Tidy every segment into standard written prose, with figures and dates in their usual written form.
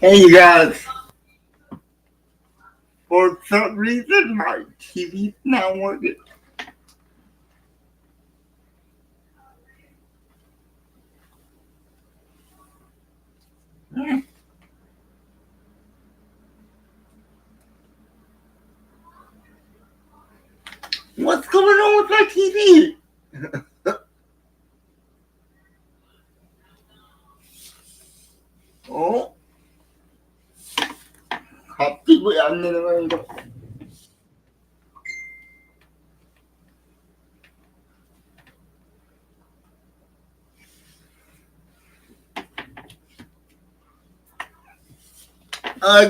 Hey you guys, for some reason my TV's not working. What's going on with my TV? Oh, 갑자기 안 되는 거야 이거.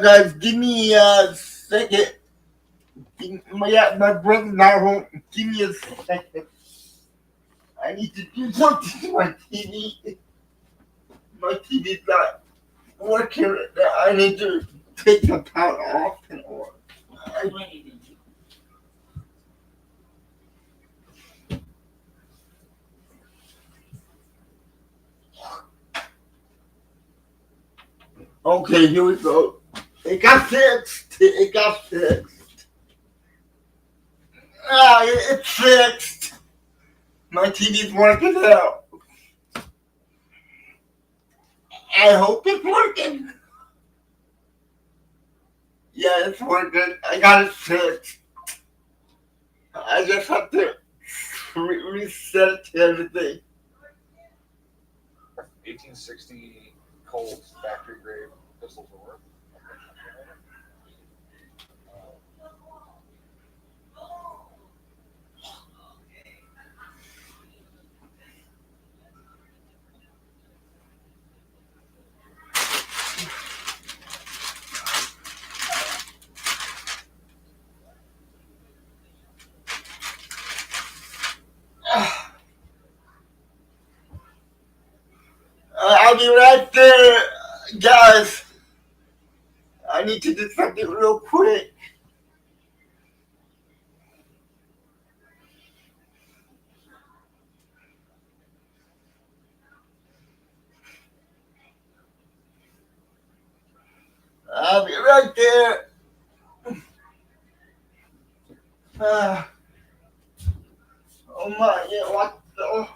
Guys, give me a second. My brother's not home. Give me a second. I need to do something to my TV. My TV's not working right now. I need to take the power off and on. Okay, here we go. It got fixed. It got fixed. It's fixed. My TV's working now. I hope it's working. Yeah, it's working. I got it fixed. I just have to reset it to everything. 1860 Colt factory grade pistols will work. I'll be right there, guys. I need to do something real quick. I'll be right there. Oh my, yeah, what the?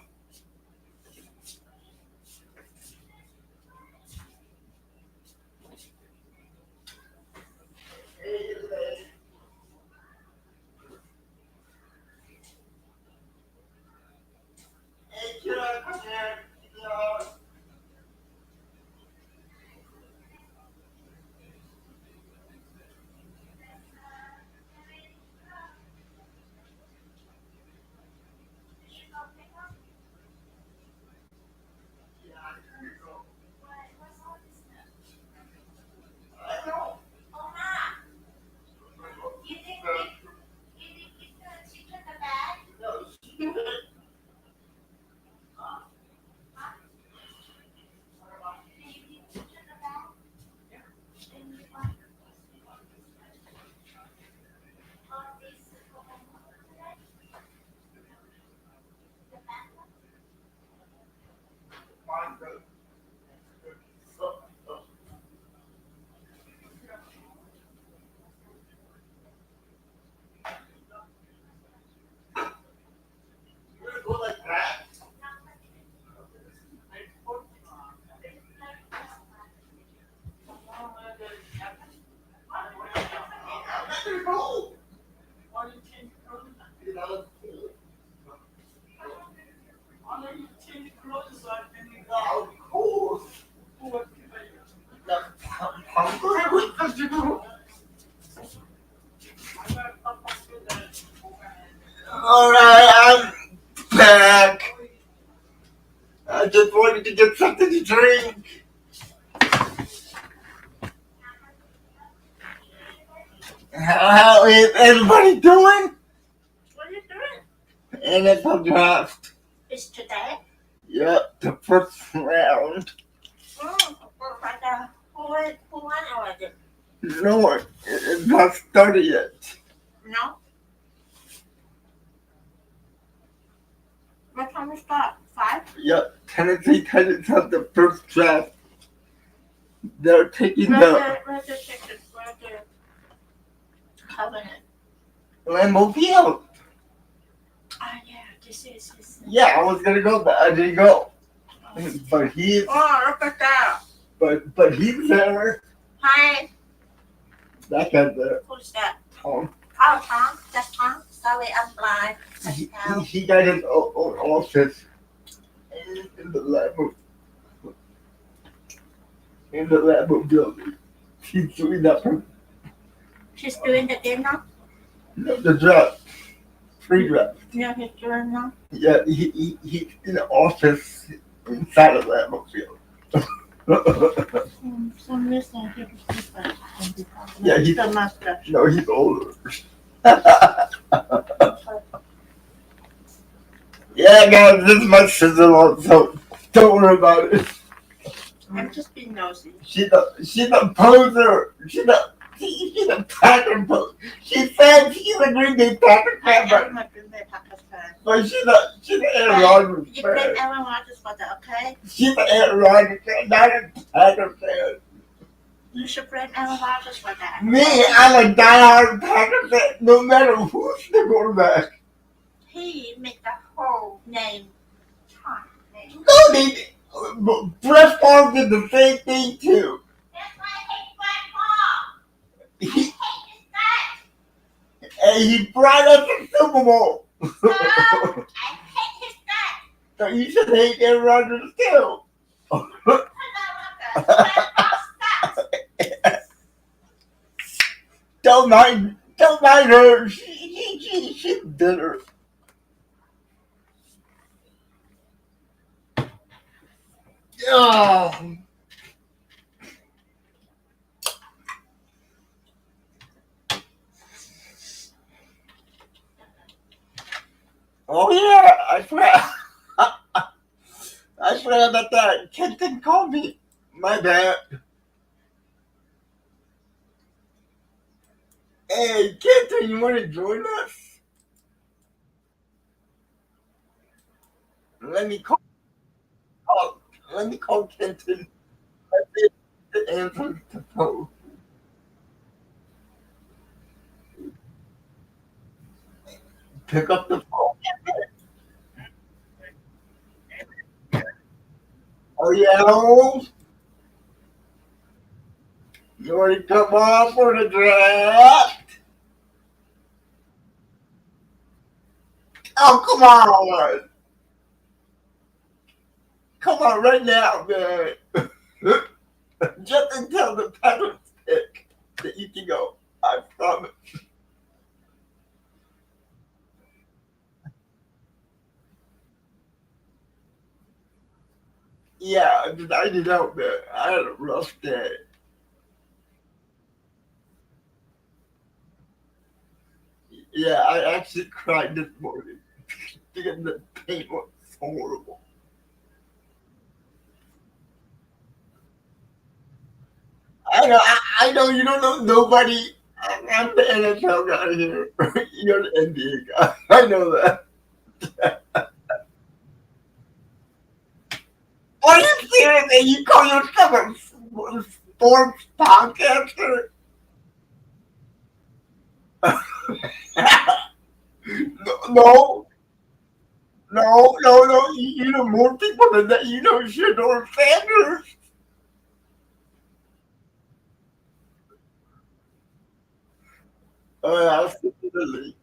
Alright, I'm back. I just wanted to get something to drink. How is everybody doing? What are you doing? NFL draft. It's today? Yep, the first round. Who won already? No, it's not started yet. No? What time we start? 5? Yep, Tennessee Titans have the first draft. They're taking the Where's the ticket? Where's the covenant? Lambeau Field. Ah, yeah, this is. Yeah, I was gonna go, but I didn't go. But he's Oh, look at that. but he's there. Hi, That guy's there. who's that? Tom. Oh, Tom. That's Tom. Sorry, I'm blind. He got his own office in the Lambeau building. He's doing that for She's doing the game now? the draft. Free draft. Yeah, he's doing now. Yeah, he's in the office inside of Lambeau Field. Some reason he was different. Yeah, he's the master. no, he's older. Yeah, guys, this is my sister-in-law, so don't worry about it. I'm just being nosy. She's a poser. She's a Packer poser. She said she's a Green Bay Packer fan, but I'm a Green Bay Packers fan. she's an Aaron Rodgers You blame fan. Aaron Rodgers for that, okay? She's an Aaron Rodgers fan, not a Packer fan. You should blame Aaron Rodgers for that. Me, I'm a diehard Packer fan, no matter who's the quarterback. He made the whole name. No, they did. Brett Favre did the same thing too. That's why I hate Brett Favre. He, His guts. and he brought us the Super Bowl. No, I hate his guts. So you should hate Aaron Rodgers too. Don't mind her. She's bitter. Oh. Oh yeah, I forgot. I forgot about that. Kenton called me. My bad. Hey, Kenton, you want to join us? Let me call Kenton. Let's see the answer to phone. Pick up the phone. Oh yeah, Holmes? You want to come on for the draft? Oh, come on. Come on right now, man. Just until the Packers pick that you can go. I promise. Yeah, I did out, man. I had a rough day. Yeah, I actually cried this morning because the pain was horrible. I know you don't know nobody. I'm the NFL guy here. You're the NBA guy. I know that. Are you serious? And you call yourself a sports podcaster? No, no. You know more people than that. You know Shador Sanders. I'll send you the link.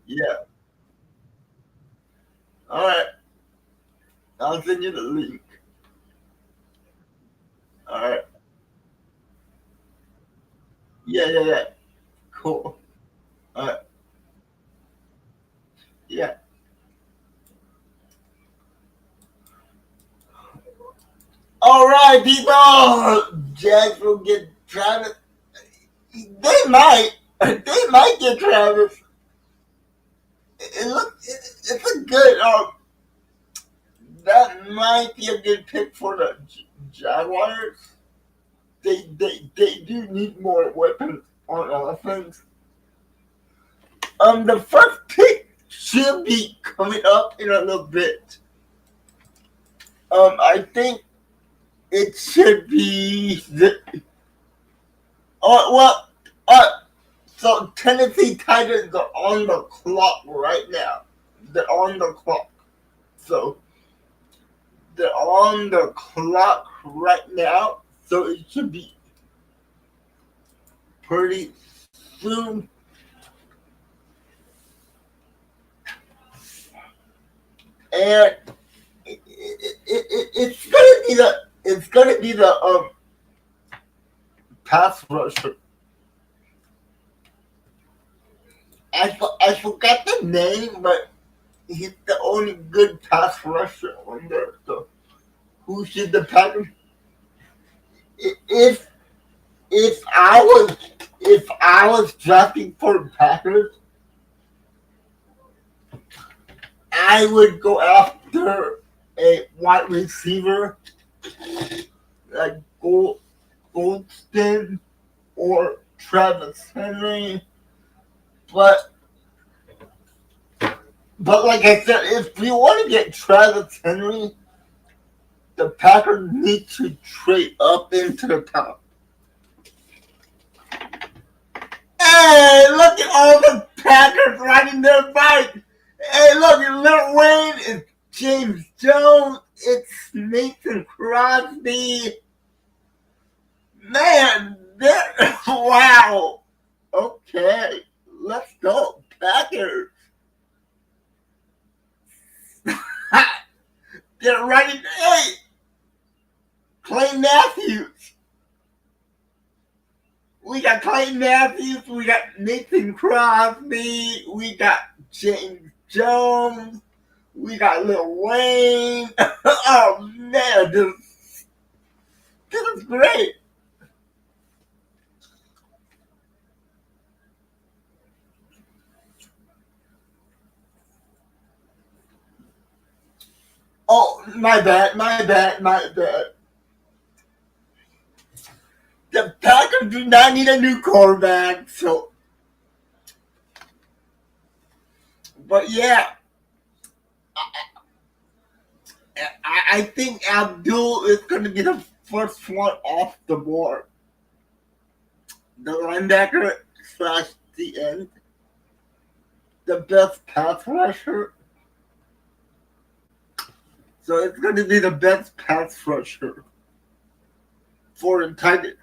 Yeah. All right. I'll send you the link. All right. Yeah. Cool. All right. Yeah. All right, people. Jags will get Travis. They might. They might get Travis. It's a good. That might be a good pick for the Jaguars. They do need more weapons on offense. The first pick should be coming up in a little bit. I think it should be the. Well, so Tennessee Titans are on the clock right now. They're on the clock. So they're on the clock right now. So it should be pretty soon. And it's gonna be the pass rusher. I forgot the name, but he's the only good pass rusher on there. So who should the Packers? If if I was drafting for the Packers, I would go after a wide receiver like Goldston or Travis Henry, but like I said, if we want to get Travis Henry, the Packers need to trade up into the top. Hey, look at all the Packers riding their bike. Hey, look at Lil Wayne, it's James Jones, it's Nathan Crosby. Man, wow. Okay, let's go, Packers. They're running. Hey, Clay Matthews. We got Clay Matthews. We got Nathan Crosby. We got James Jones. We got Lil Wayne. Oh man, this is great. Oh, my bad. The Packers do not need a new quarterback, so. But yeah, I think Abdul is going to be the first one off the board. The linebacker / the end. The best pass rusher. So it's going to be the best pass rusher for the Titans.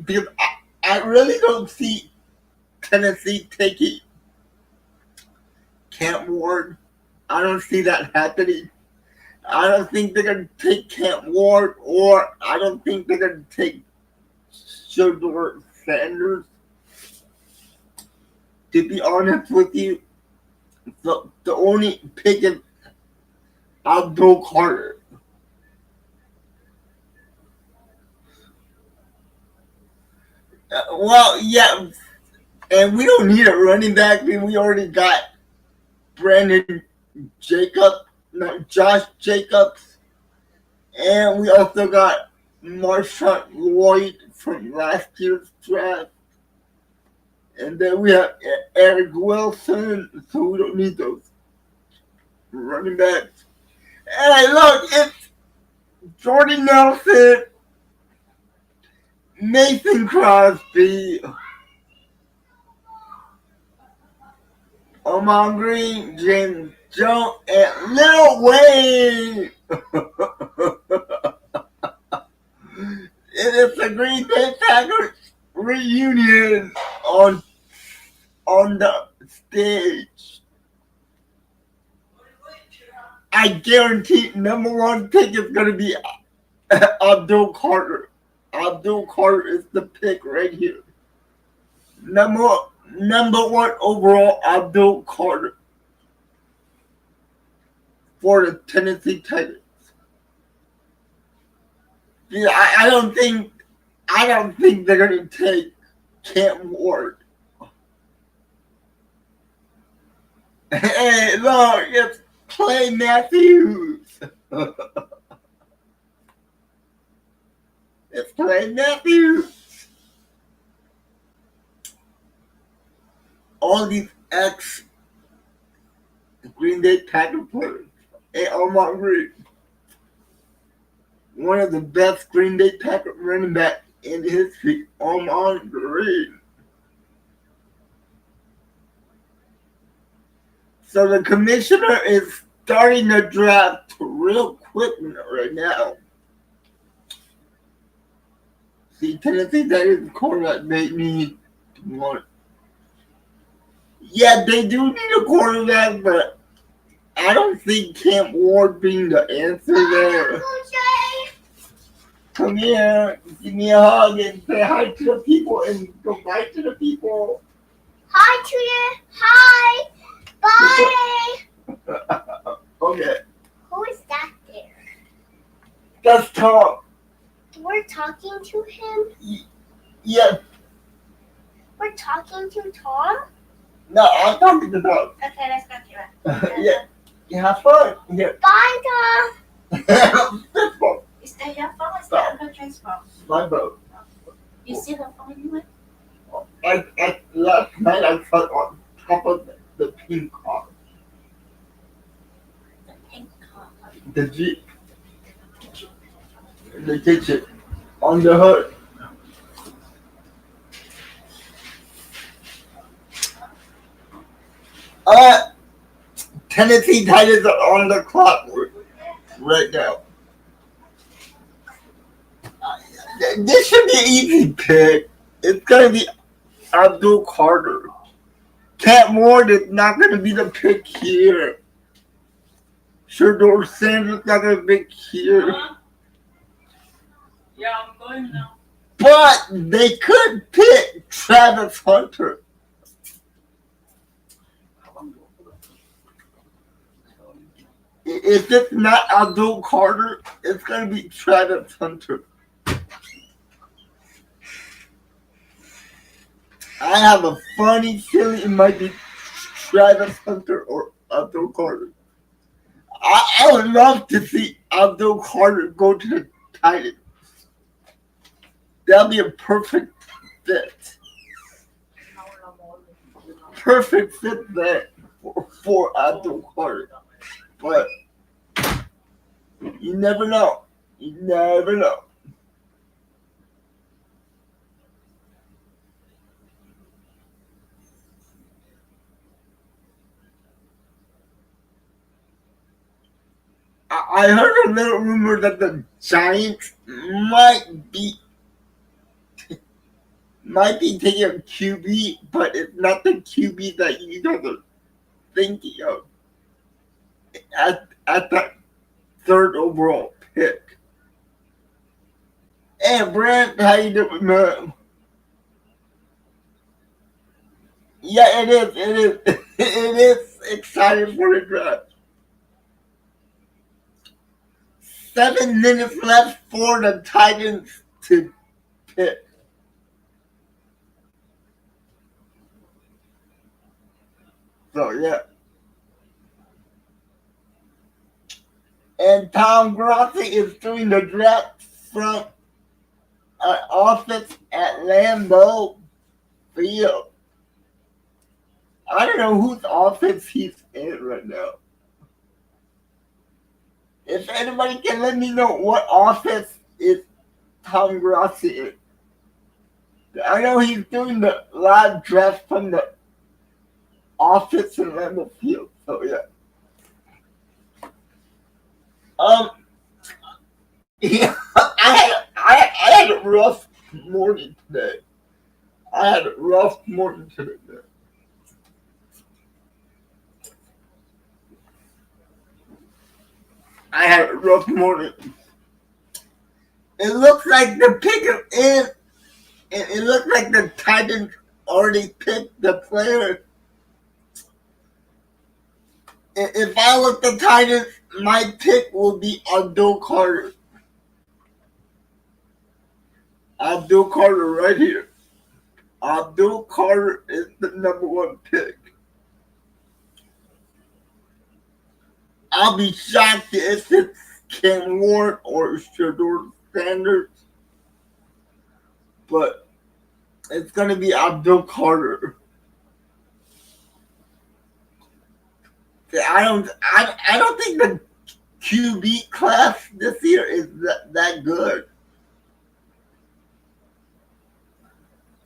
Because I really don't see Tennessee taking Camp Ward. I don't see that happening. I don't think they're going to take Camp Ward, or I don't think they're going to take Shedeur Sanders. To be honest with you, the only pick is Abdul Carter. Well, yeah, and we don't need a running back. I mean, we already got Brandon Josh Jacobs, and we also got Marshawn Lloyd from last year's draft. And then we have Eric Wilson, so we don't need those running backs. Hey, look, it's Jordan Nelson, Nathan Crosby, Amon Green, James Jones, and Lil Wayne. It is the Green Bay Packers reunion on the stage. I guarantee number one pick is going to be Abdul Carter. Abdul Carter is the pick right here. Number one overall, Abdul Carter for the Tennessee Titans. Yeah, I don't think they're going to take Cam Ward. Hey, look, it's Clay Matthews. It's Clay Matthews. All these ex-Green Bay Packers players. Hey, Omar Green. one of the best Green Bay Packers running back in history, on Green. So the commissioner is starting the draft real quick right now. See, Tennessee, that is the quarterback they need. Yeah, they do need a quarterback, but I don't see Camp Ward being the answer there. Come here, give me a hug and say hi to the people and goodbye to the people. Hi, Tutor. Hi. Bye. Okay, Who is that there? that's Tom. We're talking to him? Yes, We're talking to Tom? no, I'm talking to Tom. Okay, let's go to it. Yeah, you have fun. Here. Bye, Tom. This one, Is that your phone? Is that Uncle Trent's phone? my boat. You see the phone you went? Last night I sat on top of the pink car, The pink car. the Jeep, in the kitchen, on the hood. Tennessee Titans are on the clock right now. This should be an easy pick. It's gonna be Abdul Carter. Cat Ward is not gonna be the pick here. Shador Sanders not gonna be here. Yeah, I'm going now. But they could pick Travis Hunter. If it's not Abdul Carter, it's gonna be Travis Hunter. I have a funny feeling it might be Travis Hunter or Abdul Carter. I would love to see Abdul Carter go to the Titans. That'd be a perfect fit. Perfect fit there for Abdul Carter. But you never know. You never know. I heard a little rumor that the Giants might be taking a QB, but it's not the QB that you guys are thinking of at that third overall pick. Hey, Brent, how you doing, man? Yeah, it is. It is. It is exciting for the draft. 7 minutes left for the Titans to pick. So, yeah. And Tom Grossi is doing the draft from an office at Lambeau Field. I don't know whose office he's in right now. If anybody can let me know what office is Tom Grossi in. I know he's doing the live draft from the office in Lambeau Field. So yeah. Yeah, I had a rough morning today. I had a rough morning today. I had a rough morning. It looks like the pick is in. It looks like the Titans already picked the player. If I look at the Titans, my pick will be Abdul Carter. Abdul Carter right here. Abdul Carter is the number 1 pick. I'll be shocked if it's Ken Ward or Shador Sanders. But it's going to be Abdul Carter. I don't think the QB class this year is that good.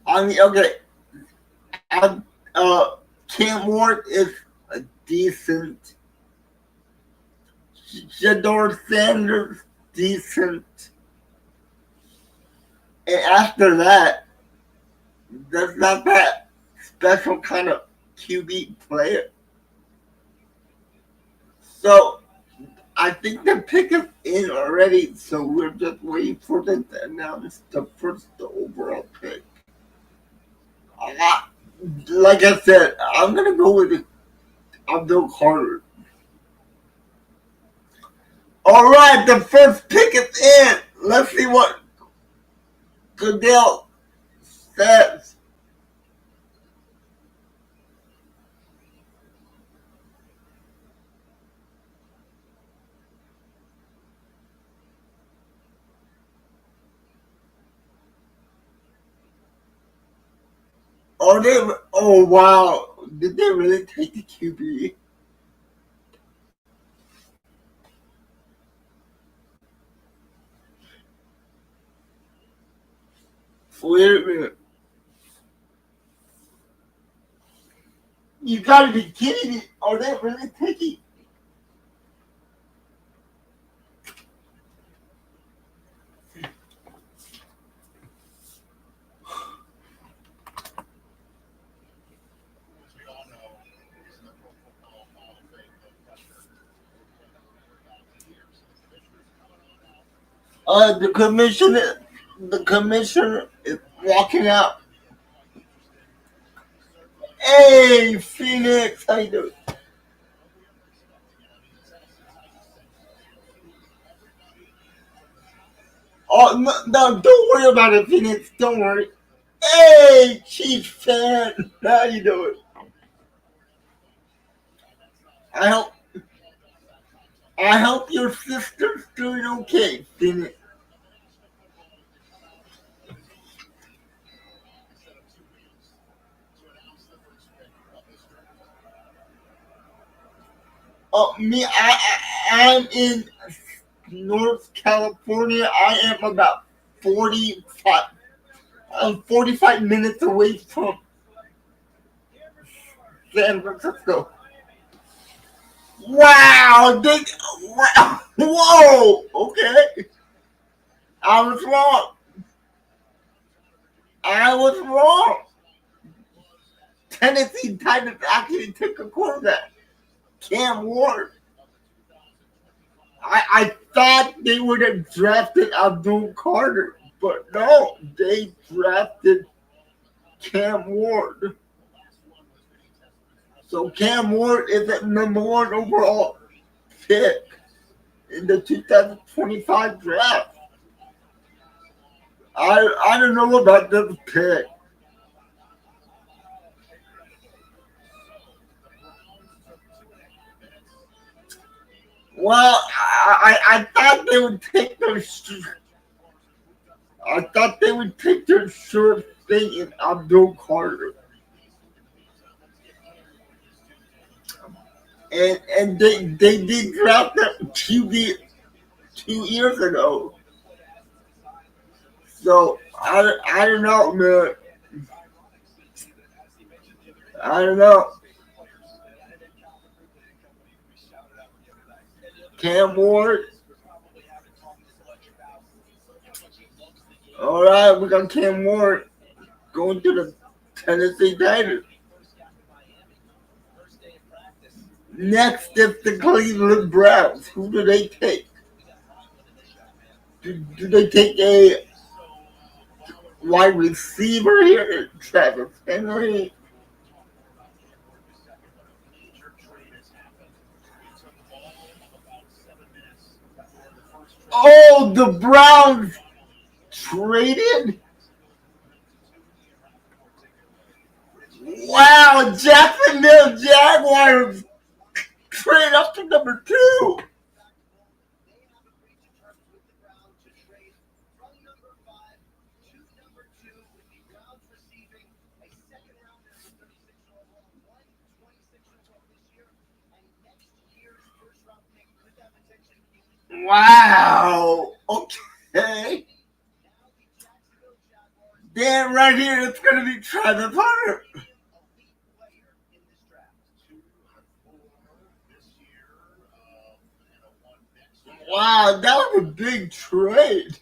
I mean, okay, Cam Ward is a decent. Jador Sanders, decent. And after that, there's not that special kind of QB player. So I think the pick is in already. So we're just waiting for them to announce the first overall pick. Like I said, I'm gonna go with Abdul Carter. All right, the first pick is in. Let's see what Goodell says. Oh wow, did they really take the QB? Wait a minute. You gotta be kidding me. Are they really taking? The commissioner is walking out. Hey, Phoenix, how you doing? Oh no, don't worry about it, Phoenix. Don't worry. Hey, Chief fan, how you doing? I hope I hope your sister's doing okay, Phoenix. Oh, I'm in North California. I am about 45. I'm 45 minutes away from San Francisco. Wow! Wow! Whoa! Okay. I was wrong. I was wrong. Tennessee Titans actually took a quarterback, Cam Ward. I thought they would have drafted Abdul Carter, but no, they drafted Cam Ward. So Cam Ward is the number one overall pick in the 2025 draft. I don't know about this pick. Well, I thought they would take their sure thing in Abdul Carter. And they did draft that QB 2 years ago. So I don't know, man. I don't know. Cam Ward. All right, we got Cam Ward going to the Tennessee Titans. Next is the Cleveland Browns. Who do they take? Do they take a wide receiver here? Travis Henry. Oh, the Browns traded? Wow, Jacksonville Jaguars trade up to number 2. Wow. Okay. Damn, right here, it's gonna be Travis Hunter. Wow, that was a big trade.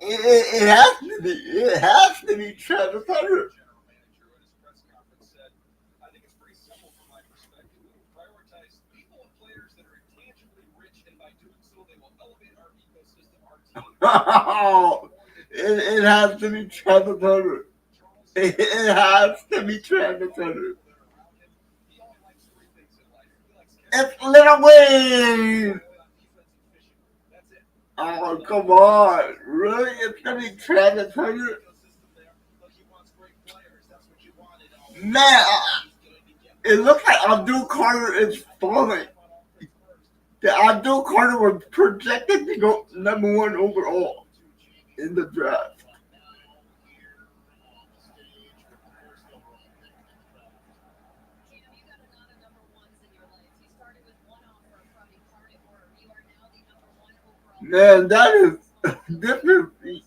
It has to be. It has to be Travis Hunter. It has to be Travis Hunter. It has to be Travis Hunter. It's Little Wayne. Oh, come on. Really? It's going to be Travis Hunter? Man, it looks like Abdul Carter is falling. The Abdul Carter was projected to go #1 overall in the draft. Man, that is this is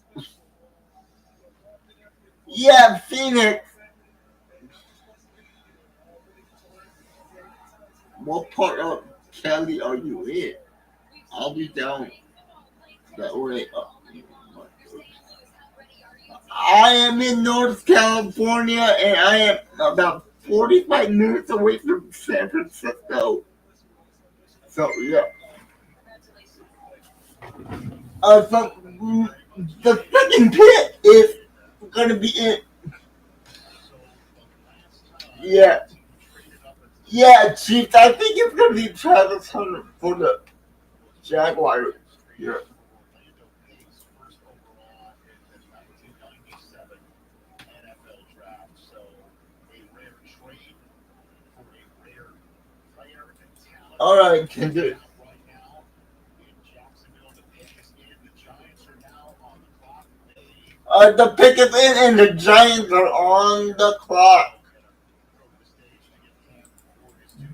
yeah, Phoenix. What part of Cali are you in? I'll be down that way. I am in North California, and I am about 45 minutes away from San Francisco. So yeah. So the second pick is gonna be in. Yeah. Yeah, Chiefs. I think it's gonna be Travis Hunter for the Jaguars. Yeah. All right, Kendrick. The pick is in, and the Giants are on the clock.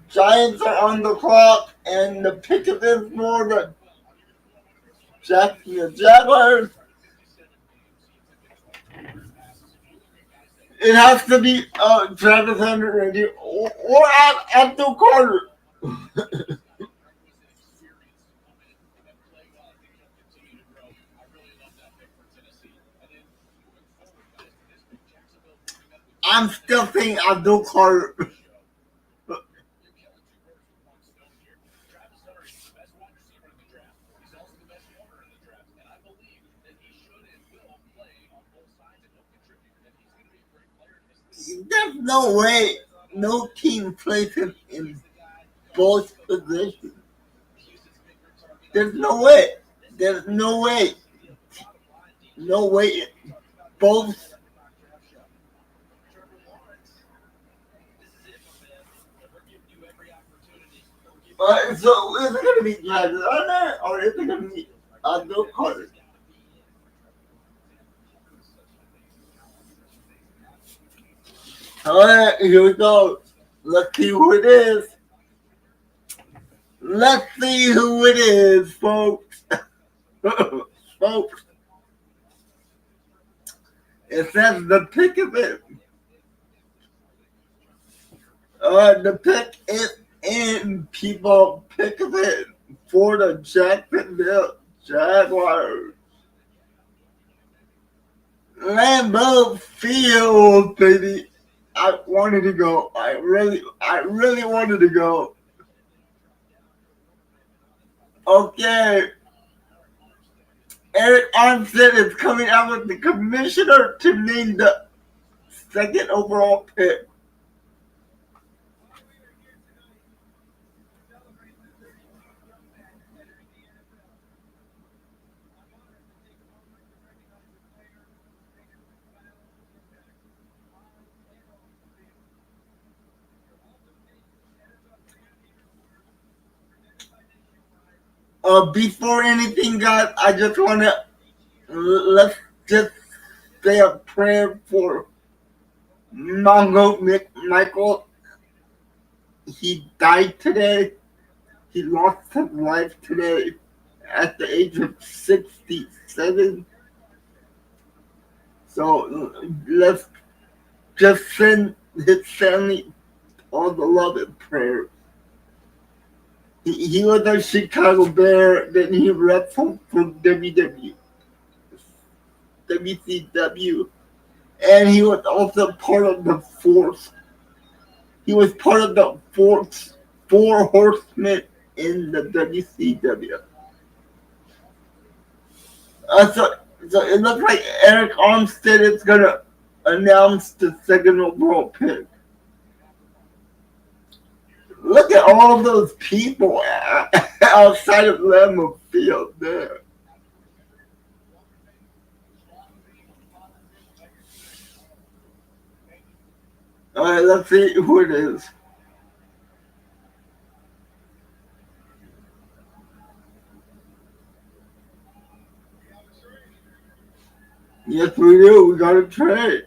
Giants are on the clock, and the pick is in for the Jaguars. It has to be Travis Hunter or Abdul Carter. I'm still saying Abdul Carter. There's no way no team plays him in both positions. There's no way. There's no way. No way. Both. So is it going to be Travis Hunter or is it going to be Abdul Carter? All right, here we go. Let's see who it is. Let's see who it is, folks. Folks. It says the pick is it. The pick is in, people. Pick is it for the Jacksonville Jaguars. Lambeau Field, baby. I wanted to go. I really wanted to go. Okay. Eric Armstead is coming out with the commissioner to name the second overall pick. Before anything, guys, I just want to let's just say a prayer for Mongo Michael. He died today. He lost his life today at the age of 67. So let's just send his family all the love and prayers. He was a Chicago Bear, then he wrestled for WCW, and he was also part of the Force. He was part of the Force Four Horsemen in the WCW. So it looks like Eric Armstead is gonna announce the second overall pick. Look at all those people outside of Lambeau Field there. All right, let's see who it is. Yes, we do. We got a trade.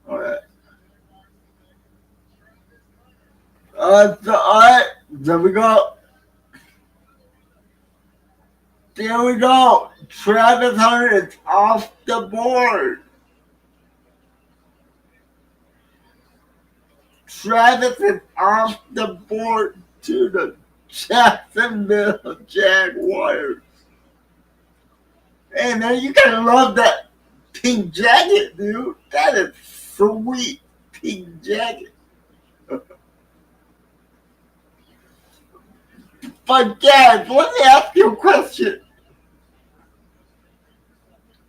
All right. All right. There we go. There we go. Travis Hunter is off the board. Travis is off the board to the Jacksonville Jaguars. Hey man, you gotta love that pink jacket, dude. That is sweet pink jacket. But Dad, let me ask you a question.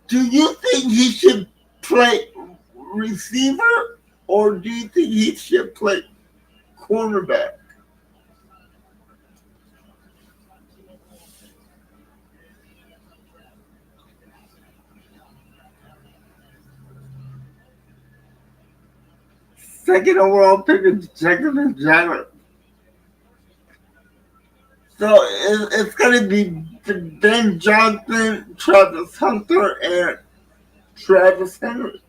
Do you think he should play receiver or do you think he should play cornerback? Second overall pick is Jacksonville Jaguars. So it's going to be Ben Johnson, Travis Hunter, and Travis Henry.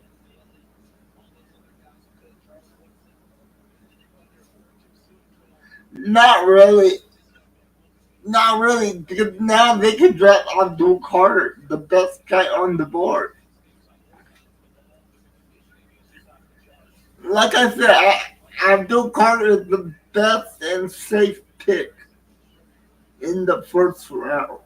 Not really. Not really, because now they can draft Abdul Carter, the best guy on the board. Like I said, Abdul Carter is the best and safe pick in the first round.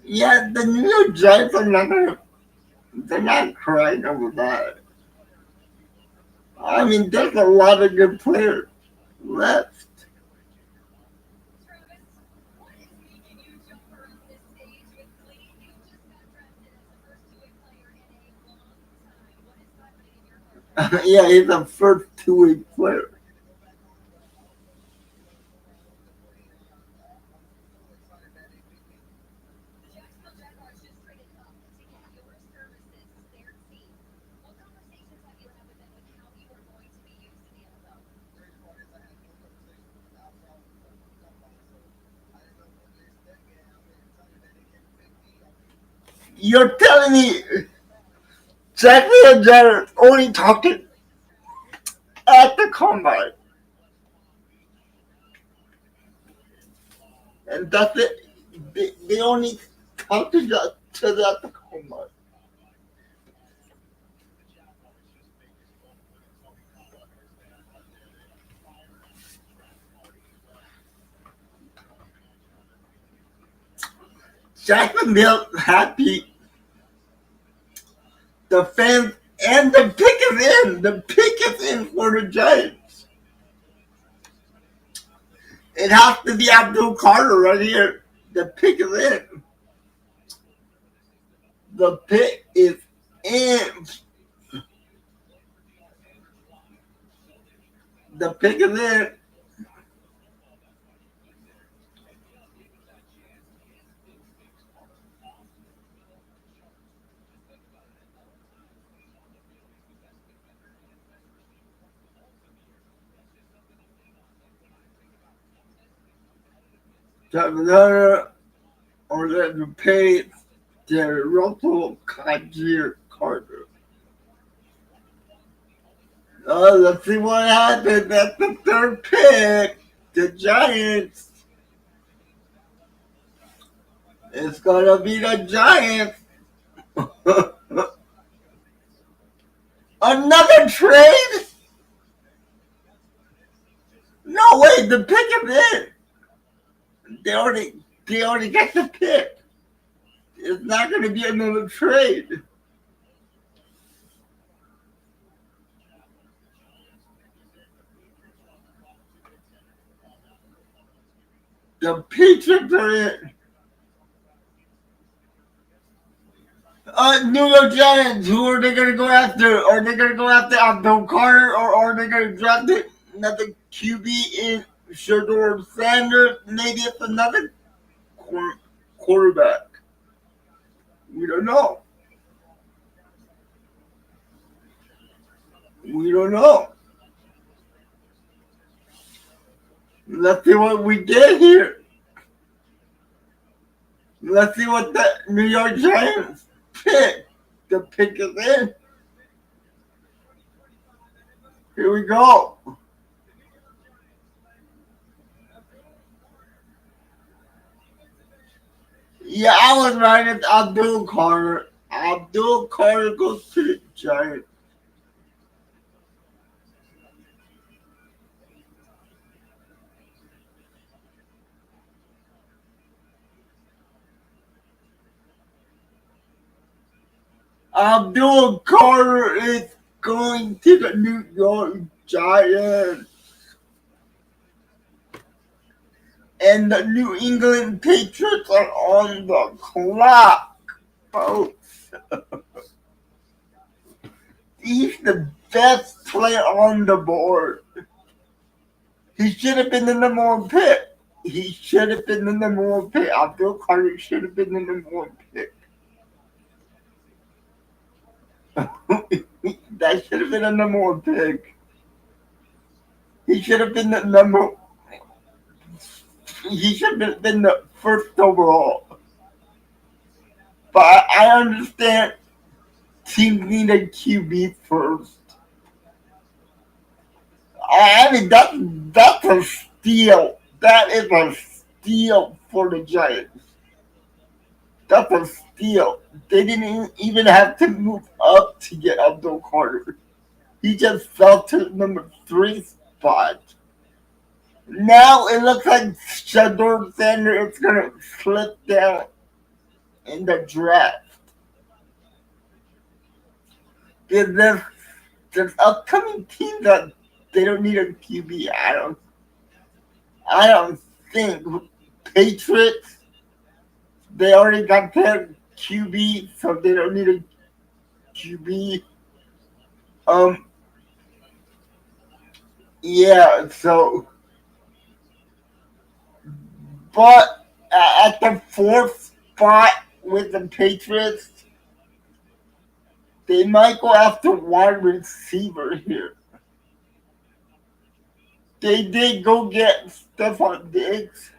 Yeah, the New York Giants are not gonna, they're not crying over that. I mean, there's a lot of good players left. Yeah, he's a first two-way player. You're telling me Jackie and Jared only talking at the combine, and that's it. They only talk to each other at the combine. Jacksonville happy. The fans and the pick is in. The pick is in for the Giants. It has to be Abdul Carter right here. The pick is in. The pick is in. The pick is in. Another or the pay the Russell Kajir Carter. Let's see what happens at the third pick. The Giants. It's gonna be the Giants. Another trade? No way, the pick is in. They already got the pick. It's not gonna be another trade. The Patriots are in. New York Giants, who are they going to go after? Are they going to go after Abdul Carter or are they going to draft another QB in Shador Sanders? Maybe it's another quarterback. We don't know. We don't know. Let's see what we get here. Let's see what the New York Giants pick. The pick is in. Here we go. Yeah, I was right. It's Abdul Carter. Abdul Carter goes to the Giants. Abdul Carter is going to the New York Giants. And the New England Patriots are on the clock, folks. He's the best player on the board. He should have been the number one pick. He should have been the number one pick. Abdul Carter should have been the number one pick. That should have been a number one pick. He should have been the number. He should have been the first overall. But I understand teams need a QB first. I mean, that's a steal. That is a steal for the Giants. That's a steal. They didn't even have to move up to get Abdul Carter. He just fell to number 3 spot. Now it looks like Shador Sanders is going to slip down in the draft. There's upcoming teams that they don't need a QB. I don't think Patriots. They already got their QB, so they don't need a QB. Yeah. So, but at the 4th spot with the Patriots, they might go after wide receiver here. They did go get Stephon Diggs,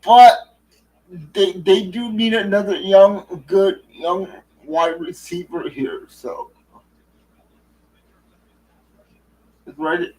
but they do need another good young wide receiver here. So, it's right.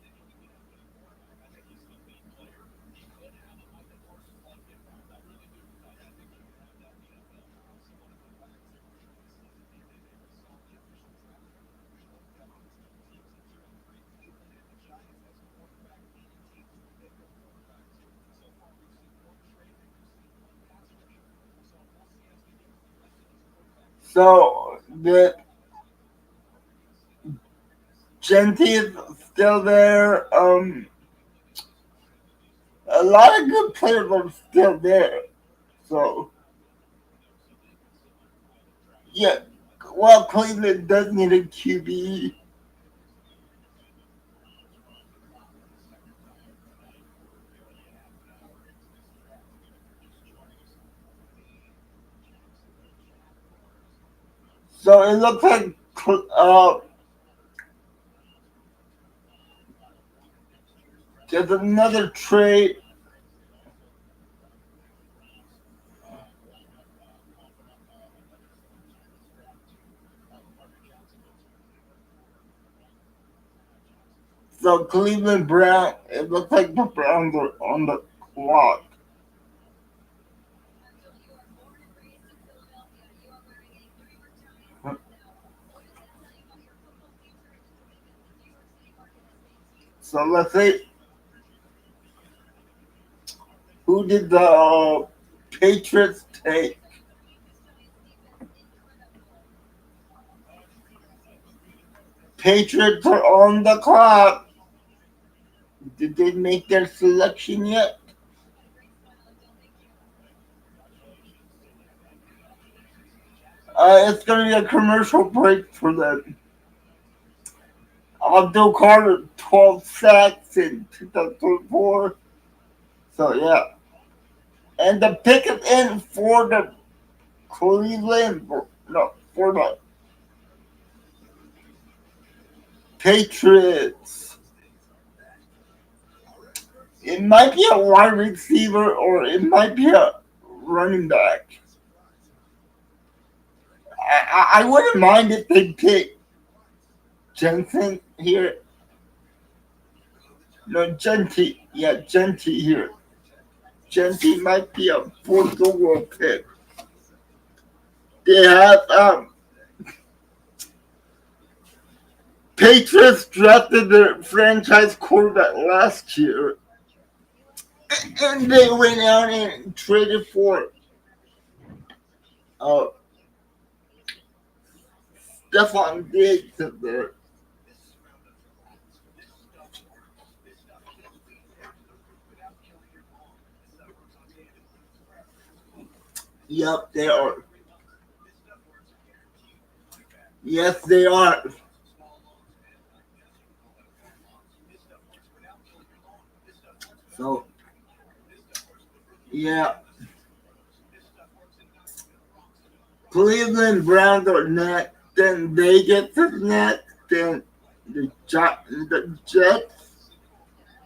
So the Genty is still there. A lot of good players are still there. So yeah, well, Cleveland does need a QB. So it looks like there's another trade. So Cleveland Brown, it looks like the Browns are on the clock. So let's say, who did the Patriots take? Patriots are on the clock. Did they make their selection yet? It's going to be a commercial break for them. Abdul Carter, 12 sacks in 2024. So, yeah. And the pick is in for the Cleveland, no, for the Patriots. It might be a wide receiver or it might be a running back. I wouldn't mind if they pick Jensen here. No, Genty. Yeah, Genty here. Genty might be a fourth overall pick. They have Patriots drafted their franchise quarterback last year, and they went out and traded for uh, Stephon Diggs there. Yep, they are. Yes, they are. So, yeah. Cleveland Browns are next, then Vegas is next, then the Jets,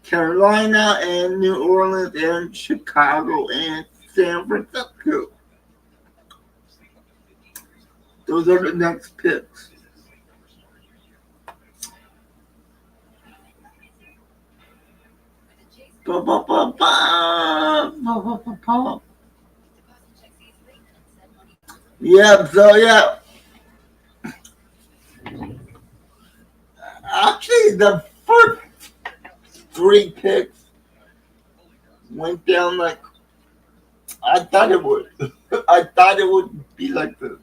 Carolina, and New Orleans, and Chicago, and San Francisco. Those are the next picks. Ba, ba, ba, ba, ba, ba, ba, ba. Yeah, so yeah. Actually, the first three picks went down like I thought it would. I thought it would be like this.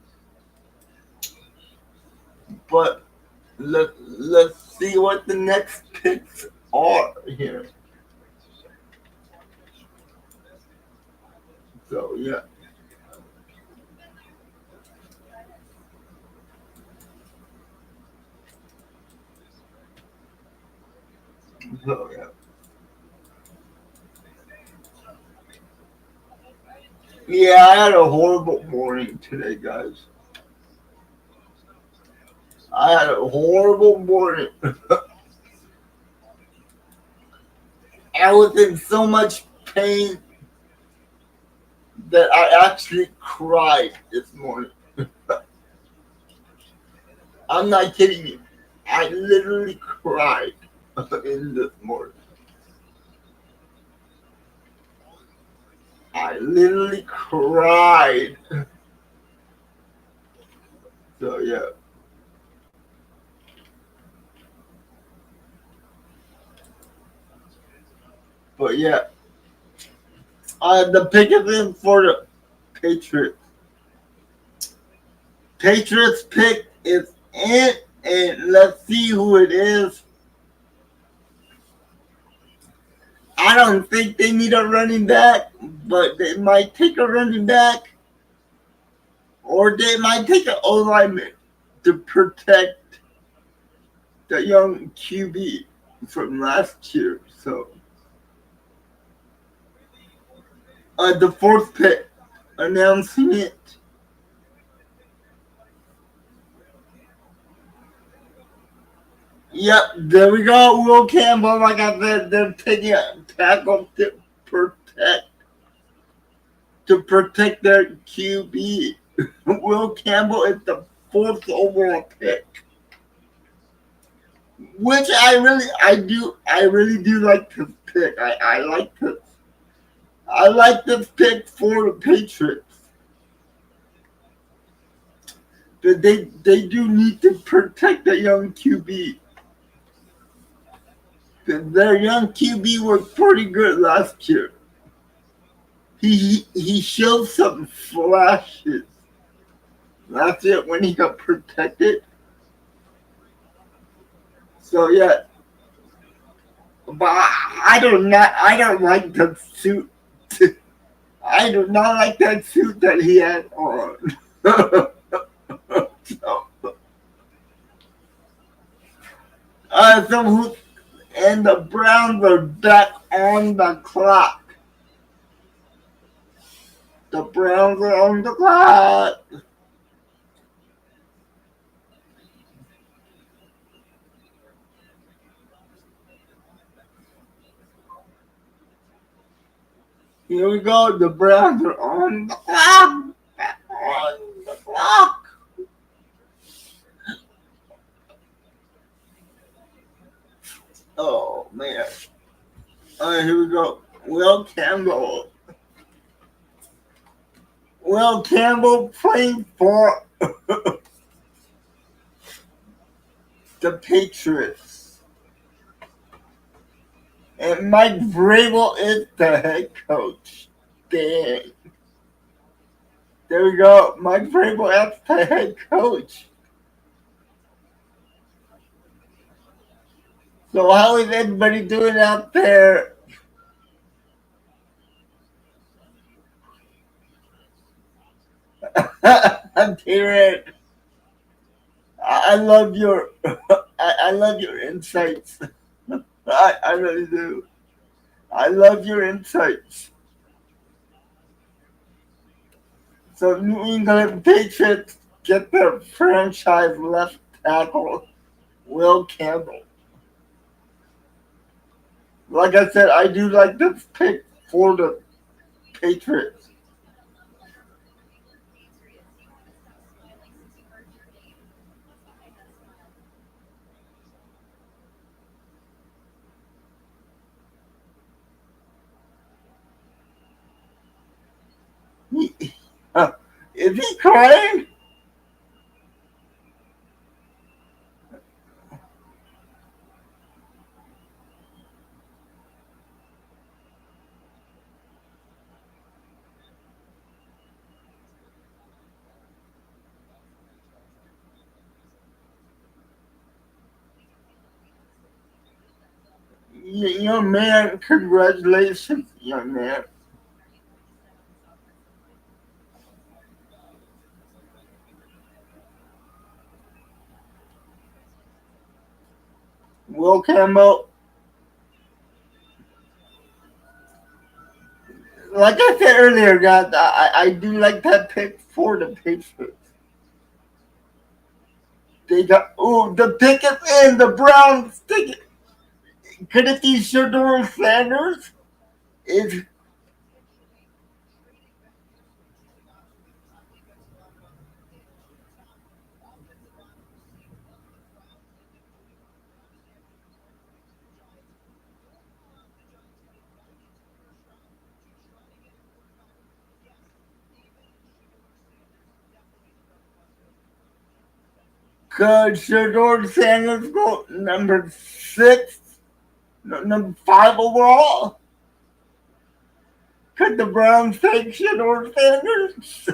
But let's see what the next picks are here. So yeah. So yeah. Yeah, I had a horrible morning today, guys. I had a horrible morning. I was in so much pain that I actually cried this morning. I'm not kidding you. I literally cried in this morning. I literally cried. So yeah. But yeah. The pick is in for the Patriots. Patriots pick is in, and let's see who it is. I don't think they need a running back, but they might take a running back, or they might take an O lineman to protect the young QB from last year. So, the fourth pick, announcing it. Yep, there we go. Will Campbell, like I said, they're taking a tackle protect to protect their QB. Will Campbell is the fourth overall pick, which I really do like this pick. I like this pick for the Patriots. But they do need to protect the young QB. Their young QB was pretty good last year. He showed some flashes last year when he got protected. So yeah, but I don't like the suit. I do not like that suit that he had on. And the Browns are back on the clock. The Browns are on the clock. Here we go. The Browns are on the clock. On the clock. Oh, man. All right, here we go. Will Campbell. Will Campbell playing for the Patriots. And Mike Vrabel is the head coach. Dang. There we go. Mike Vrabel as the head coach. So how is everybody doing out there? Darren, I love your I love your insights. I really do. I love your insights. So New England Patriots get their franchise left tackle, Will Campbell. Like I said, I do like this pick for the Patriots. Is he crying? Young man, congratulations, young man. Will Campbell, like I said earlier, guys, I do like that pick for the Patriots. They got the pick is in. The Browns take it. Could it be Shador Sanders? Is could Shador Sanders go number 6, number 5 overall? Could the Browns take Shador Sanders?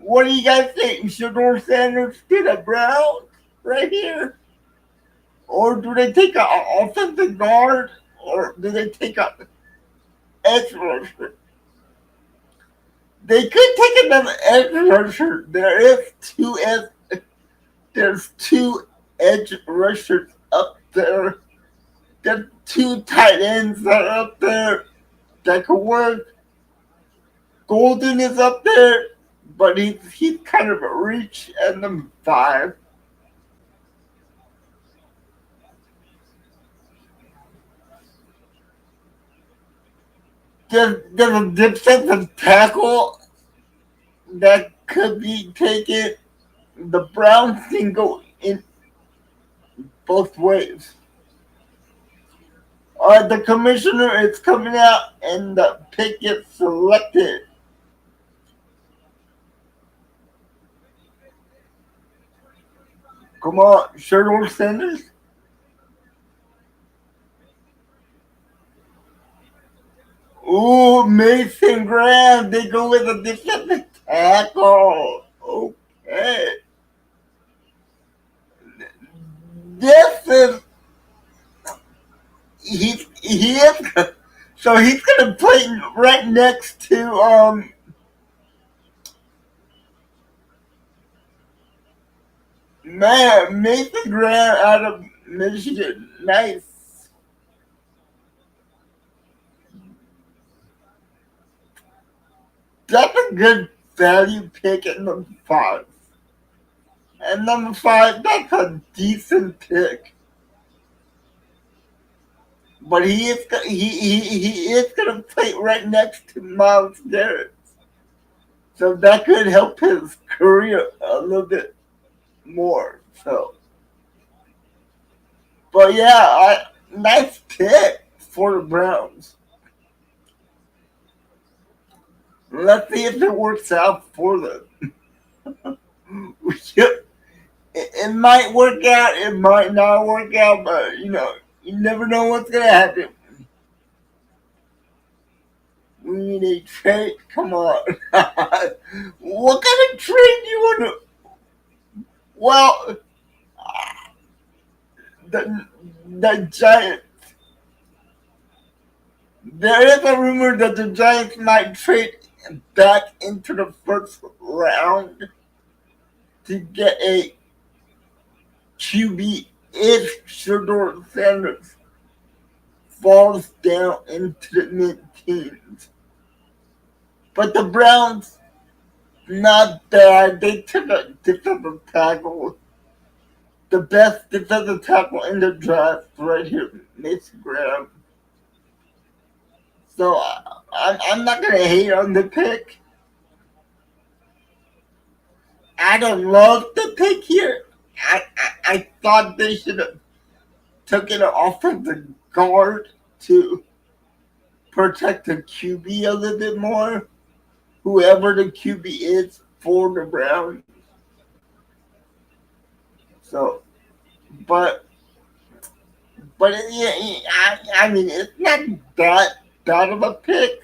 What do you guys think? Should North Sanders get a Brown right here? Or do they take an offensive guard? Or do they take a edge rusher? They could take another edge rusher. There's two edge rushers up there. There's two tight ends that are up there that could work. Golden is up there, but he's kind of a reach at number 5. There's a defensive tackle that could be taken. The Browns can go in both ways. The commissioner is coming out and the pick gets selected. Come on, Sherwood Sanders. Ooh, Mason Graham. They go with a defensive tackle. Okay. This is he is so he's gonna play right next to man, Mason Graham out of Michigan. Nice. That's a good value pick at number 5. And number 5, that's a decent pick. But he is gonna play right next to Miles Garrett. So that could help his career a little bit more. So but yeah, nice pick for the Browns. Let's see if it works out for them. It might work out, it might not work out, but you never know what's gonna happen. We need a trade. Come on. What kind of trade do you want to? Well, the Giants. There is a rumor that the Giants might trade back into the first round to get a QB if Shedeur Sanders falls down into the mid-teens. But the Browns, not bad. They took a defensive tackle. The best defensive tackle in the draft right here, Mason Graham. So I'm not going to hate on the pick. I don't love the pick here. I thought they should have taken an offensive guard to protect the QB a little bit more. Whoever the QB is for the Browns. So, but yeah, I mean, it's not that bad of a pick.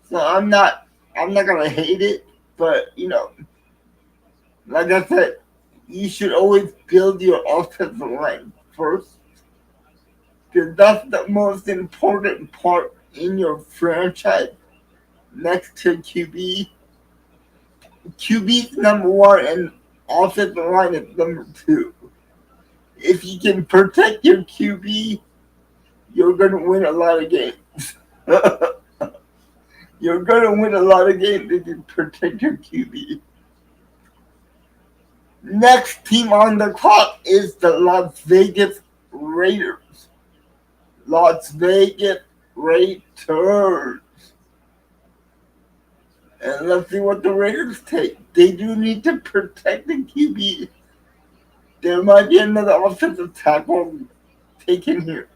So I'm not gonna hate it, but like I said, you should always build your offensive line first, because that's the most important part in your franchise. Next to QB, QB's number 1, and offensive line is number 2. If you can protect your QB, you're gonna win a lot of games. You're gonna win a lot of games if you protect your QB. Next team on the clock is the Las Vegas Raiders. Las Vegas Raiders. And let's see what the Raiders take. They do need to protect the QB. There might be another offensive tackle taken here.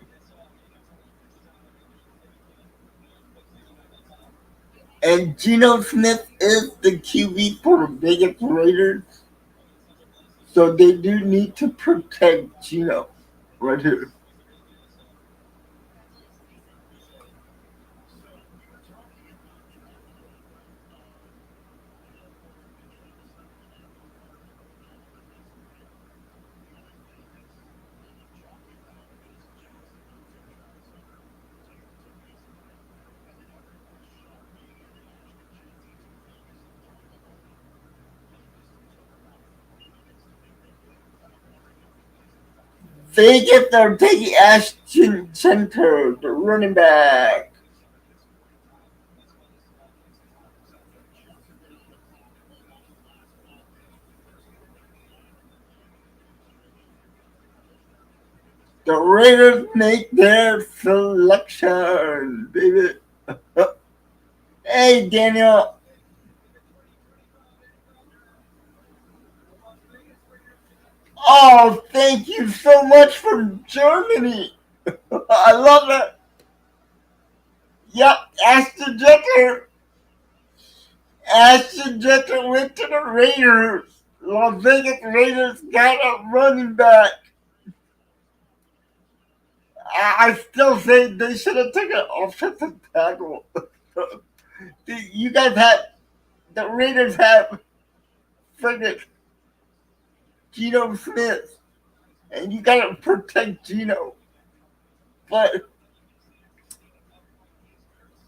And Geno Smith is the QB for the Vegas Raiders. So they do need to protect Geno right here. Vegas are taking Ashton Center, the running back. The Raiders make their selection, baby. Hey, Daniel. Oh, thank you so much from Germany. I love it. Yep, Ashton Jeter went to the Raiders. Las Vegas Raiders got a running back. I still say they should have taken an offensive tackle. You guys have the Raiders have friggin' Geno Smith, and you gotta protect Geno. But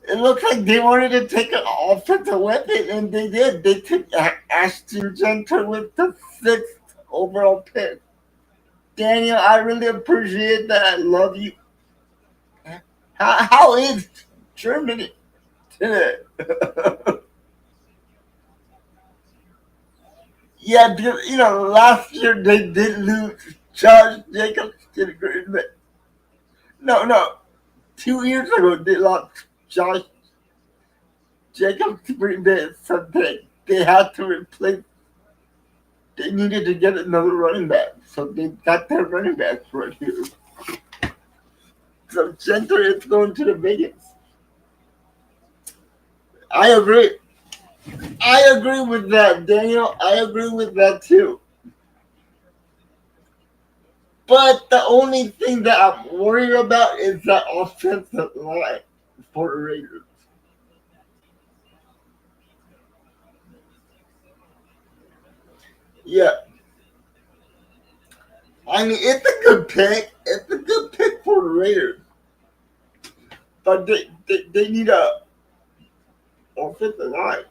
it looks like they wanted to take an offensive weapon, and they did. They took Ashton Jeter with the 6th overall pick. Daniel, I really appreciate that. I love you. How is Germany today? Yeah, last year they did lose Josh Jacobs to the Green Bay. No, 2 years ago they lost Josh Jacobs to Green Bay. So they had to replace. They needed to get another running back, so they got their running back right here. So Center is going to the Vegas. I agree. I agree with that, Daniel. I agree with that too. But the only thing that I'm worried about is that offensive line for the Raiders. Yeah. I mean, it's a good pick. It's a good pick for the Raiders. But they need a offensive line.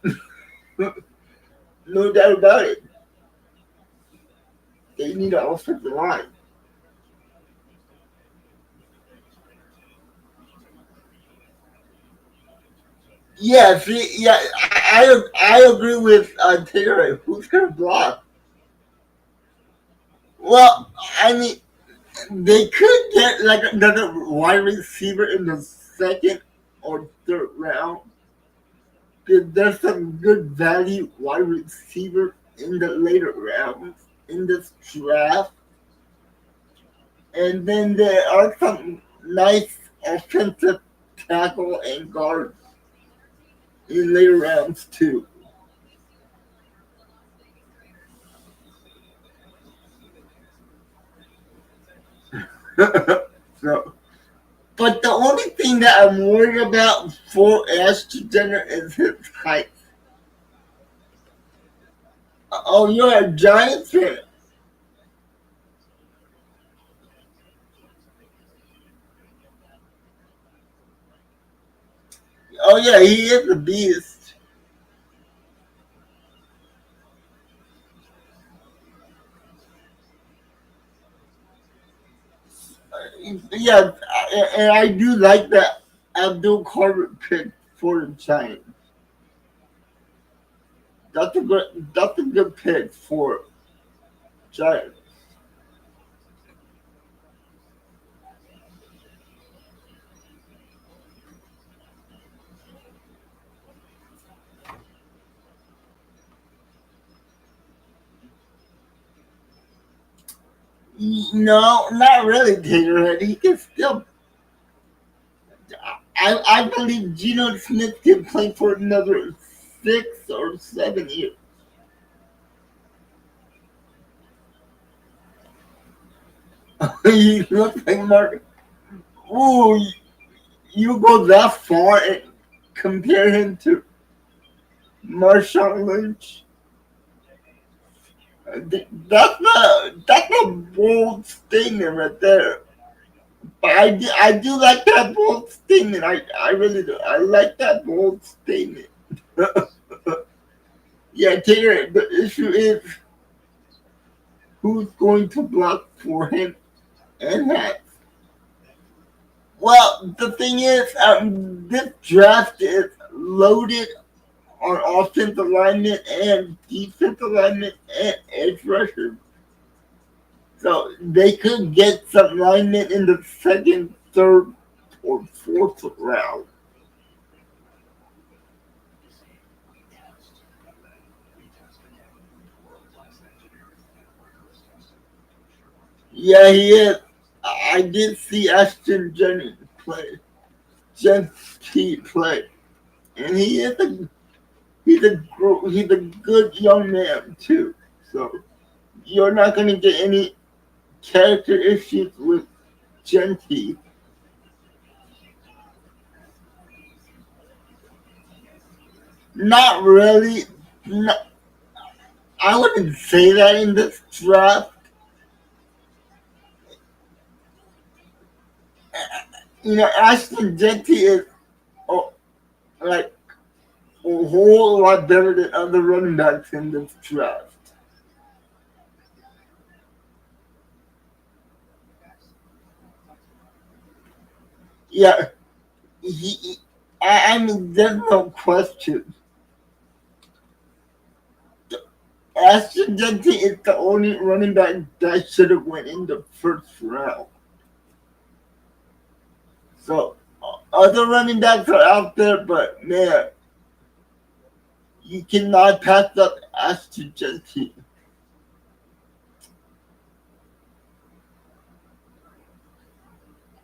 No doubt about it. They need an offensive line. Yeah, see, yeah, I agree with Taylor. Who's gonna block? Well, I mean, they could get like another wide receiver in the second or third round. There's some good value wide receiver in the later rounds in this draft, and then there are some nice offensive tackle and guard in later rounds too. So, but the only thing that I'm worried about for Ashton Jenner is his height. Oh, you're a Giants fan. Oh yeah, he is a beast. Yeah, and I do like that Abdul Carter pick for the Giants. That's a good pick for Giants. No, not really, Taylor. He can still. I believe Geno Smith can play for another 6 or 7 years. He looks like Mark. Ooh, you go that far and compare him to Marshawn Lynch. That's a bold statement right there. But I do like that bold statement. I really do. I like that bold statement. Yeah, Taylor, the issue is who's going to block for him and hats. Well, the thing is, this draft is loaded on offensive alignment and defensive alignment and edge rushers. So they could get some linemen in the second, third, or fourth round. Yeah, he is. I did see Ashton Jennings play. Jennings play. And he's a good young man too. So you're not gonna get any character issues with Gentry. Not really. Not, I wouldn't say that in this draft. You know, Ashton Gentry is oh, like a whole lot better than other running backs in this draft. Yeah, I mean, there's no question. Ashton Gentry is the only running back that should have went in the first round. So other running backs are out there, but man, you cannot pass up Ashton Gentry.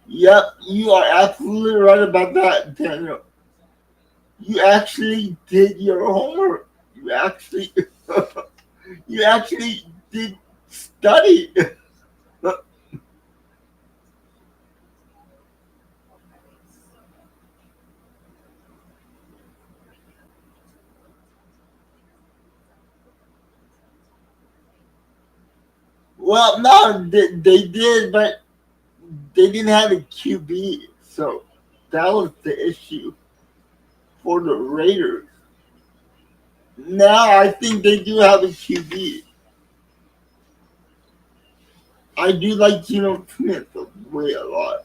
Yep, you are absolutely right about that, Daniel. You actually did your homework. You actually, you actually did study. Well, no, they did, but they didn't have a QB, so that was the issue for the Raiders. Now I think they do have a QB. I do like Geno Smith way a lot.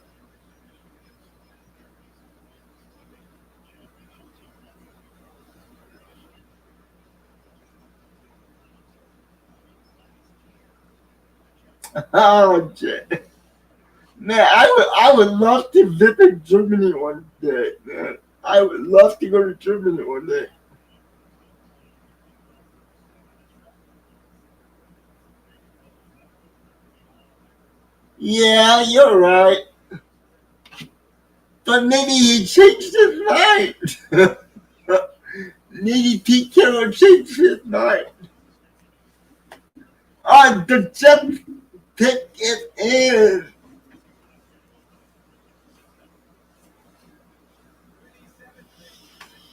Oh, Jay. Man, I would love to visit Germany one day, man. I would love to go to Germany one day. Yeah, you're right. But maybe he changed his mind. Maybe Pete Carroll changed his mind. Oh, the Jets pick it in.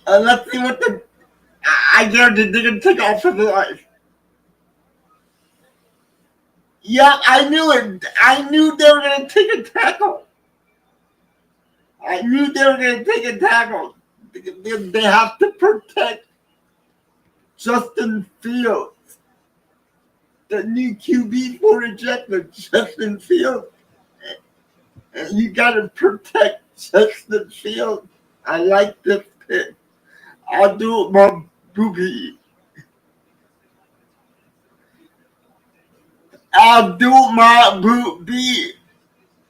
Let's see what the. I guarantee they're going to take off for the life. Yeah, I knew it. I knew they were going to take a tackle. I knew they were going to take a tackle. They have to protect Justin Fields, the new QB for the Jets, Justin Fields. And you got to protect Justin Fields. I like this pick. I'll do it, my booby. I'll do my booby.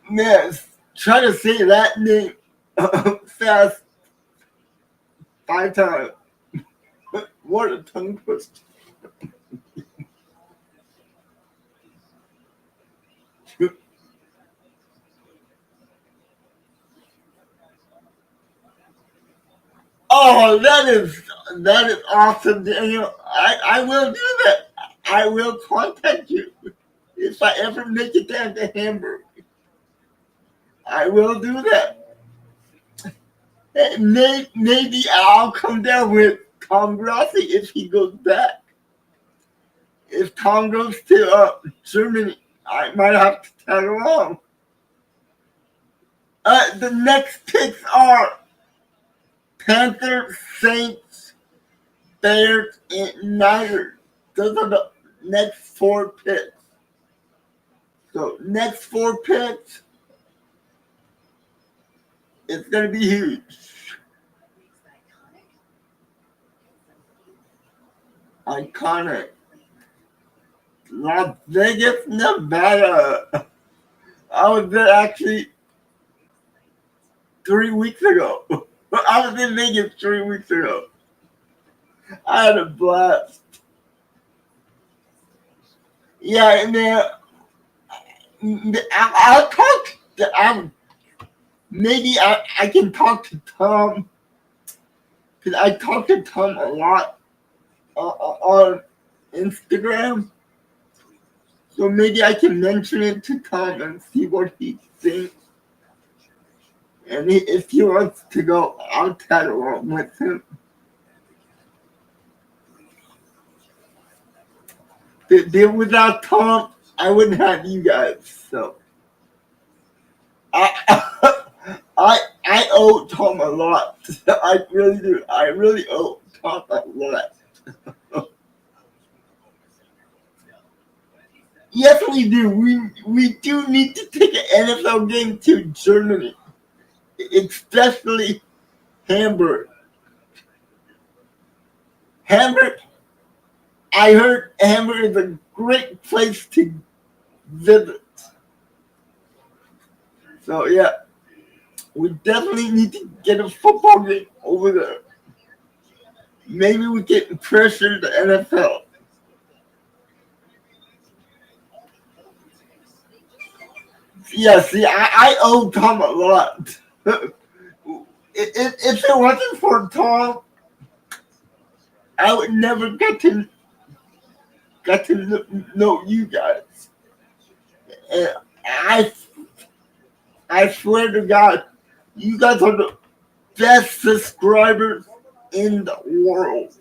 Man, try to say that name fast 5 times. What a tongue twister. Oh, that is awesome, Daniel. I will do that. I will contact you if I ever make it down to Hamburg. I will do that. Maybe I'll come down with Tom Grassi if he goes back. If Tom goes to Germany, I might have to tag along. The next picks are Panthers, Saints, Bears, and Niners. Those are the next 4 picks. So next 4 picks, it's gonna be huge. Iconic. Las Vegas, Nevada. I was there actually 3 weeks ago. I was in Vegas 3 weeks ago. I had a blast. Yeah, and then I'll talk to maybe I can talk to Tom because I talk to Tom a lot on Instagram. So maybe I can mention it to Tom and see what he thinks. And if he wants to go, I'll tag along with him. Without Tom, I wouldn't have you guys. So I I owe Tom a lot. I really do. I really owe Tom a lot. Yes, we do. We do need to take an NFL game to Germany, especially Hamburg. Hamburg. I heard Hamburg is a great place to visit. So yeah, we definitely need to get a football game over there. Maybe we can pressure the NFL. Yeah, see, I owe Tom a lot. If it wasn't for Tom, I would never get to know you guys. And I swear to God, you guys are the best subscribers in the world.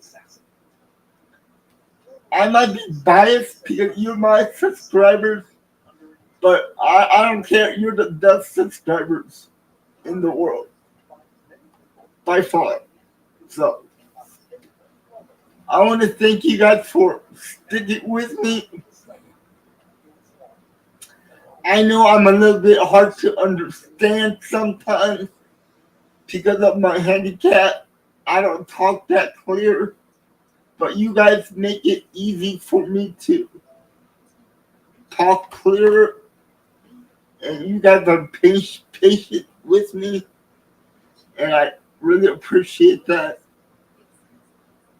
I might be biased because you're my subscribers, but I don't care. You're the best subscribers in the world. By far. So, I want to thank you guys for sticking with me. I know I'm a little bit hard to understand sometimes because of my handicap. I don't talk that clear, but you guys make it easy for me to talk clearer, and you guys are patient with me, and I really appreciate that.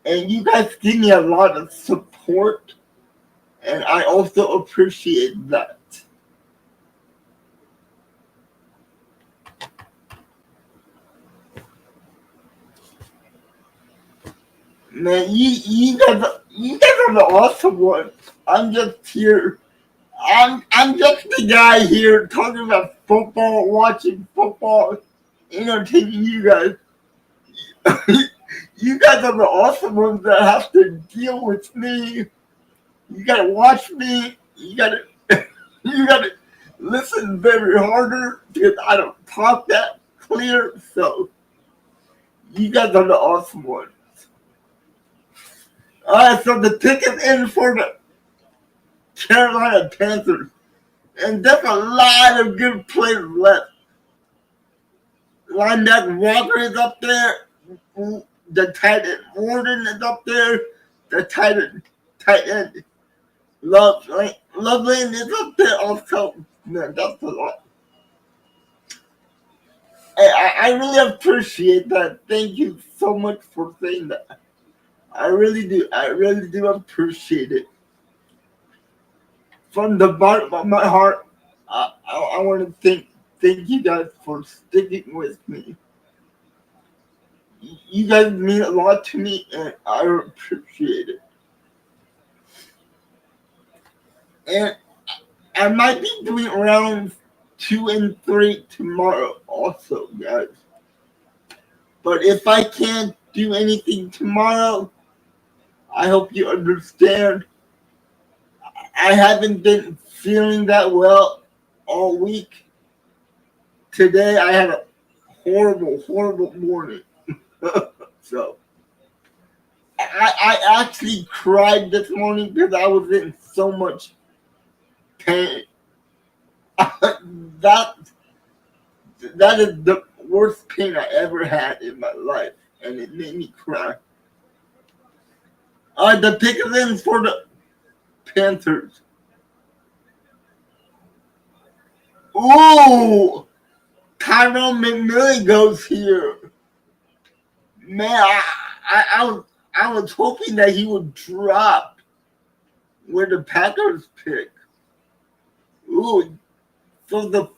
And you guys give me a lot of support, and I also appreciate that. Man, you guys are the awesome ones. I'm just here. I'm just the guy here talking about football, watching football, entertaining you guys. You guys are the awesome ones that have to deal with me. You gotta watch me. You gotta listen very harder because I don't talk that clear. So you guys are the awesome ones. Alright, so the ticket's in for the Carolina Panthers. And there's a lot of good players left. Linebacker Walker is up there. The tight end Warden is up there. The tight end Loveland is up there also. Man, that's a lot. I really appreciate that. Thank you so much for saying that. I really do. I really do appreciate it. From the bottom of my heart, I want to thank you guys for sticking with me. You guys mean a lot to me, and I appreciate it. And I might be doing rounds 2 and 3 tomorrow, also, guys. But if I can't do anything tomorrow, I hope you understand. I haven't been feeling that well all week. Today I had a horrible morning. So I actually cried this morning because I was in so much pain. that that is the worst pain I ever had in my life, and it made me cry. The pick is in for the Panthers. Ooh, Tyrone McMillan goes here. Man, I was hoping that he would drop where the Packers pick. Ooh, so the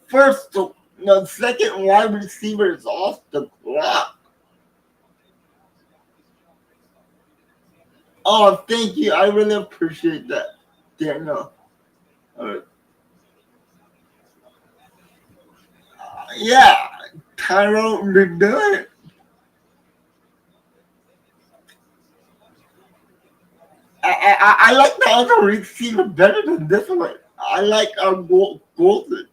second wide receiver is off the clock. Oh, thank you. I really appreciate that, Daniel. Uh, yeah, Tyrone McMillan. I like the other receiver better than this one. I like our Golden.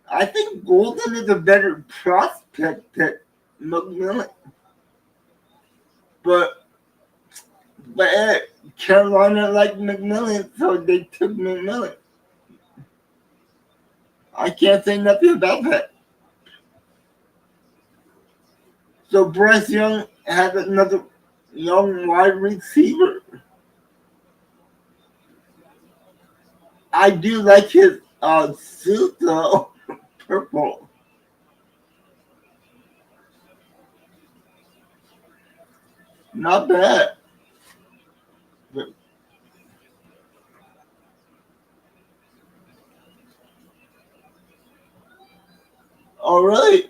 I think Golden is a better prospect than McMillan. But Carolina liked McMillan, so they took McMillan. I can't say nothing about that. So Bryce Young has another young wide receiver. I do like his suit though, purple. Not bad. But, oh really?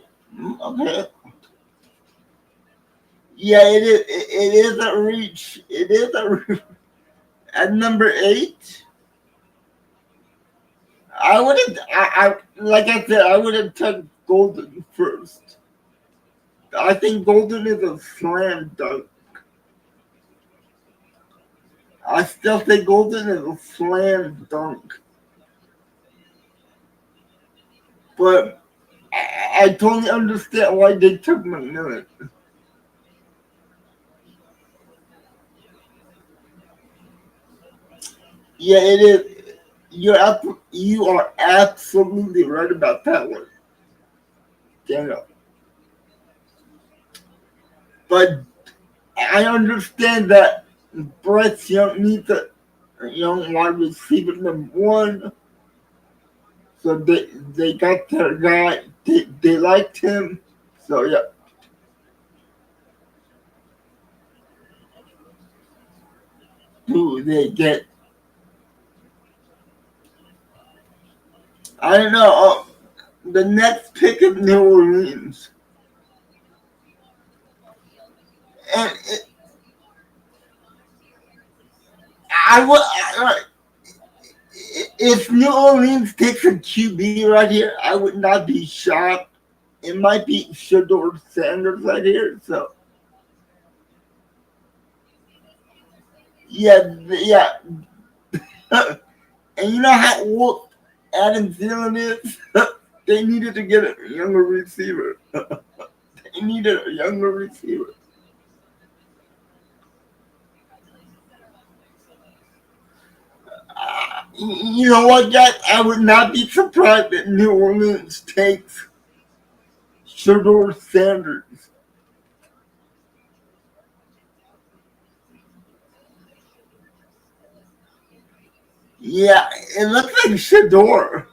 Okay. Yeah, it is. It is a reach. It is a reach. At number 8. I would have. Like I said, I would have took Golden first. I think Golden is a slam dunk. I still think Golden is a slam dunk. But I totally understand why they took McMillan. Yeah, it is. You are absolutely right about that one, Daniel. But I understand that Bryce Young needs a young wide receiver number 1. So they got their guy. They liked him. So yeah. Who they get? I don't know. The next pick is New Orleans, and I would. If New Orleans takes a QB right here, I would not be shocked. It might be Shador Sanders right here. So yeah. And you know how old Adam Thielen is? They needed to get a younger receiver. They needed a younger receiver. You know what, guys? I would not be surprised that New Orleans takes Shador Sanders. Yeah, it looks like Shador.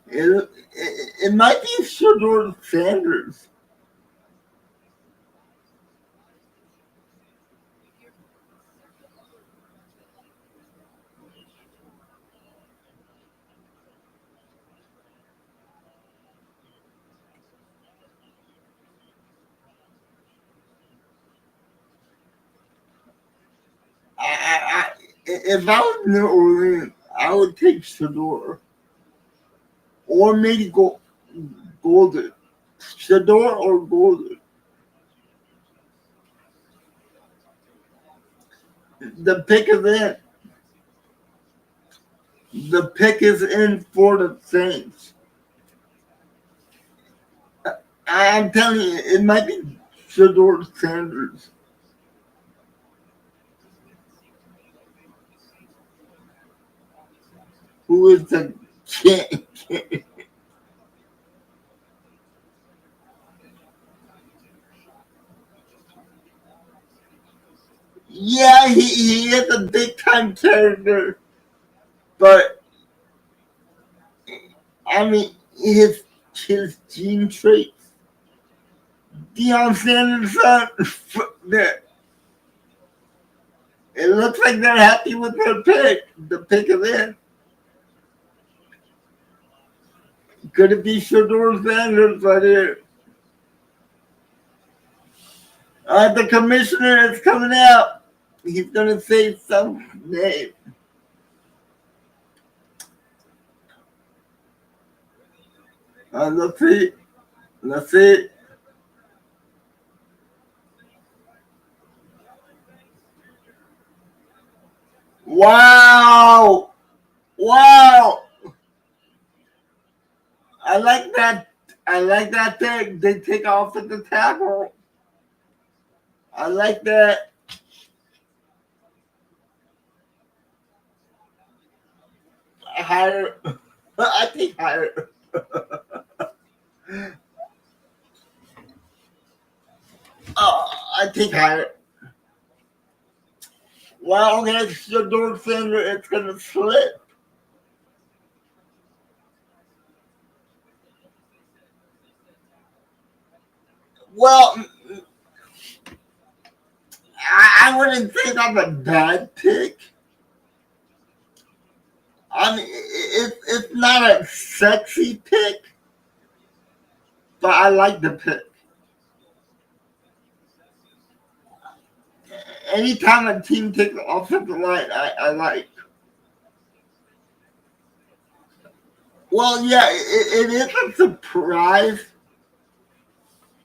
It might be Shador Sanders. If I was New Orleans, I would take Shador. Or maybe Golden. Shador or Golden. The pick is in. The pick is in for the Saints. I'm telling you, it might be Shador Sanders. who is the king. Yeah, he is a big time character, but I mean his gene traits. Deion Sanders' son, it looks like they're happy with their pick. The pick is in. Could it be Shador Sanders right here? The commissioner is coming out. He's gonna say some name. Let's see. Let's see. Wow! Wow! I like that. I like that thing. They take off at the tackle. I like that. Higher. I think higher. I think higher. Well, that's the door finger. It's gonna slip. Well, I wouldn't say that's a bad pick. I mean, it's not a sexy pick, but I like the pick. Anytime a team takes the offensive line, I like. Well, yeah, it is a surprise,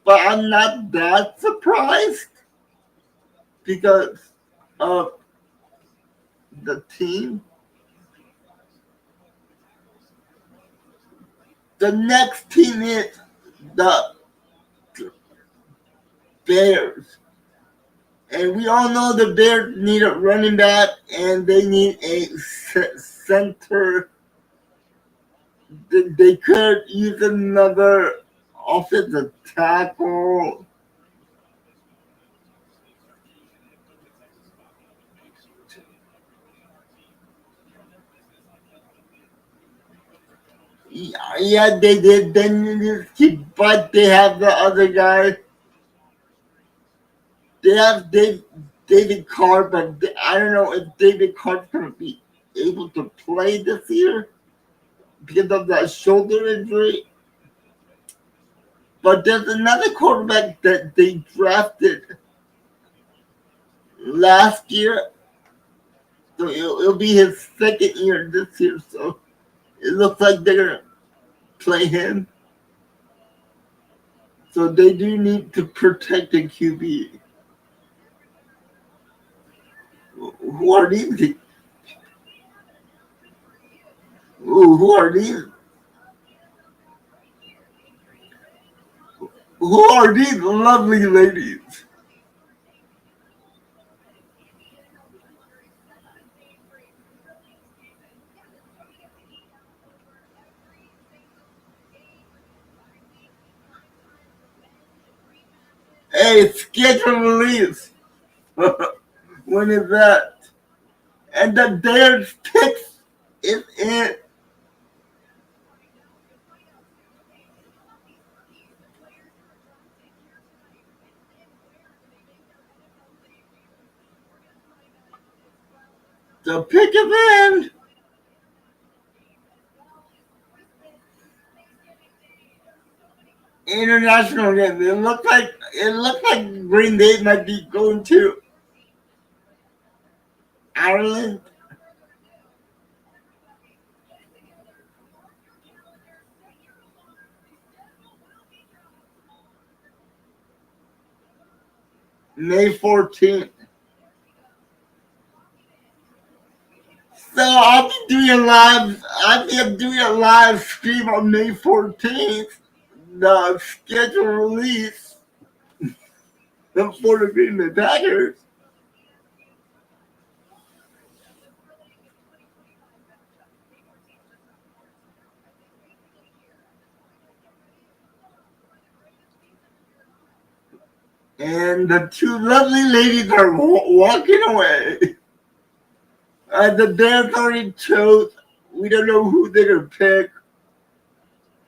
but I'm not that surprised because of the team. The next team is the Bears. And we all know the Bears need a running back and they need a center. They could use another offensive tackle. Yeah, they did. But they have the other guy. They have David Carr, but I don't know if David Carr's going to be able to play this year because of that shoulder injury. But there's another quarterback that they drafted last year. So it'll be his second year this year. So it looks like they're going to play him. So they do need to protect the QB. Who are these? Who are these? Who are these lovely ladies? Hey, schedule release. When is that? And the Bears picks is in. The pick is in. International game. It looks like Green Bay might be going to Ireland. May 14th. So I'll be doing a live stream on May 14th. The schedule release for the Green Bay Packers. And the two lovely ladies are walking away. The Bears already chose. We don't know who they're going to pick.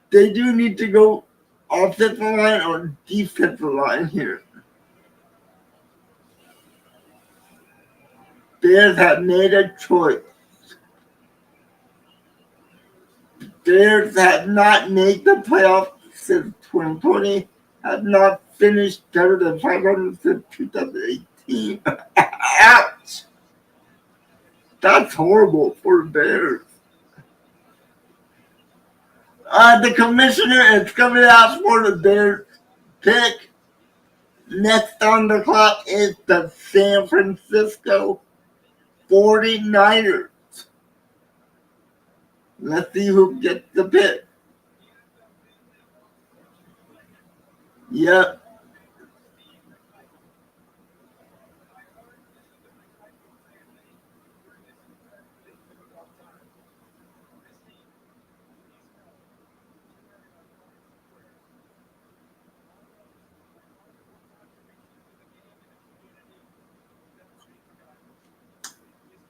They do need to go offensive line or defensive line here. Bears have made a choice. Bears have not made the playoffs since 2020. Have not finished better than 500 since 2018. Ouch! That's horrible for the Bears. The commissioner is coming out for the Bears pick. Next on the clock is the San Francisco 49ers. Let's see who gets the pick. Yep.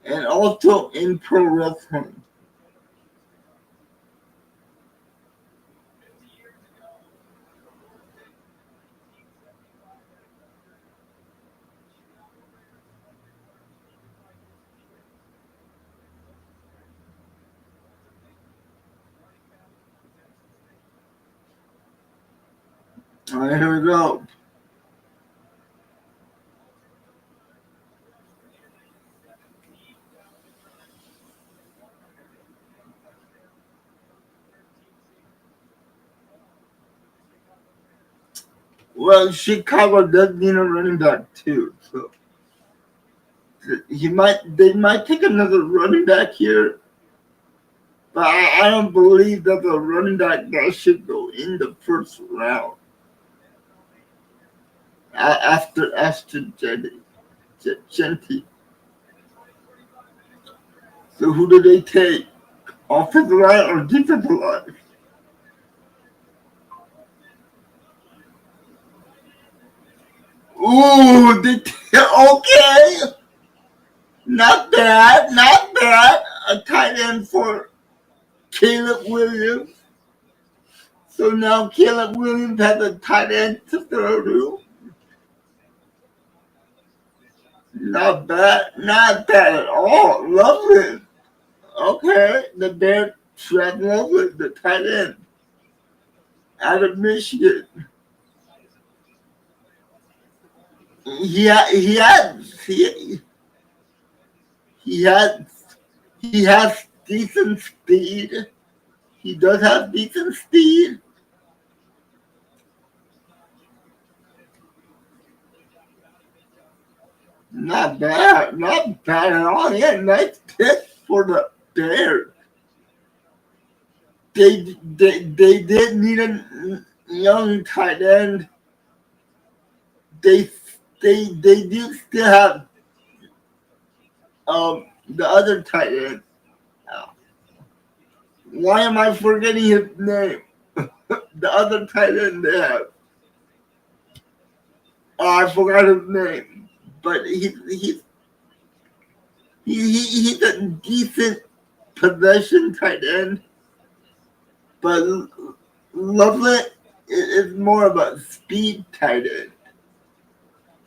And also in pro wrestling. All right, here we go. Well, Chicago does need a running back too, so they might take another running back here, but I don't believe that the running back that should go in the first round after Genti. So who do they take? Offensive line or defensive line? Ooh, okay. Not bad, not bad. A tight end for Caleb Williams. So now Caleb Williams has a tight end to throw to. Not bad at all. Lovely. Okay, the Bears Trent Lovely, the tight end out of Michigan. He has decent speed. He does have decent speed. Not bad at all. Yeah, nice pick for the Bears. They did need a young tight end. They do still have the other tight end. Why am I forgetting his name? The other tight end they have. Oh, I forgot his name. But he's a decent possession tight end. But Lovely is more of a speed tight end.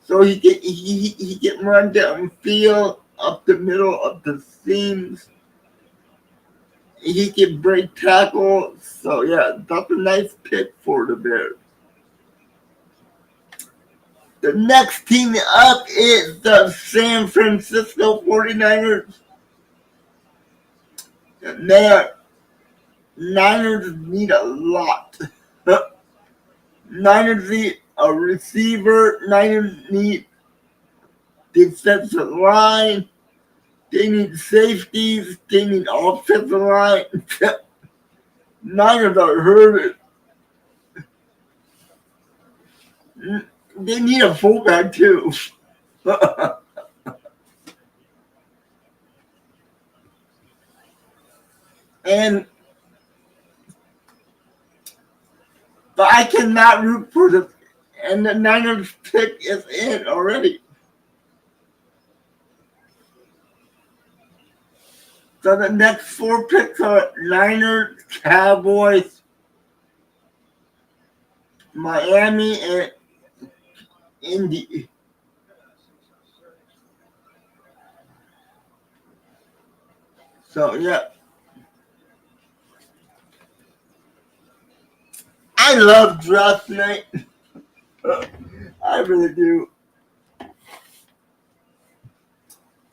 So he can run downfield up the middle of the seams. He can break tackles. So yeah, that's a nice pick for the Bears. The next team up is the San Francisco 49ers. And Niners need a lot. Niners need a receiver. Niners need defensive line. They need safeties. They need offensive line. Niners are hurting. They need a fullback too. But I cannot root for the And the Niners pick is in already. So the next four picks are Niners, Cowboys, Miami, and Indy. So yeah, I love draft night. I really do.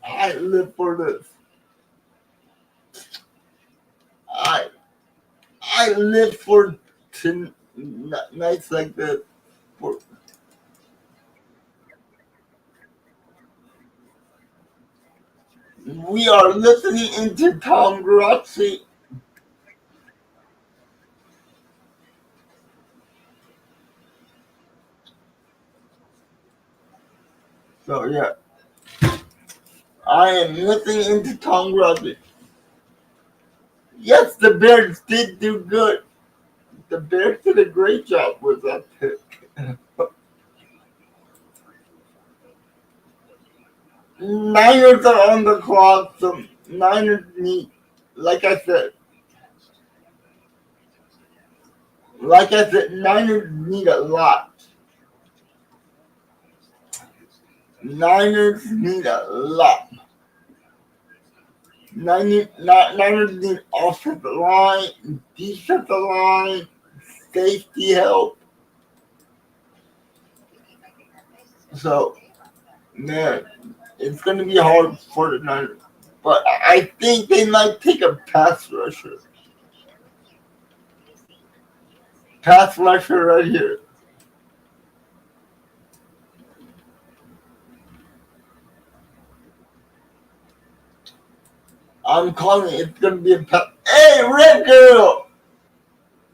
I live for this. I I live for nights like this. For, we are listening into Tom Grossi. So yeah, I am listening into Tom Grossi. Yes, the Bears did do good. The Bears did a great job with that pick. Niners are on the clock. So Niners need, like I said, Niners need a lot. Niners need a lot. Niners need offensive line, defensive line, safety help. So, man, it's going to be hard for the Niners. But I think they might take a pass rusher. Pass rusher right here. I'm calling it. It's going to be a pass. Hey, Red Girl!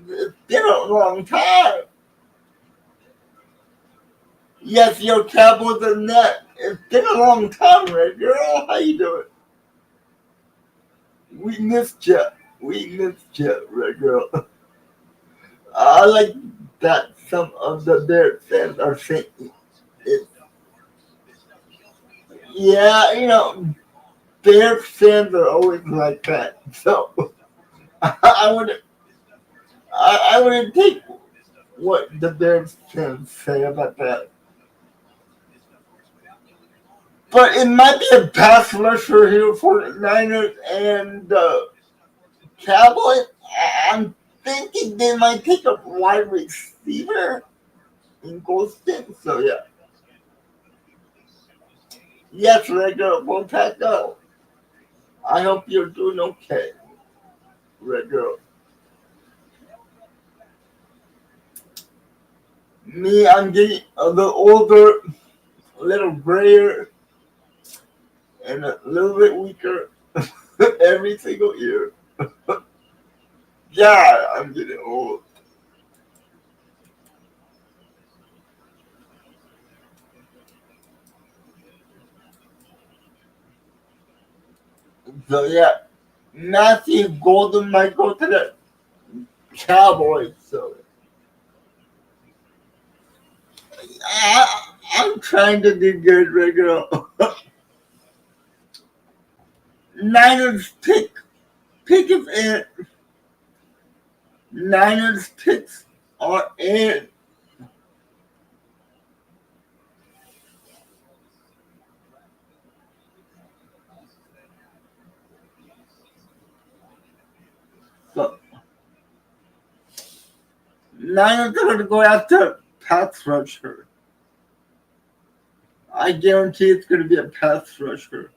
It's been a long time. Yes, your Cowboys are net. It's been a long time, Red Girl. How you doing? We missed you. We missed you, Red Girl. I like that some of the Bears fans are saying it. Yeah, Bears fans are always like that. So I wouldn't, I wouldn't take what the Bears fans say about that. But it might be a pass rusher here for the Niners and Cowboys. I'm thinking they might take a wide receiver in Golston. So yeah. Yes, Red Girl, won't pack up. I hope you're doing okay, Red Girl. Me, I'm getting a little older, a little grayer, and a little bit weaker every single year. Yeah, I'm getting old. So yeah, Matthew Golden might go to the Cowboys. So I'm trying to do good, Red Girl. Niners pick is in. Niners picks are in. So Niners are going to go after pass rusher. I guarantee it's going to be a pass rusher.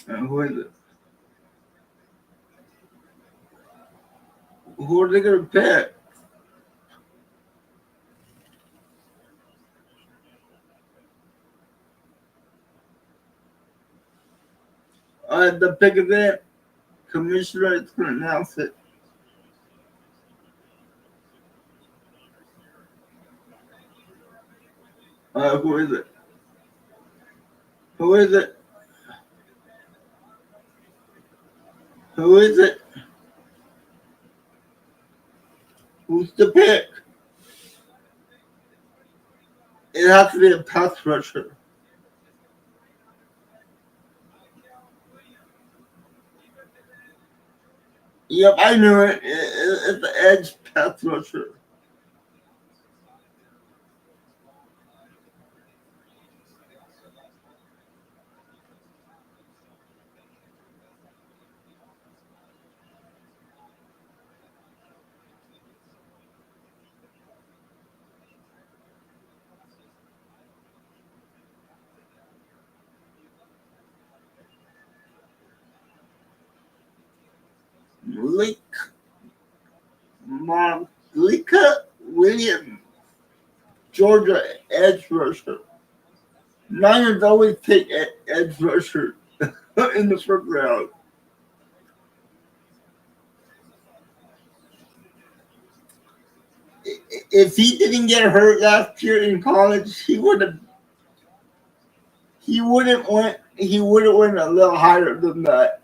And who is it? Who are they going to pick? The big event commissioner is going to announce it. Who is it? Who is it? Who is it? Who's the pick? It has to be a pass rusher. Yep, I knew it. It's the edge pass rusher. Malika Williams, Georgia edge rusher. Niners always take edge rusher in the first round. If he didn't get hurt last year in college, he would have went a little higher than that.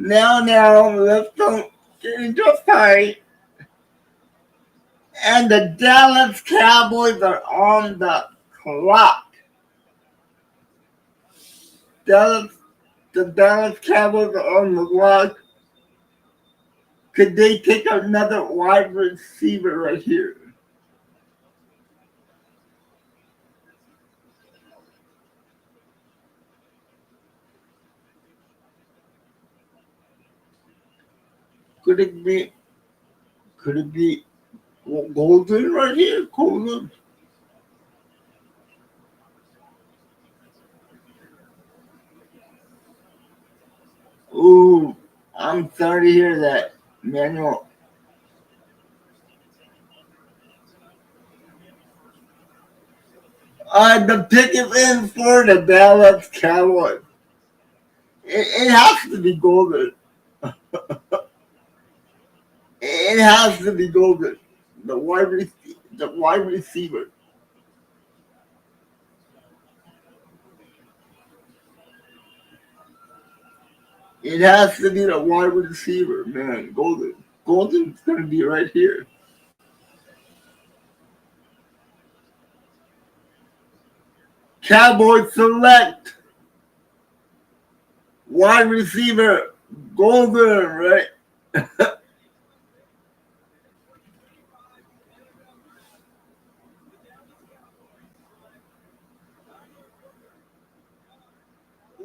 Now, let's don't get into a fight. And the Dallas Cowboys are on the clock. The Dallas Cowboys are on the clock. Could they take another wide receiver right here? Could it be Golden right here? Golden. Ooh, I'm sorry to hear that, Manuel. The pick is in for the Dallas Cowboys. It has to be Golden. It has to be Golden. The wide receiver. It has to be the wide receiver, man. Golden. Golden's gonna be right here. Cowboys select wide receiver Golden, right?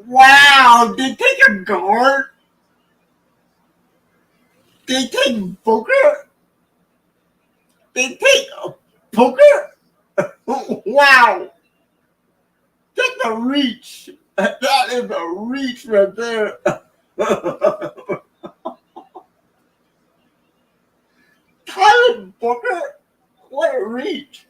Wow, they take a guard? They take Booker? They take a Booker? Wow, that's a reach. That is a reach right there. Tyler Booker? What a reach.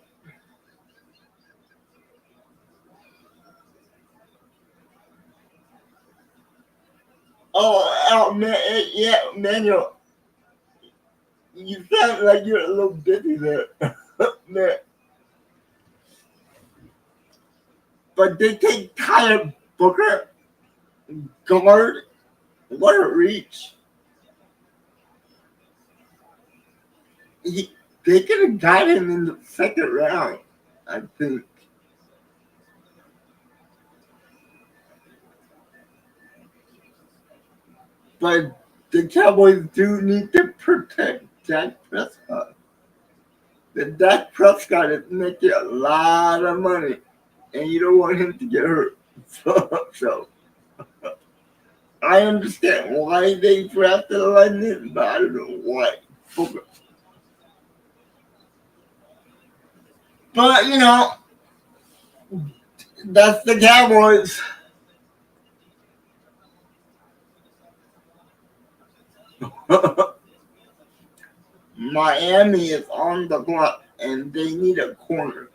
Oh man, yeah, Manuel, you sound like you're a little busy there, man. But they take Tyler Booker, guard. What a reach! They could have got him in the second round, I think. But the Cowboys do need to protect Dak Prescott. The Dak Prescott is making a lot of money, and you don't want him to get hurt. So I understand why they drafted London, but I don't know why. But that's the Cowboys. Miami is on the block and they need a corner.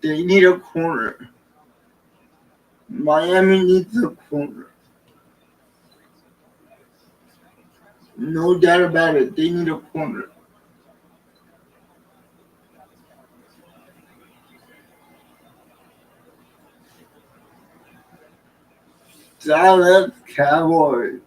They need a corner. Miami needs a corner. No doubt about it. They need a corner. Dallas Cowboys.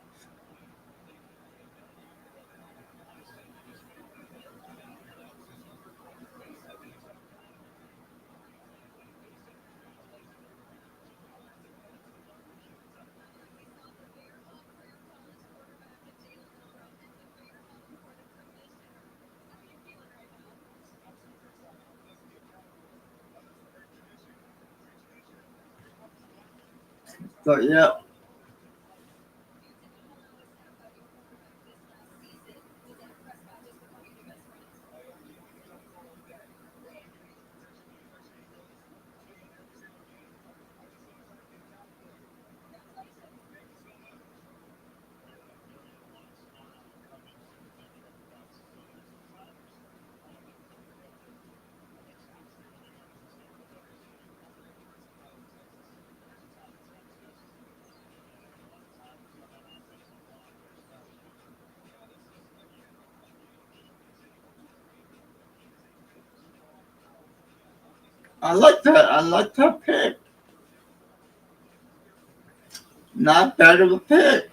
So yeah. I like that. I like that pick. Not bad of a pick.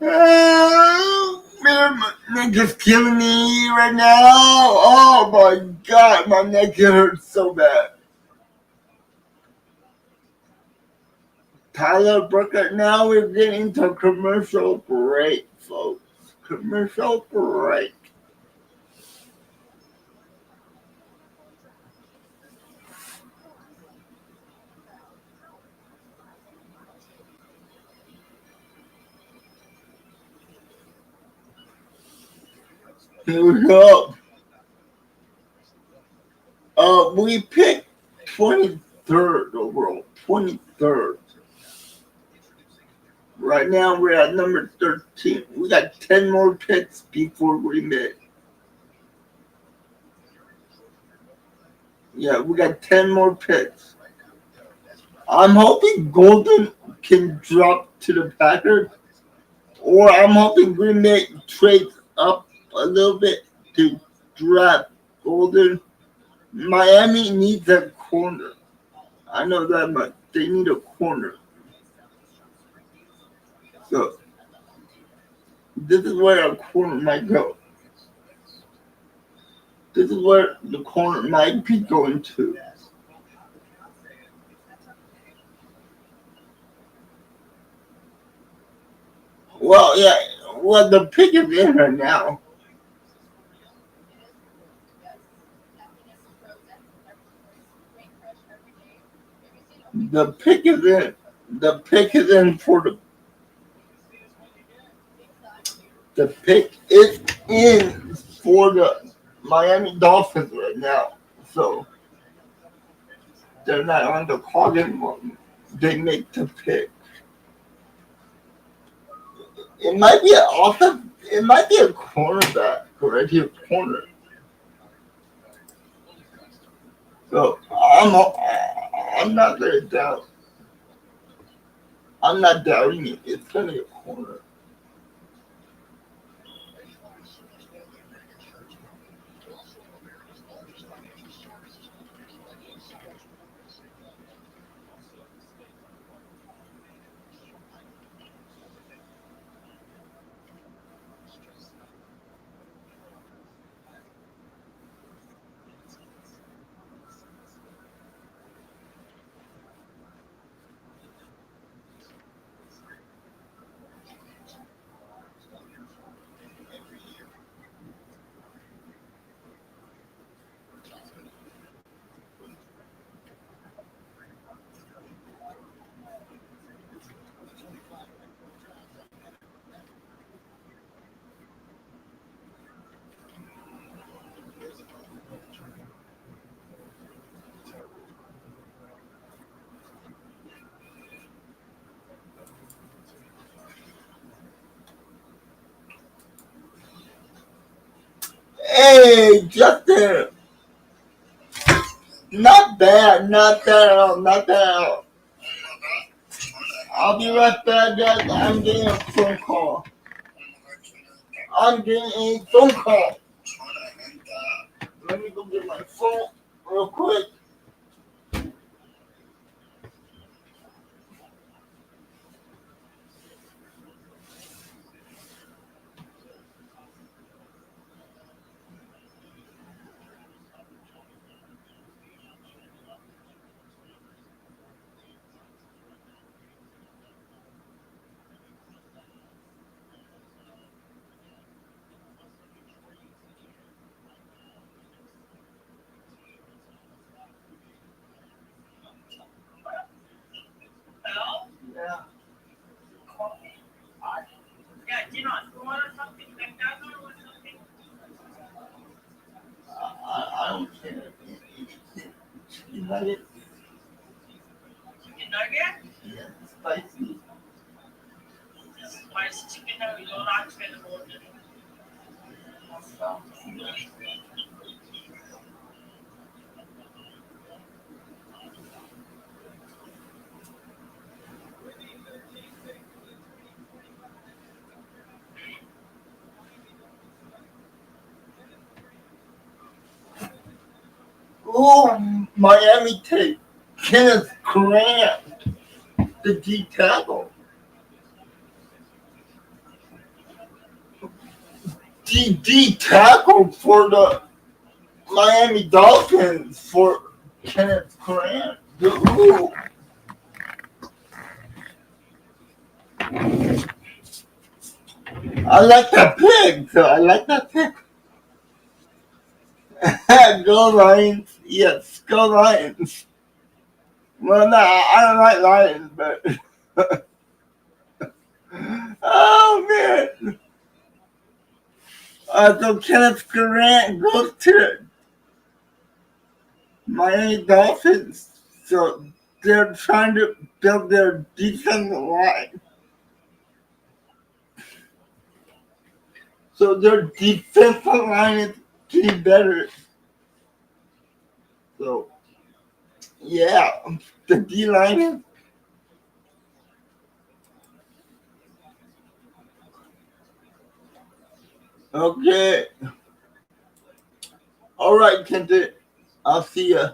Man, my neck is killing me right now. Oh my god, my neck hurts so bad. Tyler Brooker, now we're getting to commercial break, folks. Commercial break. Here we go. We picked 23rd overall. 23rd. Right now we're at number 13. We got 10 more picks before we make. Yeah, we got 10 more picks. I'm hoping Golden can drop to the Packers, or I'm hoping Green Bay trades up a little bit to draft Golden. Miami needs a corner. I know that much. They need a corner. So this is where a corner might go. This is where the corner might be going to. Well, yeah. Well, the pick is in right now. The pick is in. The pick is in for the pick is in for the Miami Dolphins right now. So they're not on the clock anymore. They make the pick. It might be an offense. It might be a cornerback right here, corner. So I'm not very doubt. I'm not doubting it. It's gonna be a corner. Hey, Justin. Not bad. Not bad at all. Not bad at all. I'll be right back, guys. I'm getting a phone call. I'm getting a phone call. Let me go get my phone real quick. Yeah. Yeah, you know, you want something like that or something? I don't care. Chicken nugget? Chicken nugget? Yeah, spicy. Spicy chicken nugget, you're not going to order. Oh, Miami take Kenneth Grant, the D tackle. D tackle for the Miami Dolphins for Kenneth Grant. Ooh. I like that pick. So I like that pick. Go Lions. Yes, go Lions. Well, no, I don't like Lions, but oh man. So Kenneth Grant goes to Miami Dolphins. So they're trying to build their defensive line. So their defensive line is getting better. So yeah, the D line. Okay. All right, Kente. I'll see ya.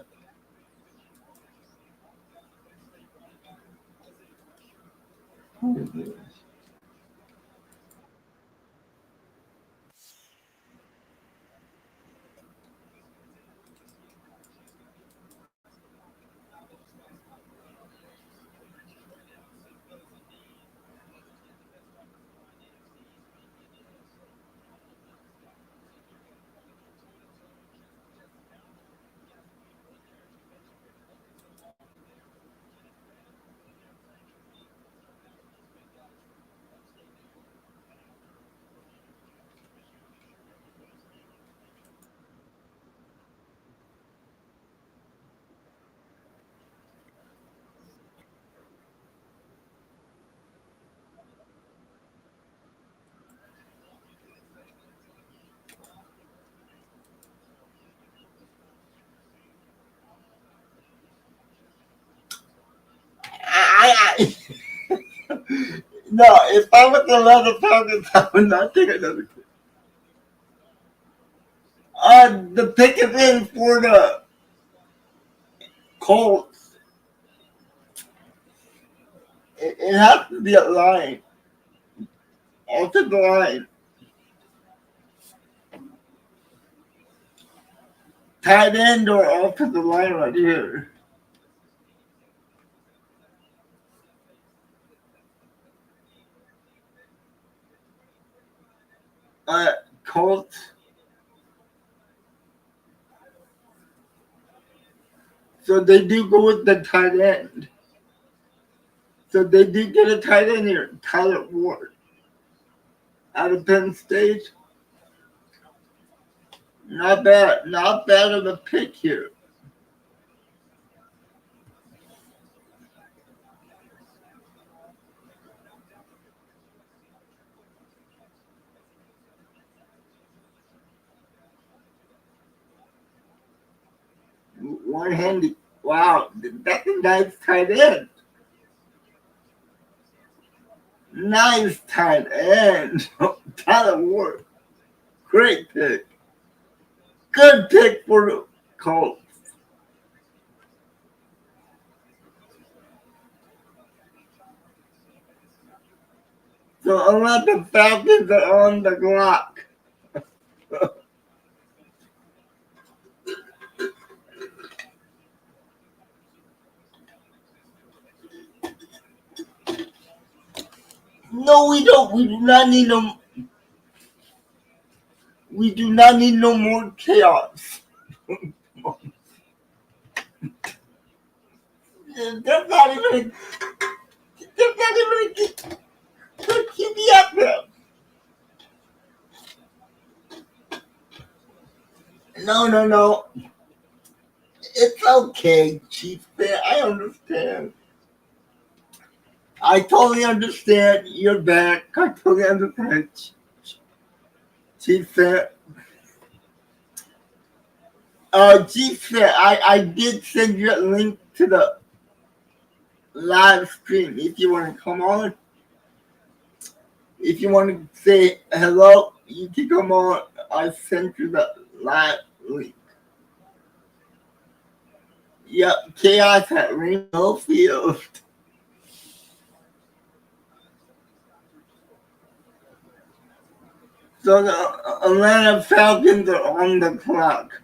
I no, if I was the leather Falcons, I would not take another pick. The pick is in for the Colts. It has to be a line. Offensive line. Tight end or offensive line right here. Colts. So they do go with the tight end. So they do get a tight end here. Tyler Ward. Out of Penn State. Not bad. Not bad of a pick here. one-handed. Wow, that's a nice tight end. Nice tight end. Tyler Ward. Great pick. Good pick for the Colts. So unless the Falcons are on the clock. No, we don't. We do not need no. We do not need no more chaos. They're not even. They're not even get QB up there. No. It's okay, Chief fan. I understand. I totally understand. You're back. I totally understand, Chief fan. Chief fan, I did send you a link to the live stream if you want to come on. If you want to say hello, you can come on. I sent you the live link. Yep, chaos at Rainbow Field. So the Atlanta Falcons are on the clock.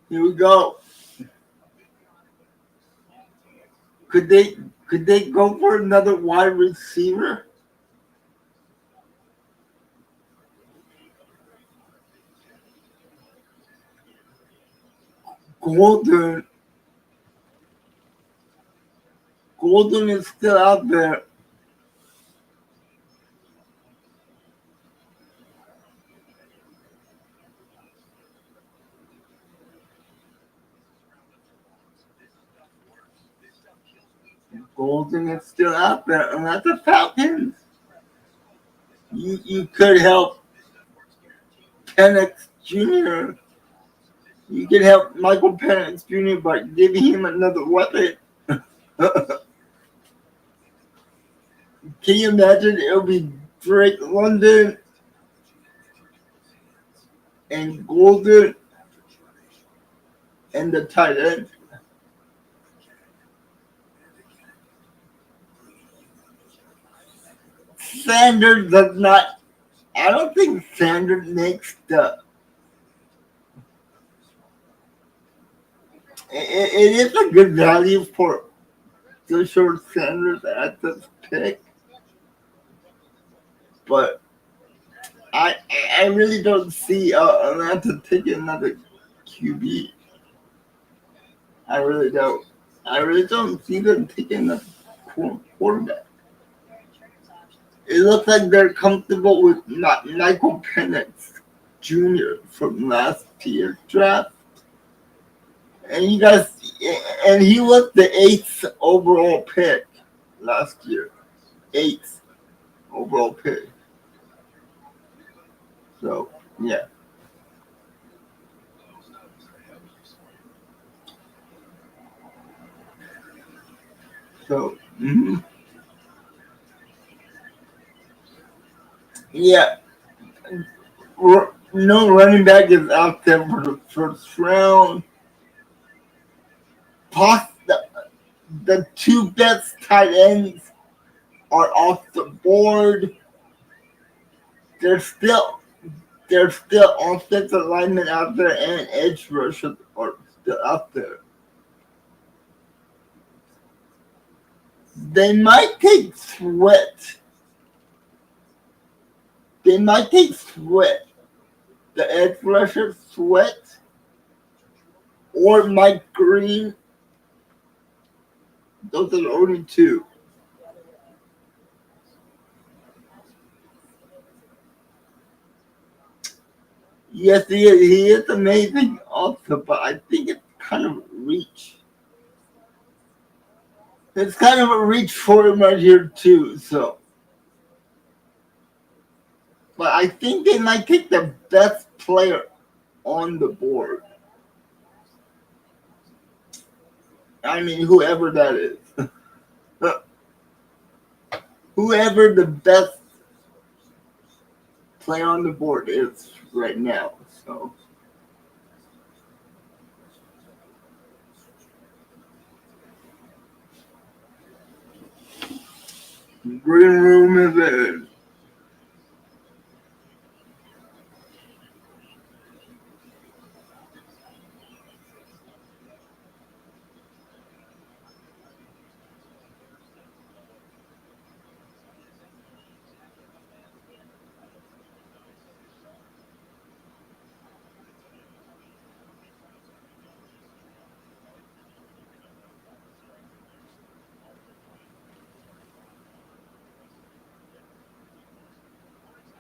Here we go. Could they go for another wide receiver? Golden is still out there. Golden is still out there, and that's the Falcons. You could help Penix Jr. You could help Michael Penix Jr. by giving him another weapon. Can you imagine? It'll be Drake London and Golden and the tight end. Sanders does not. I don't think Sanders makes the. It is a good value for the short Sanders at this pick, but I really don't see Atlanta taking another QB. I really don't. I really don't see them taking a quarterback. It looks like they're comfortable with Michael Penix Jr. from last year's draft. And he was the 8th overall pick last year. 8th overall pick. So, yeah. So, yeah. No running back is out there for the first round. The two best tight ends are off the board. There's still offensive linemen out there and edge rushers are still out there. They might take Sweat. The edge rusher Sweat, or Mike Green. Those are the only two. Yes, he is amazing also, but I think it's kind of a reach. It's kind of a reach for him right here too, so. But I think they might take the best player on the board. I mean, whoever that is. Whoever the best player on the board is right now. So green room is in.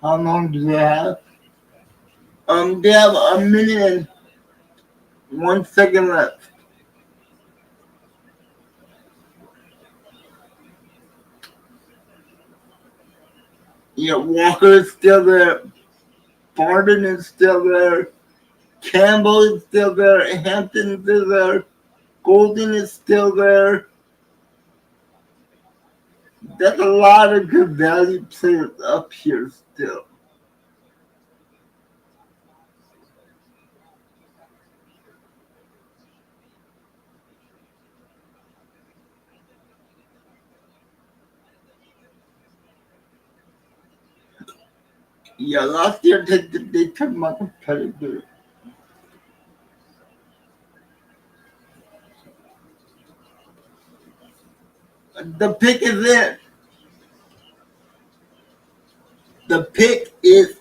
How long do they have? They have a minute and 1 second left. Yeah, Walker is still there. Barden is still there. Campbell is still there. Hampton is still there. Golden is still there. That's a lot of good value players up here still. Yeah, last year they took my competitor. The pick is in. The pick is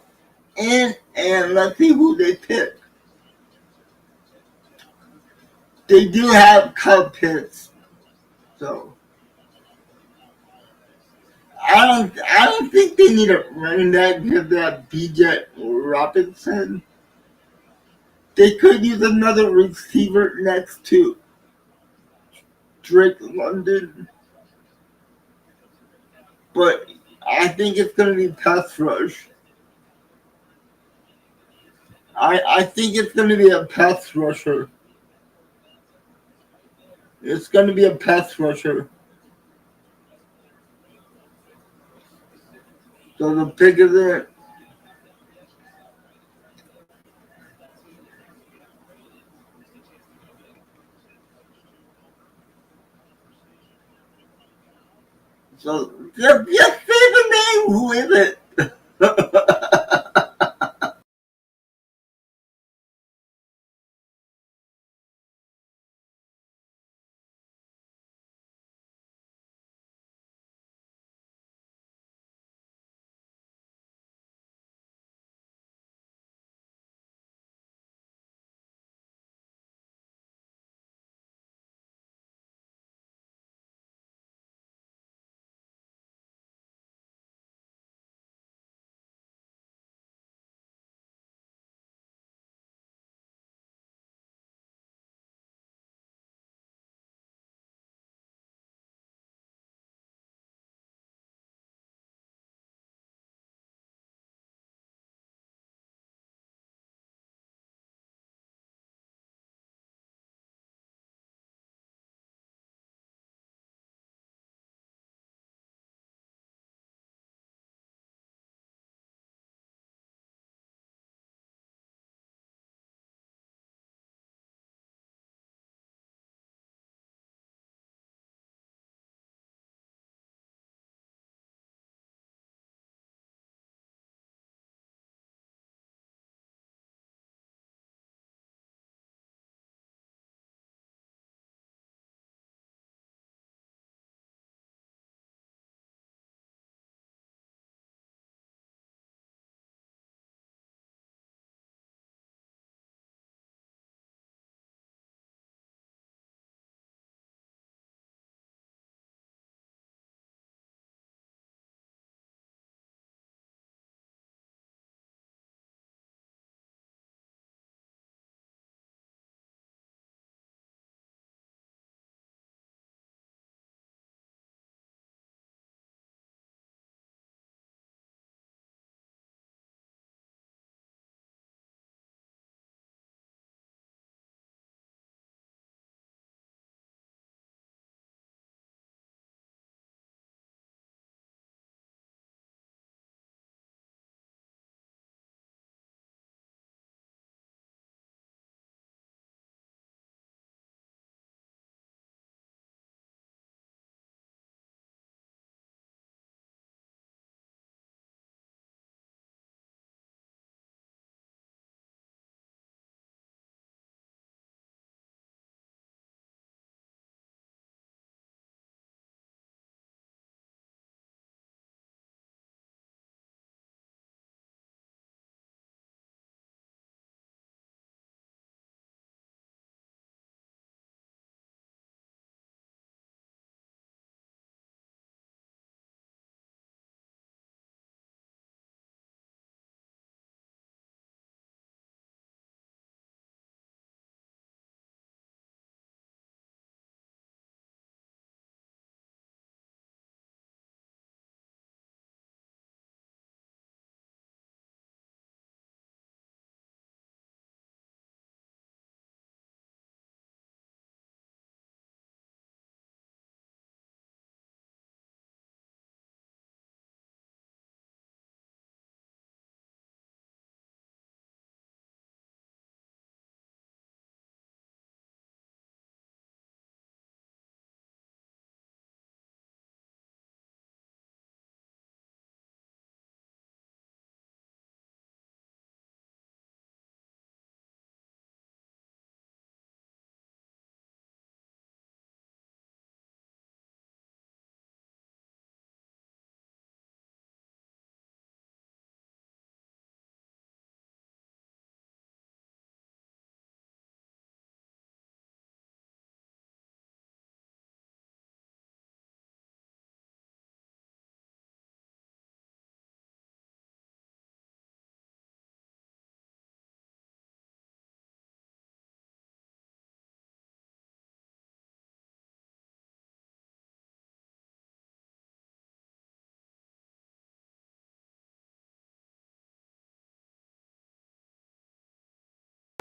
in, and let's see who they pick. They do have Cub picks, so I don't think they need a running back because they have BJ Robinson. They could use another receiver next to Drake London, but I think it's going to be pass rush. I think it's going to be a pass rusher. It's going to be a pass rusher. So the pick is in. So just say the name. Who is it?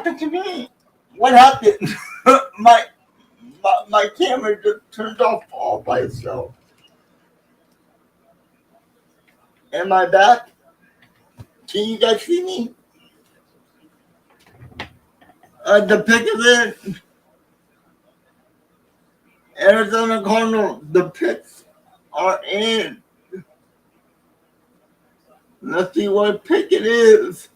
What do you mean? What happened? my, my camera just turned off all by itself. Am I back? Can you guys see me? The pick is in. Arizona Cardinal. The picks are in. Let's see what pick it is.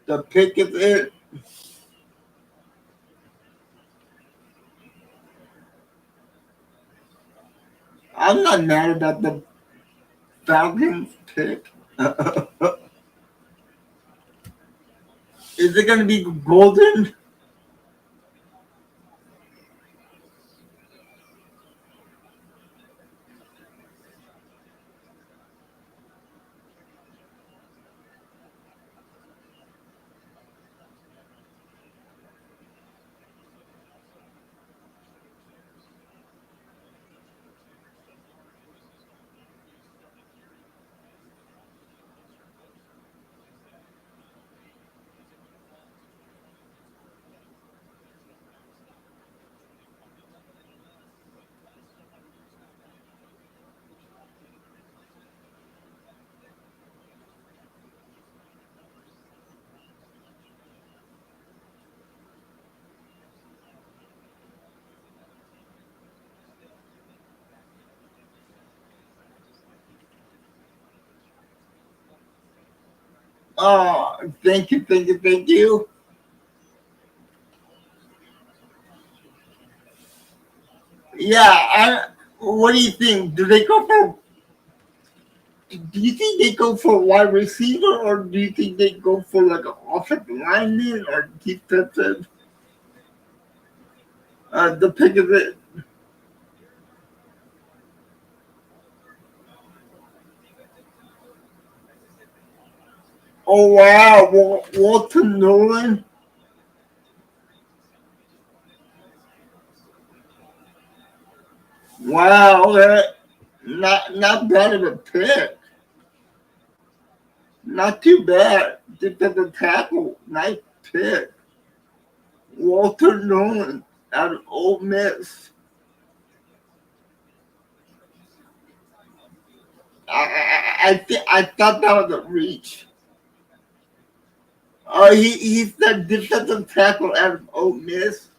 The pick is in. I'm not mad about the Falcons pick. Is it going to be golden? Oh, thank you, thank you, thank you. Yeah, what do you think? Do they go for? Do you think they go for wide receiver, or do you think they go for like an offensive lineman or defensive? The pick of it. Oh wow, Walter Nolan. Wow, that not bad of a pick. Not too bad. Defensive tackle, nice pick. Walter Nolan out of Ole Miss. I thought that was a reach. He's the defensive tackle out of Ole Miss.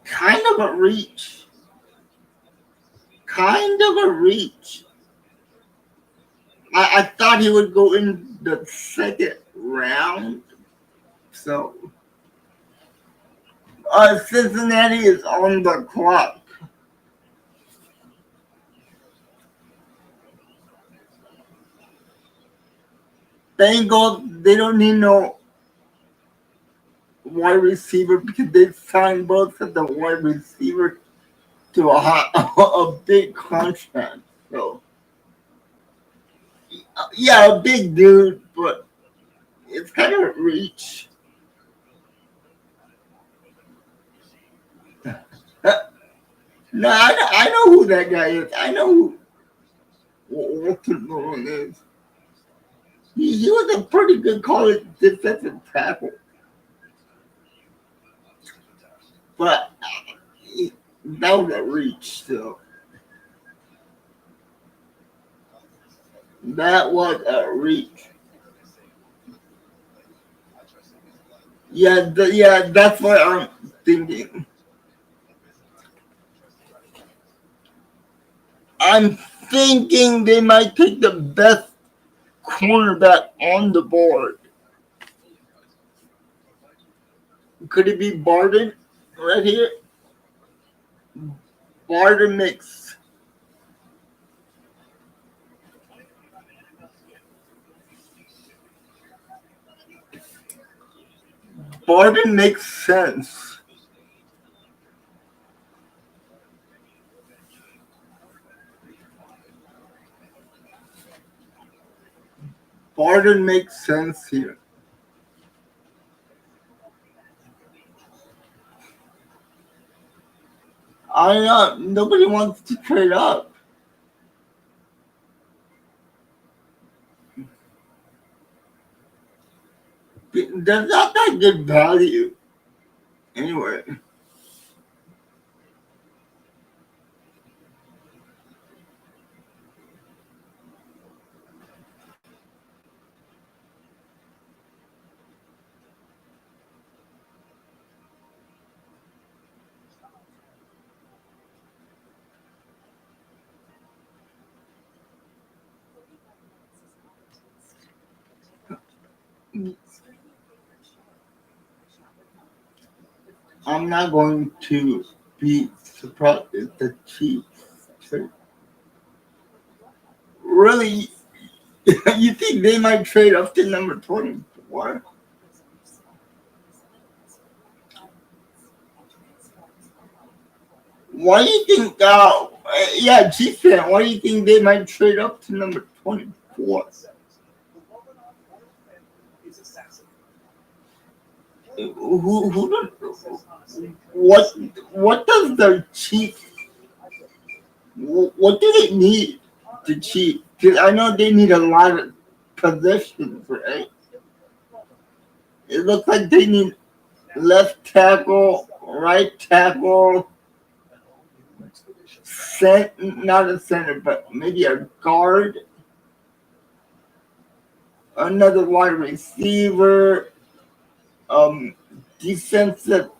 Kind of a reach. Kind of a reach. I thought he would go in the second round. So, Cincinnati is on the clock. Bengals, they don't need no wide receiver because they signed both of the wide receiver to a big contract. So, yeah, a big dude, but it's kind of a reach. No, I know who that guy is. I know who Walter Nolan is. He was a pretty good college defensive tackle. But that was a reach, so. That was a reach. Yeah, that's what I'm thinking. I'm thinking they might take the best cornerback on the board. Could it be Barden right here? Barden mix. Barden makes sense. Barden makes sense here. I know nobody wants to trade up. They're not that good value. Anyway. I'm not going to be surprised if the Chiefs trade. Really, you think they might trade up to number 24? Why do you think? Yeah, Chiefs fan. Why do you think they might trade up to number 24? Who what does the Chiefs? What do they need to cheat? Because I know they need a lot of positions, right? It looks like they need left tackle, right tackle, not a center, but maybe a guard, another wide receiver, defensive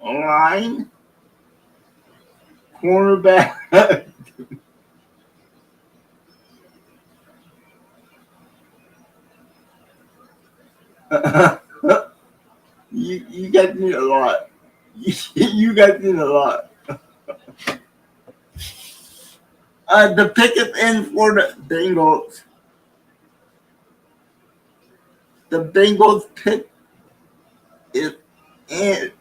line, cornerback. You guys need a lot. You guys need a lot. The pick is in for the Bengals. The Bengals pick is in.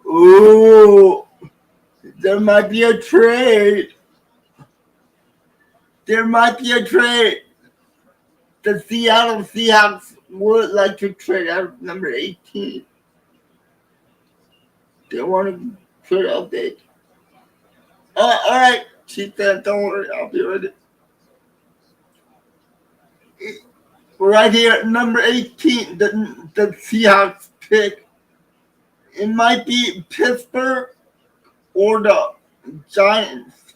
Ooh, there might be a trade. There might be a trade. The Seattle Seahawks would like to trade out number 18. They want to trade update. All right, she said, don't worry, I'll be ready. Right here, number 18, the Seahawks pick. It might be Pittsburgh or the Giants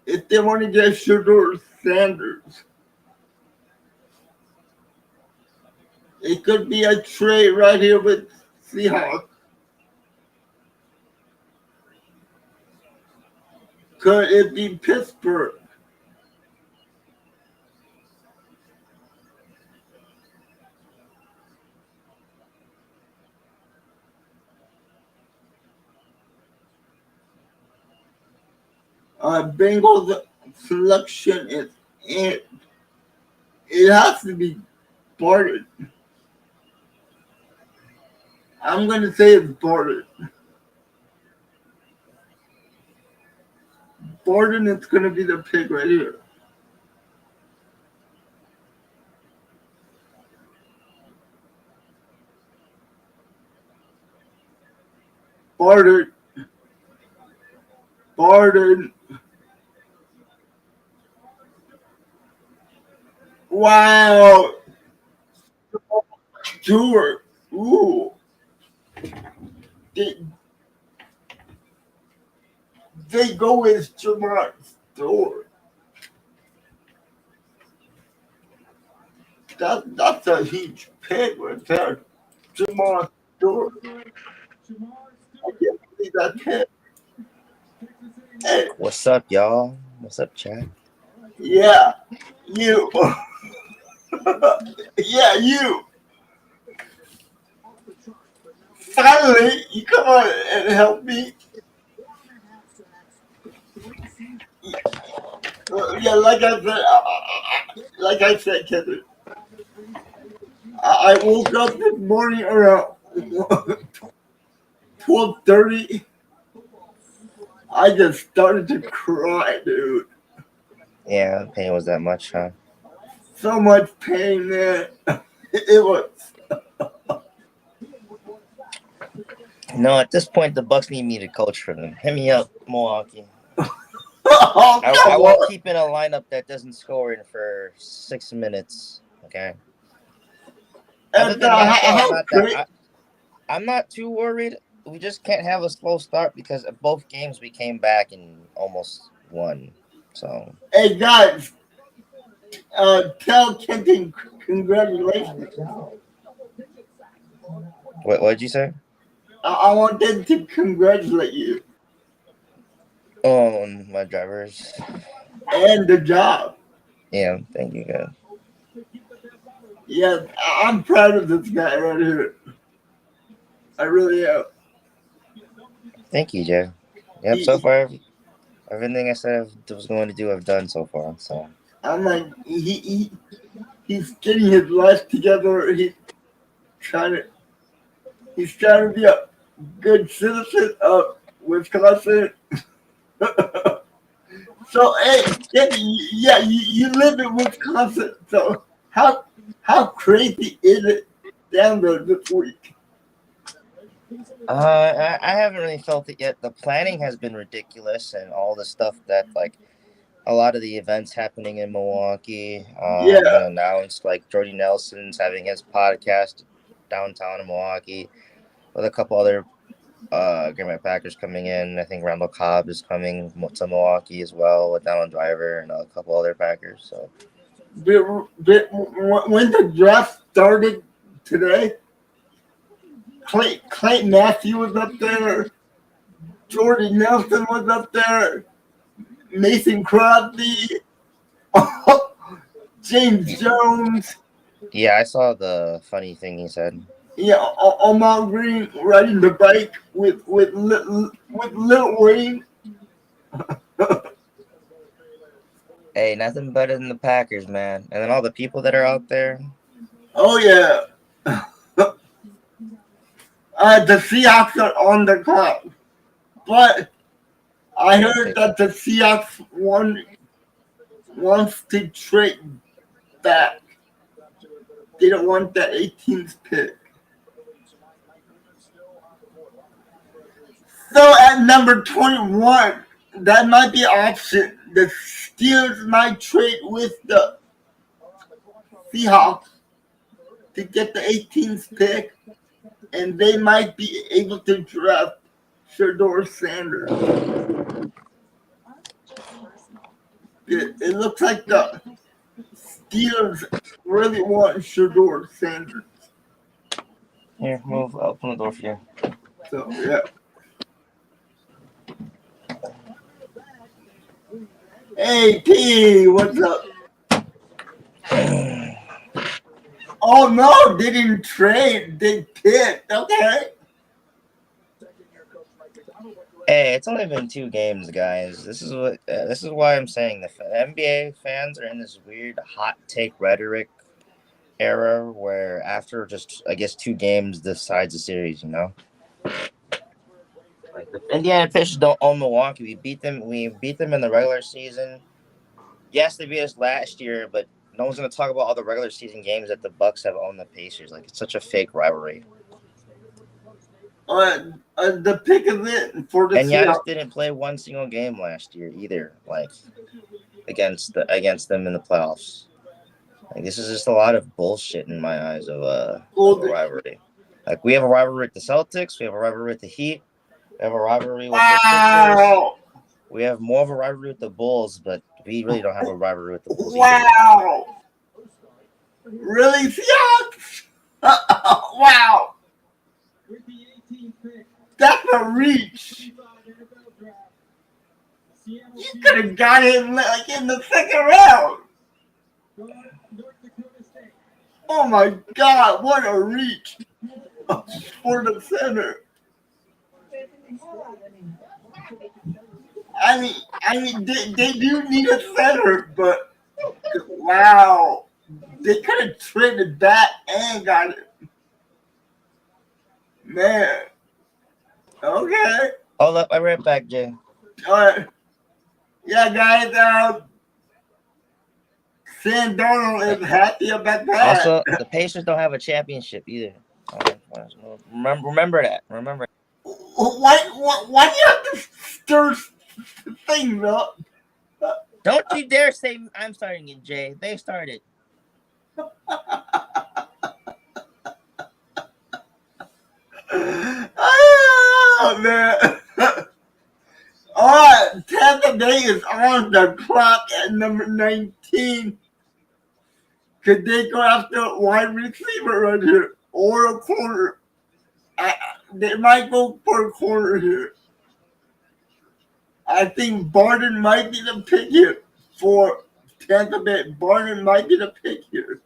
if they want to get Shedeur Sanders. It could be a trade right here with Seahawks. Could it be Pittsburgh? Bengals selection is in. It has to be Barton. I'm going to say it's Barton. Barton is going to be the pick right here. Barton. Barton. Wow. Stewart. Ooh. They go with Jamar Stewart. That's a huge pick right there. Jamar Stewart. I can't believe that pick. Hey, What's up, y'all? What's up, chat? yeah, you. Yeah, you. Finally, you come on and help me. Yeah, like I said, Kevin, I woke up this morning around 12:30, I just started to cry, dude. Yeah, the pain was that much, huh? So much pain, man. It was. No, at this point, the Bucks need me to coach for them. Hit me up, Milwaukee. Oh, I come won't on. keep in a lineup that doesn't score in for 6 minutes. Okay. Other And than that, though, how great. I'm not too worried. We just can't have a slow start because at both games we came back and almost won. So Hey, guys, tell Kenton congratulations. what did you say? I want them to congratulate you Oh, and my drivers. and the job. Yeah, thank you, guys. Yeah, I'm proud of this guy right here. I really am. Thank you, Jay. Yep. So He, far, everything I said I was going to do, I've done so far. So I'm like, he's getting his life together. Trying to, he's trying to be a good citizen of Wisconsin. So, hey, yeah, you live in Wisconsin. So, how crazy is it down there this week? I haven't really felt it yet. The planning has been ridiculous, and all the stuff that like a lot of the events happening in Milwaukee Yeah, have been announced. Like Jordy Nelson's having his podcast downtown in Milwaukee with a couple other Green Bay Packers coming in. I think Randall Cobb is coming to Milwaukee as well with Donald Driver and a couple other Packers. So when the draft started today, Clay Matthew was up there. Jordy Nelson was up there. Mason Crosby. James Jones. yeah, I saw the funny thing he said. Yeah, Omar Green riding the bike with Lil Wayne. Hey, nothing better than the Packers, man. And then all the people that are out there. Oh yeah. The Seahawks are on the clock, but I heard that the Seahawks wants to trade back. They don't want that 18th pick. So at number 21, that might be an option. The Steelers might trade with the Seahawks to get the 18th pick, and they might be able to draft Shador Sanders. It looks like the Steelers really want Shador Sanders. Here, move. I'll open the door for you. So, yeah. Hey, P, what's up? Oh, no, they didn't trade. They picked. Okay. Hey, it's only been 2 games, guys. This is why I'm saying the NBA fans are in this weird hot take rhetoric era where after just I guess 2 games decides the series. You know, like the Indiana Pacers don't own Milwaukee. We beat them. We beat them in the regular season. Yes, they beat us last year, but no one's gonna talk about all the regular season games that the Bucks have owned the Pacers. Like it's such a fake rivalry. The pick of it for the And Giannis Seahawks. didn't play one single game last year either. Like against them in the playoffs. Like this is just a lot of bullshit in my eyes of a rivalry. Like we have a rivalry with the Celtics, we have a rivalry with the Heat, we have a rivalry with the Sixers. We have more of a rivalry with the Bulls, but we really don't have a rivalry with the Bulls either. Wow. Really, Seahawks? Wow. That's a reach. You could have got him like in the second round. Oh my God, what a reach for the center. I mean, they do need a center, but wow, they could have traded that and got it. Man, Okay. Hold up, I'll be right back, Jay. All right. Yeah, guys. Sam Darnold is happy about that. Also, the Pacers don't have a championship either. Remember that. Remember. Why do you have to stir things up? Don't you dare say I'm starting it, Jay. They started. Oh, man. All right, Tampa Bay is on the clock at number 19. Could they go after a wide receiver right here or a corner? They might go for a corner here. I think Barton might be the pick here for Tampa Bay. Barton might be the pick here.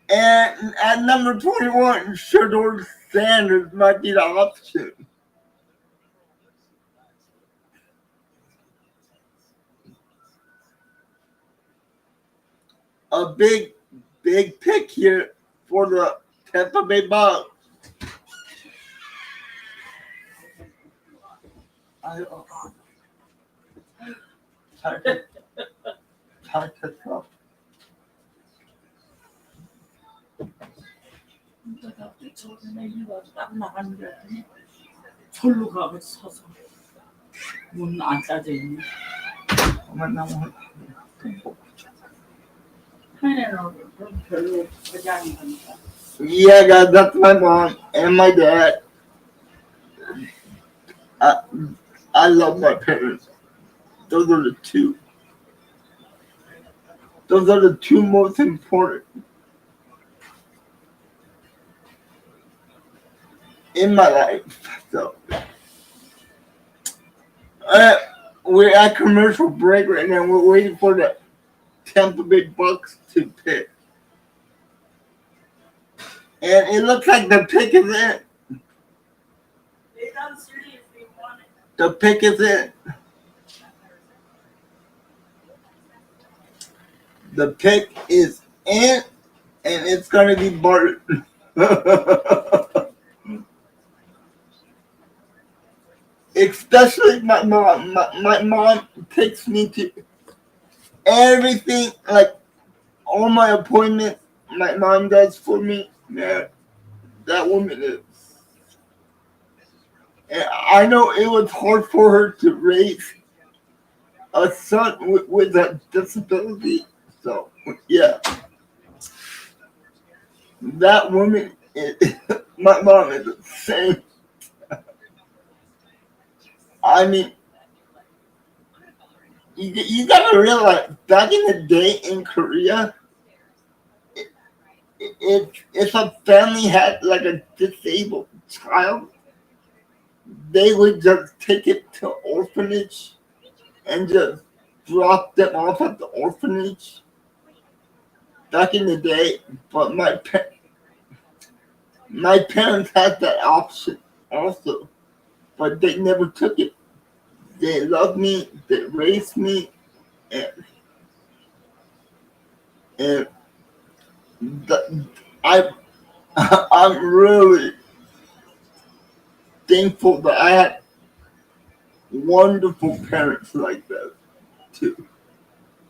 And at number 21, Shedeur Sanders might be the option. A big pick here for the Tampa Bay Bucks. 내가 저번에 이거 딱 나갔는데 절로 가고 서서 문 안 따져 있네. 하늘은 별로 보지 않으니까. Yeah, guys, that's my mom and my dad. I love my parents. Those are the two. Those are the two most important in my life. So, we're at commercial break right now. We're waiting for the Tampa Bay Bucks to pick. And it looks like the pick is in. The pick is in. The pick is in, and it's going to be Barton. Especially my mom. My mom takes me to everything, like all my appointments. My mom does for me. Man, that woman is. And I know it was hard for her to raise a son with a disability. So, yeah. That woman, my mom is the same. I mean, you gotta realize, back in the day in Korea, if a family had like a disabled child, they would just take it to orphanage and just drop them off at the orphanage back in the day. But my parents had that option also, but they never took it. They loved me, they raised me, and I'm really thankful that I had wonderful parents like that too,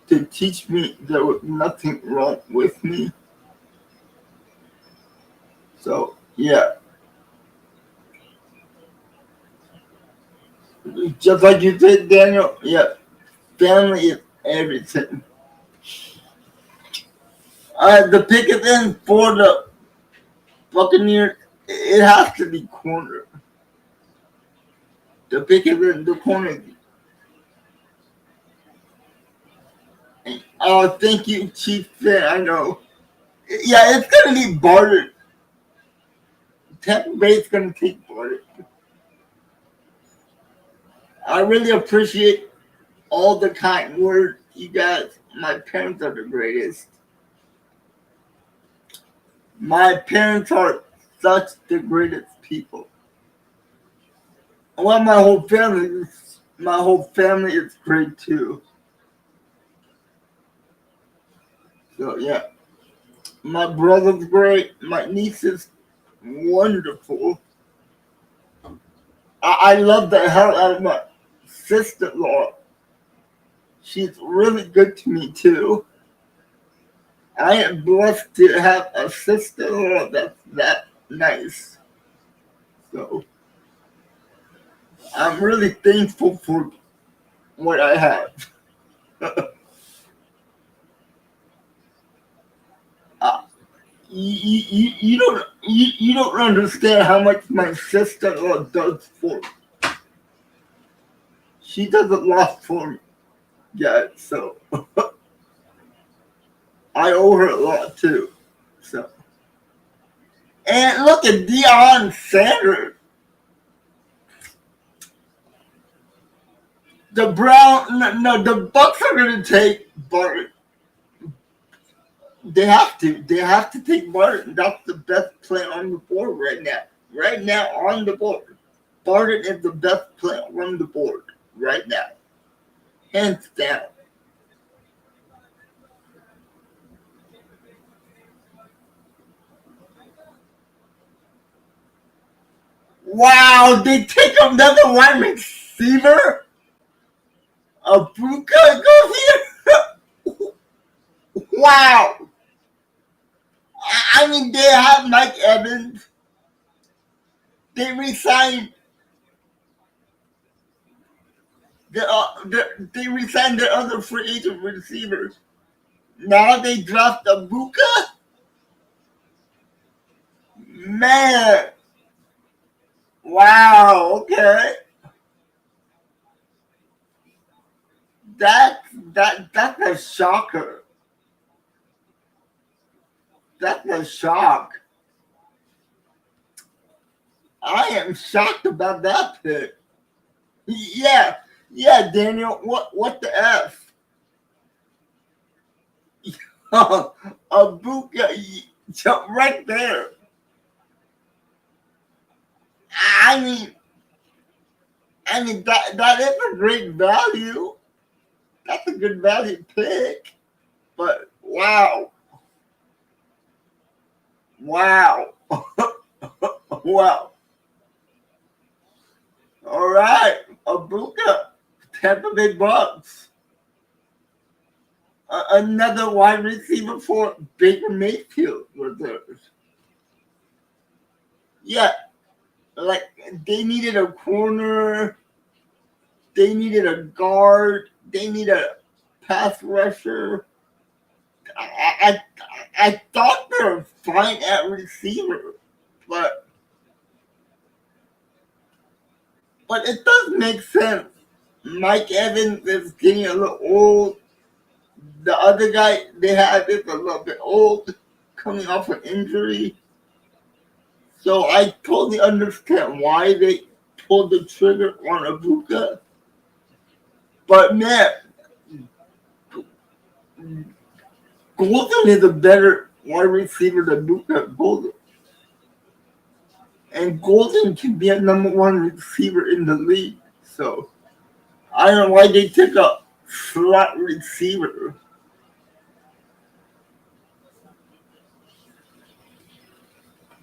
to teach me there was nothing wrong with me. So yeah, just like you said, Daniel. Yeah, family is everything. The pick is in for the Buccaneers. It has to be corner. The pick is in the corner. Oh, thank you, Chief Fan. I know. Yeah, it's gonna be Barton. Tampa Bay is gonna take Barton. I really appreciate all the kind words, you guys. My parents are the greatest. My parents are such the greatest people. Well, my whole family is great too. So yeah, my brother's great. My niece is wonderful. I love the hell out of my sister-in-law. She's really good to me too. I am blessed to have a sister-in-law that's that nice. So I'm really thankful for what I have. uh, you don't understand how much my sister-in-law does for me. She does a lot for me, yeah. So I owe her a lot too. So and look at Deion Sanders. The Bucks are gonna take Barton. They have to. They have to take Barton. That's the best play on the board right now. Right now on the board, Barton is the best play on the board right now, hands down. Wow, they take another wide receiver. Abuka goes here. Wow. I mean, they have Mike Evans. They resigned. They resigned their other free agent receivers. Now they draft Abuka. Man. Wow. Okay. That's a shocker. That's a shock. I am shocked about that pick. Yeah, yeah, Daniel. What the f? Abuka, right there. I mean, that is a great value. That's a good value pick. But wow, wow, wow. All right, Abuka, Tampa Bay Bucks. Another wide receiver for Baker Mayfield reserves. Yeah, like they needed a corner, they needed a guard, they needed a pass rusher. I, I thought they were fine at receiver, but it does make sense. Mike Evans is getting a little old. The other guy they had is a little bit old, coming off an injury. So I totally understand why they pulled the trigger on Abuka. But man, Golden is a better wide receiver than Abuka. Golden. And Golden can be a number one receiver in the league. So I don't know why they took a slot receiver.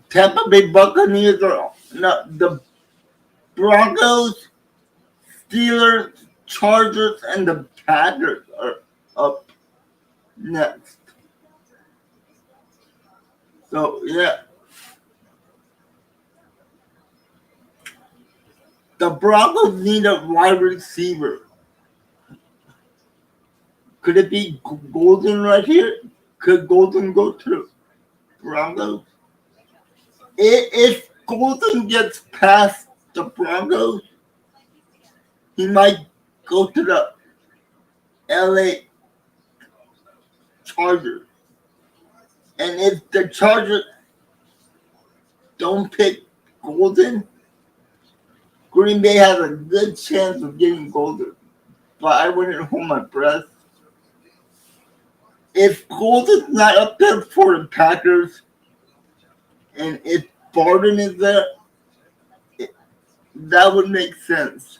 Tampa Bay Buccaneers are not the Broncos, Steelers, Chargers, and the Packers are up next. So yeah, the Broncos need a wide receiver. Could it be Golden right here? Could Golden go to the Broncos? If Golden gets past the Broncos, he might go to the LA Chargers. And if the Chargers don't pick Golden, Green Bay has a good chance of getting Golden. But I wouldn't hold my breath. If Golden's not up there for the Packers, and if Barton is there, that would make sense.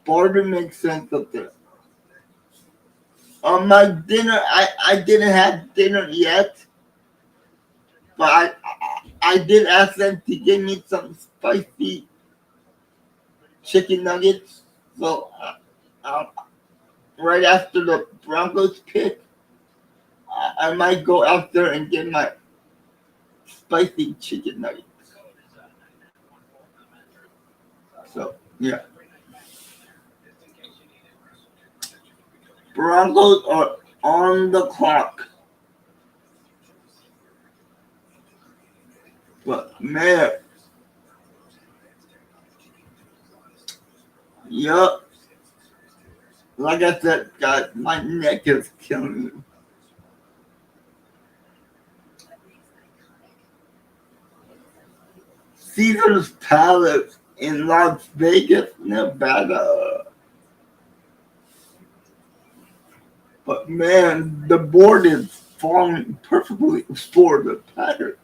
Barton makes sense up there. On my dinner, I didn't have dinner yet, but I did ask them to give me some spicy chicken nuggets. So right after the Broncos pick, I might go out there and get my spicy chicken nuggets. So yeah, Broncos are on the clock. But man, yup. Like I said, guys, my neck is killing me. Caesar's Palace in Las Vegas, Nevada. But man, the board is falling perfectly for the Packers.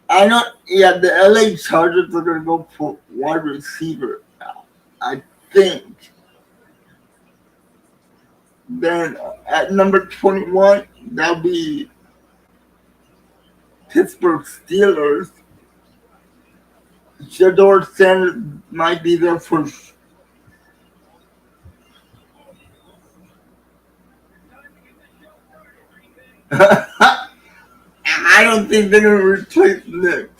I know, yeah, the LA Chargers are going to go for wide receiver now, I think. Then at number 21, that'll be Pittsburgh Steelers. Shador Sanders might be there for. I don't think they're going to replace Nick.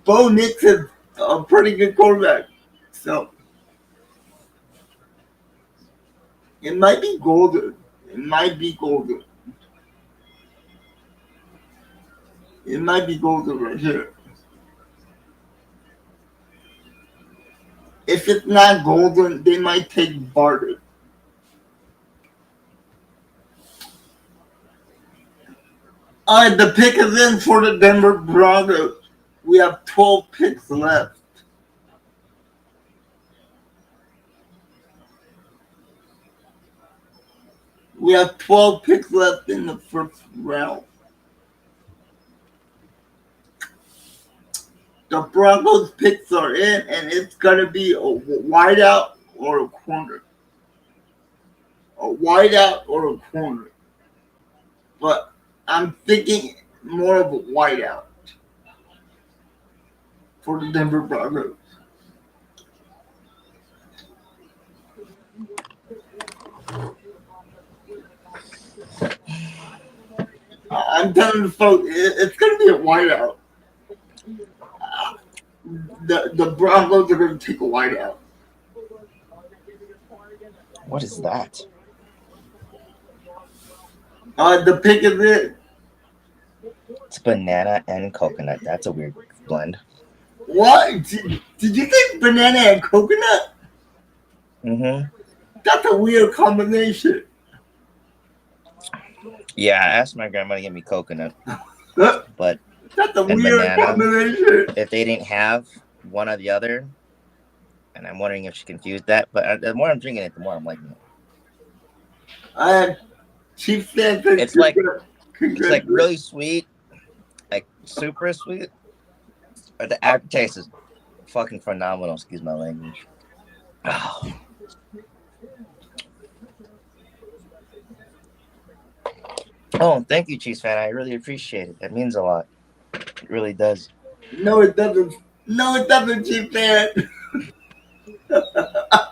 Bo Nix is a pretty good quarterback. So it might be golden. It might be golden. It might be golden right here. If it's not golden, they might take Barter. All right, the pick is in for the Denver Broncos. We have 12 picks left. We have 12 picks left in the first round. The Broncos picks are in, and it's going to be a wideout or a corner. A wideout or a corner. But I'm thinking more of a wideout for the Denver Broncos. I'm telling the folks, it's going to be a wideout. The Broncos are going to take a wideout. What is that? The pick is in. It's banana and coconut. That's a weird blend. What? Did you think banana and coconut? Mm-hmm. That's a weird combination. Yeah, I asked my grandma to get me coconut, but That's a and weird banana. combination. If they didn't have one or the other, and I'm wondering if she confused that. But the more I'm drinking it, the more I'm liking it. Chief said It's like really sweet, like super sweet. But the aftertaste is fucking phenomenal. Excuse my language. Oh. Oh, thank you, Chiefs fan. I really appreciate it. That means a lot. It really does. No, it doesn't. No, it doesn't, Chief fan.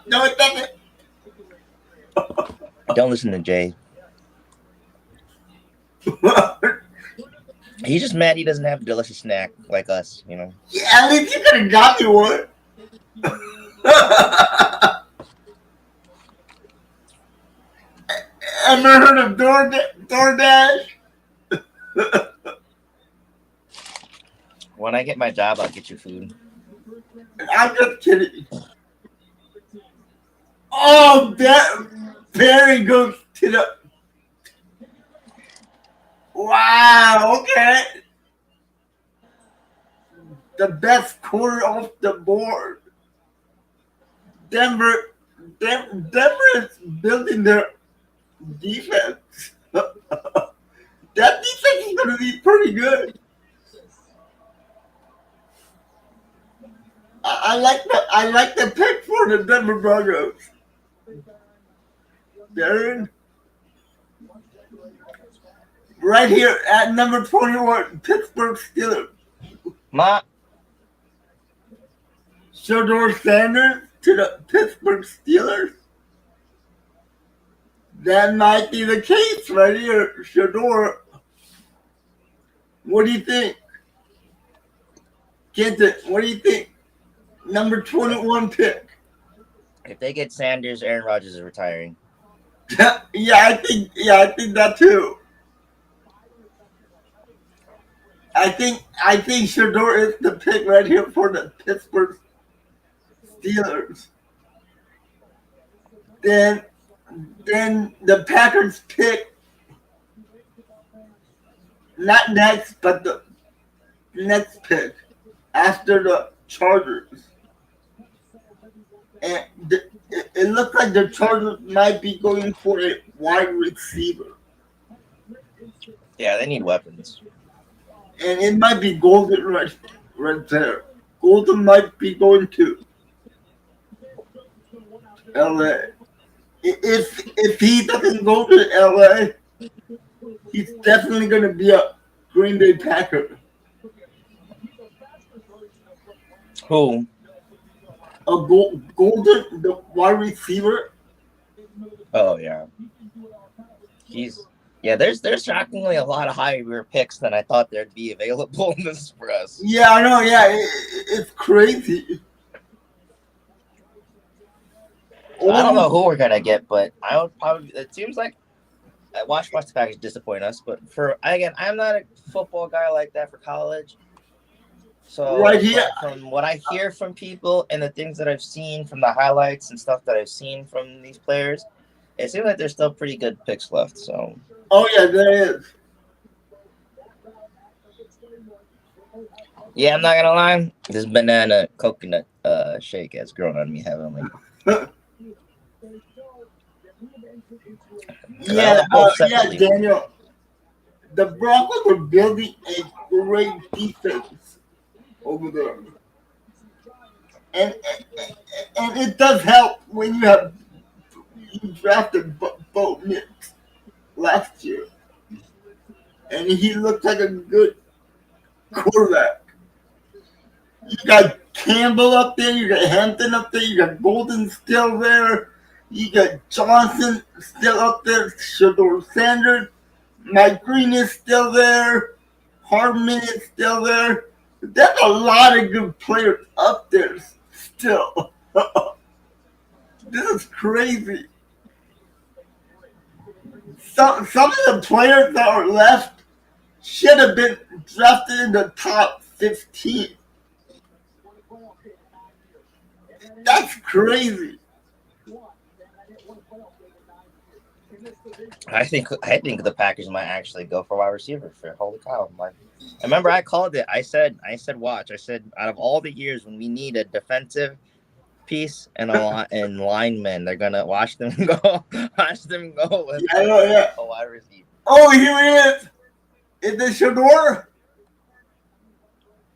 No, it doesn't. Don't listen to Jay. He's just mad he doesn't have a delicious snack like us, you know. Yeah, at least you could have got me one. Ever heard of DoorDash? When I get my job, I'll get you food. I'm just kidding. Oh, that Barry goes to the. Wow, okay. The best quarter off the board. Denver is building their defense. That defense is going to be pretty good. I like the pick for the Denver Broncos. Darren, right here at number 21, Pittsburgh Steelers. Ma, Shador Sanders to the Pittsburgh Steelers? That might be the case right here, Shador. What do you think? Kenton, what do you think? Number 21 pick. If they get Sanders, Aaron Rodgers is retiring. I think that too. I think Shador is the pick right here for the Pittsburgh Steelers. Then the Packers pick not next, but the next pick after the Chargers. And it looks like the Chargers might be going for a wide receiver. Yeah, they need weapons. And it might be Golden right there. Golden might be going to LA. If he doesn't go to LA, he's definitely going to be a Green Bay Packer. Who? Golden, the wide receiver. Oh yeah. There's shockingly a lot of higher picks than I thought there'd be available in this for us. Yeah, I know. Yeah, it's crazy. I don't know who we're gonna get, but I would probably. It seems like watch the package disappoint us. But I'm not a football guy like that for college. So right here, from what I hear from people and the things that I've seen from the highlights and stuff that I've seen from these players, it seems like there's still pretty good picks left. So. Oh yeah, there is. Yeah, I'm not gonna lie. This banana coconut shake has grown on me heavily. Yeah, Daniel. The Broncos are building a great defense over there, and it does help when you drafted Bo Nix last year, and he looked like a good quarterback. You got Campbell up there, you got Hampton up there, you got Golden still there, you got Johnson still up there, Shador Sanders, Mike Green is still there, Hardman is still there. There's a lot of good players up there still. This is crazy. Some of the players that are left should have been drafted in the top 15. That's crazy. I think the Packers might actually go for wide receiver. Holy cow! I remember I called it. I said, watch. I said, out of all the years when we need a defensive piece and linemen, they're gonna watch them go. Watch them go with a wide receiver. Oh, here he is. Is this Shador?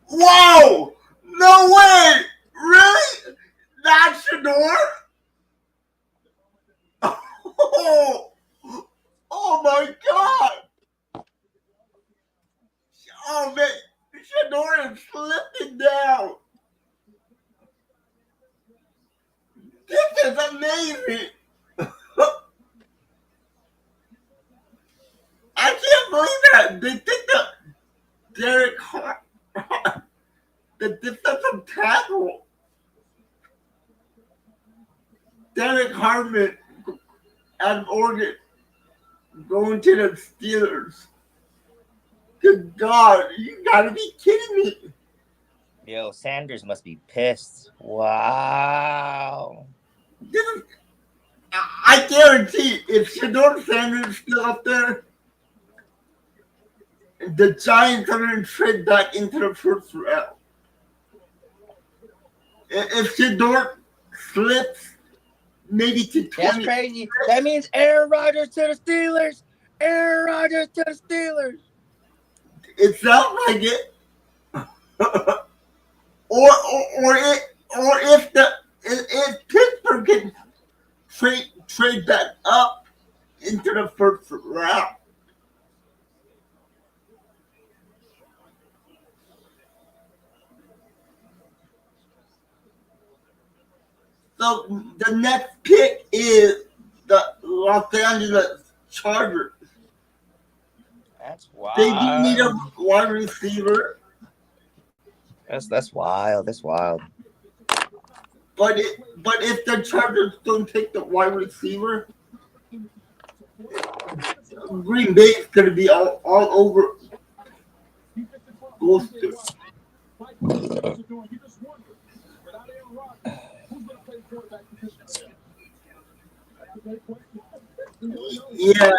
Whoa! No way! Really? Not Shador? Oh my God! Oh man, Shador is slipping down. This is amazing. I can't believe that. They think that Derek Hart, the defensive tackle, Derek Hartman out of Oregon, going to the Steelers. Good God, you gotta be kidding me. Yo, Sanders must be pissed. Wow. I guarantee if Shador Sanders is still up there, the Giants are going to trade back into the first round. If Shador slips maybe to 20. That's crazy. That means Aaron Rodgers to the Steelers. Aaron Rodgers to the Steelers. It sounds like it. or if Pittsburgh can trade back up into the first round. So the next pick is the Los Angeles Chargers. That's They do need a wild. wide receiver, That's wild. That's wild. but if the Chargers don't take the wide receiver, Green Bay is going to be all over Gloucester. Yeah,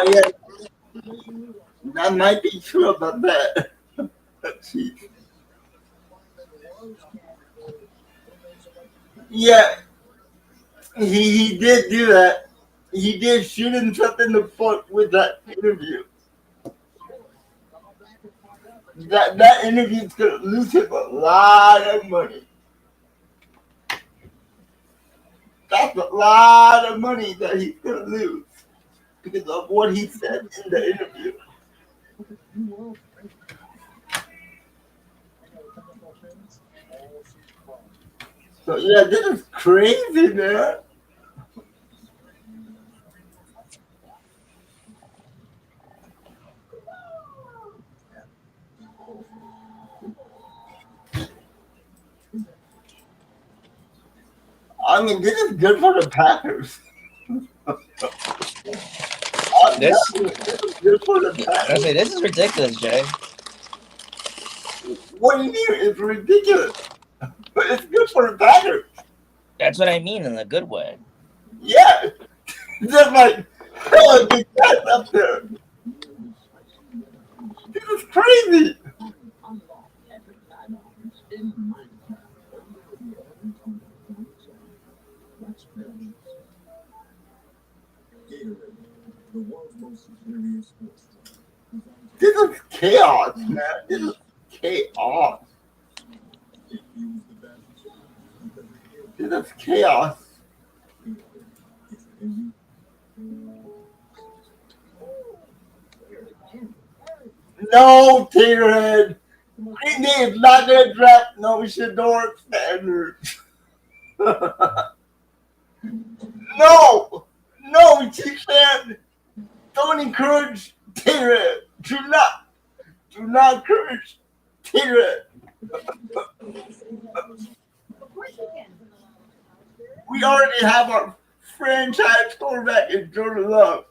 that might be true about that. Jeez. Yeah, he did do that. He did shoot himself in the foot with that interview. That interview's gonna lose him a lot of money. That's a lot of money that he's gonna lose because of what he said in the interview. So yeah, this is crazy, man. I mean, this is good for the Packers. This, This is good for the I Packers. say, this is ridiculous, Jay. What do you mean? It's ridiculous. But it's good for the Packers. That's what I mean in a good way. Yeah. Just like, oh, the guys up there. This is crazy. This is chaos, man. This is chaos. This is chaos. No, Taterhead. Green Day is not going to draft no Shador Sanders. No, Chiefs-fan. Don't encourage Taterhead. Do not encourage Taterhead. We already have our franchise quarterback in Jordan Love.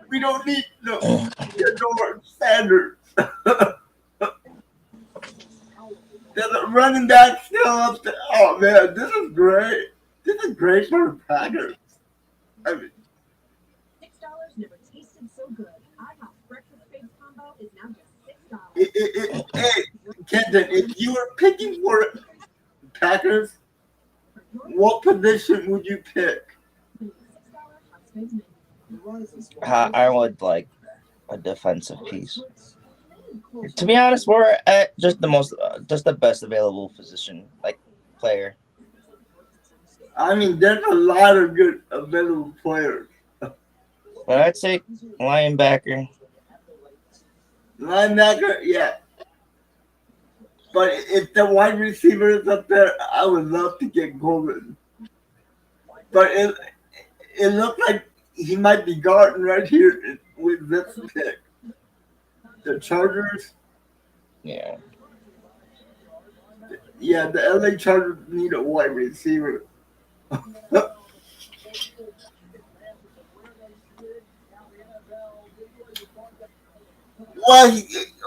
We don't need no Shador Sanders. There's a running back still up there. Oh man, this is great. This is great for the Packers. I mean, $6 never tasted so good. IHOP's breakfast baked combo is now just $6. hey, Kenton, if you were picking for Packers, what position would you pick? I would like a defensive piece. To be honest, we're at just the best available position, like player. I mean, there's a lot of good available players. But I'd say linebacker. Linebacker, yeah. But if the wide receiver is up there, I would love to get Golden. But it looks like he might be guarding right here with this pick. The Chargers. Yeah. Yeah, the LA Chargers need a wide receiver.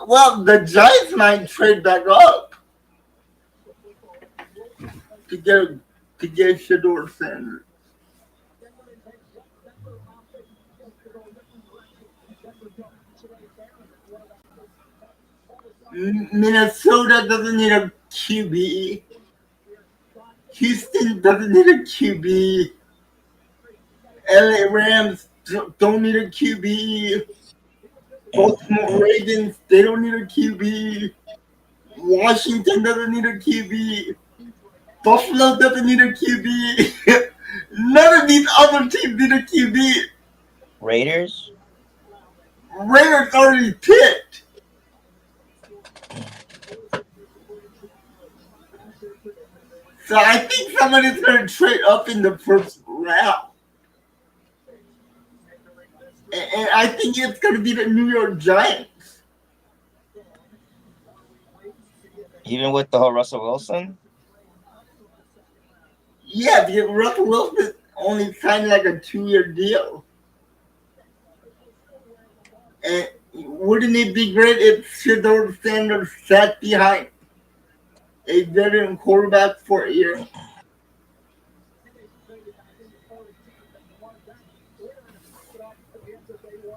Well, the Giants might trade back up to get Shador Sanders. Minnesota doesn't need a QB. Houston doesn't need a QB. LA Rams don't need a QB. Baltimore Ravens, they don't need a QB. Washington doesn't need a QB. Buffalo doesn't need a QB. None of these other teams need a QB. Raiders already picked. So I think someone is going to trade up in the first round. And I think it's going to be the New York Giants. Even with the whole Russell Wilson? Yeah, because Russell Wilson only signed like a 2-year deal. And wouldn't it be great if Shedeur Sanders sat behind a veteran quarterback for a year?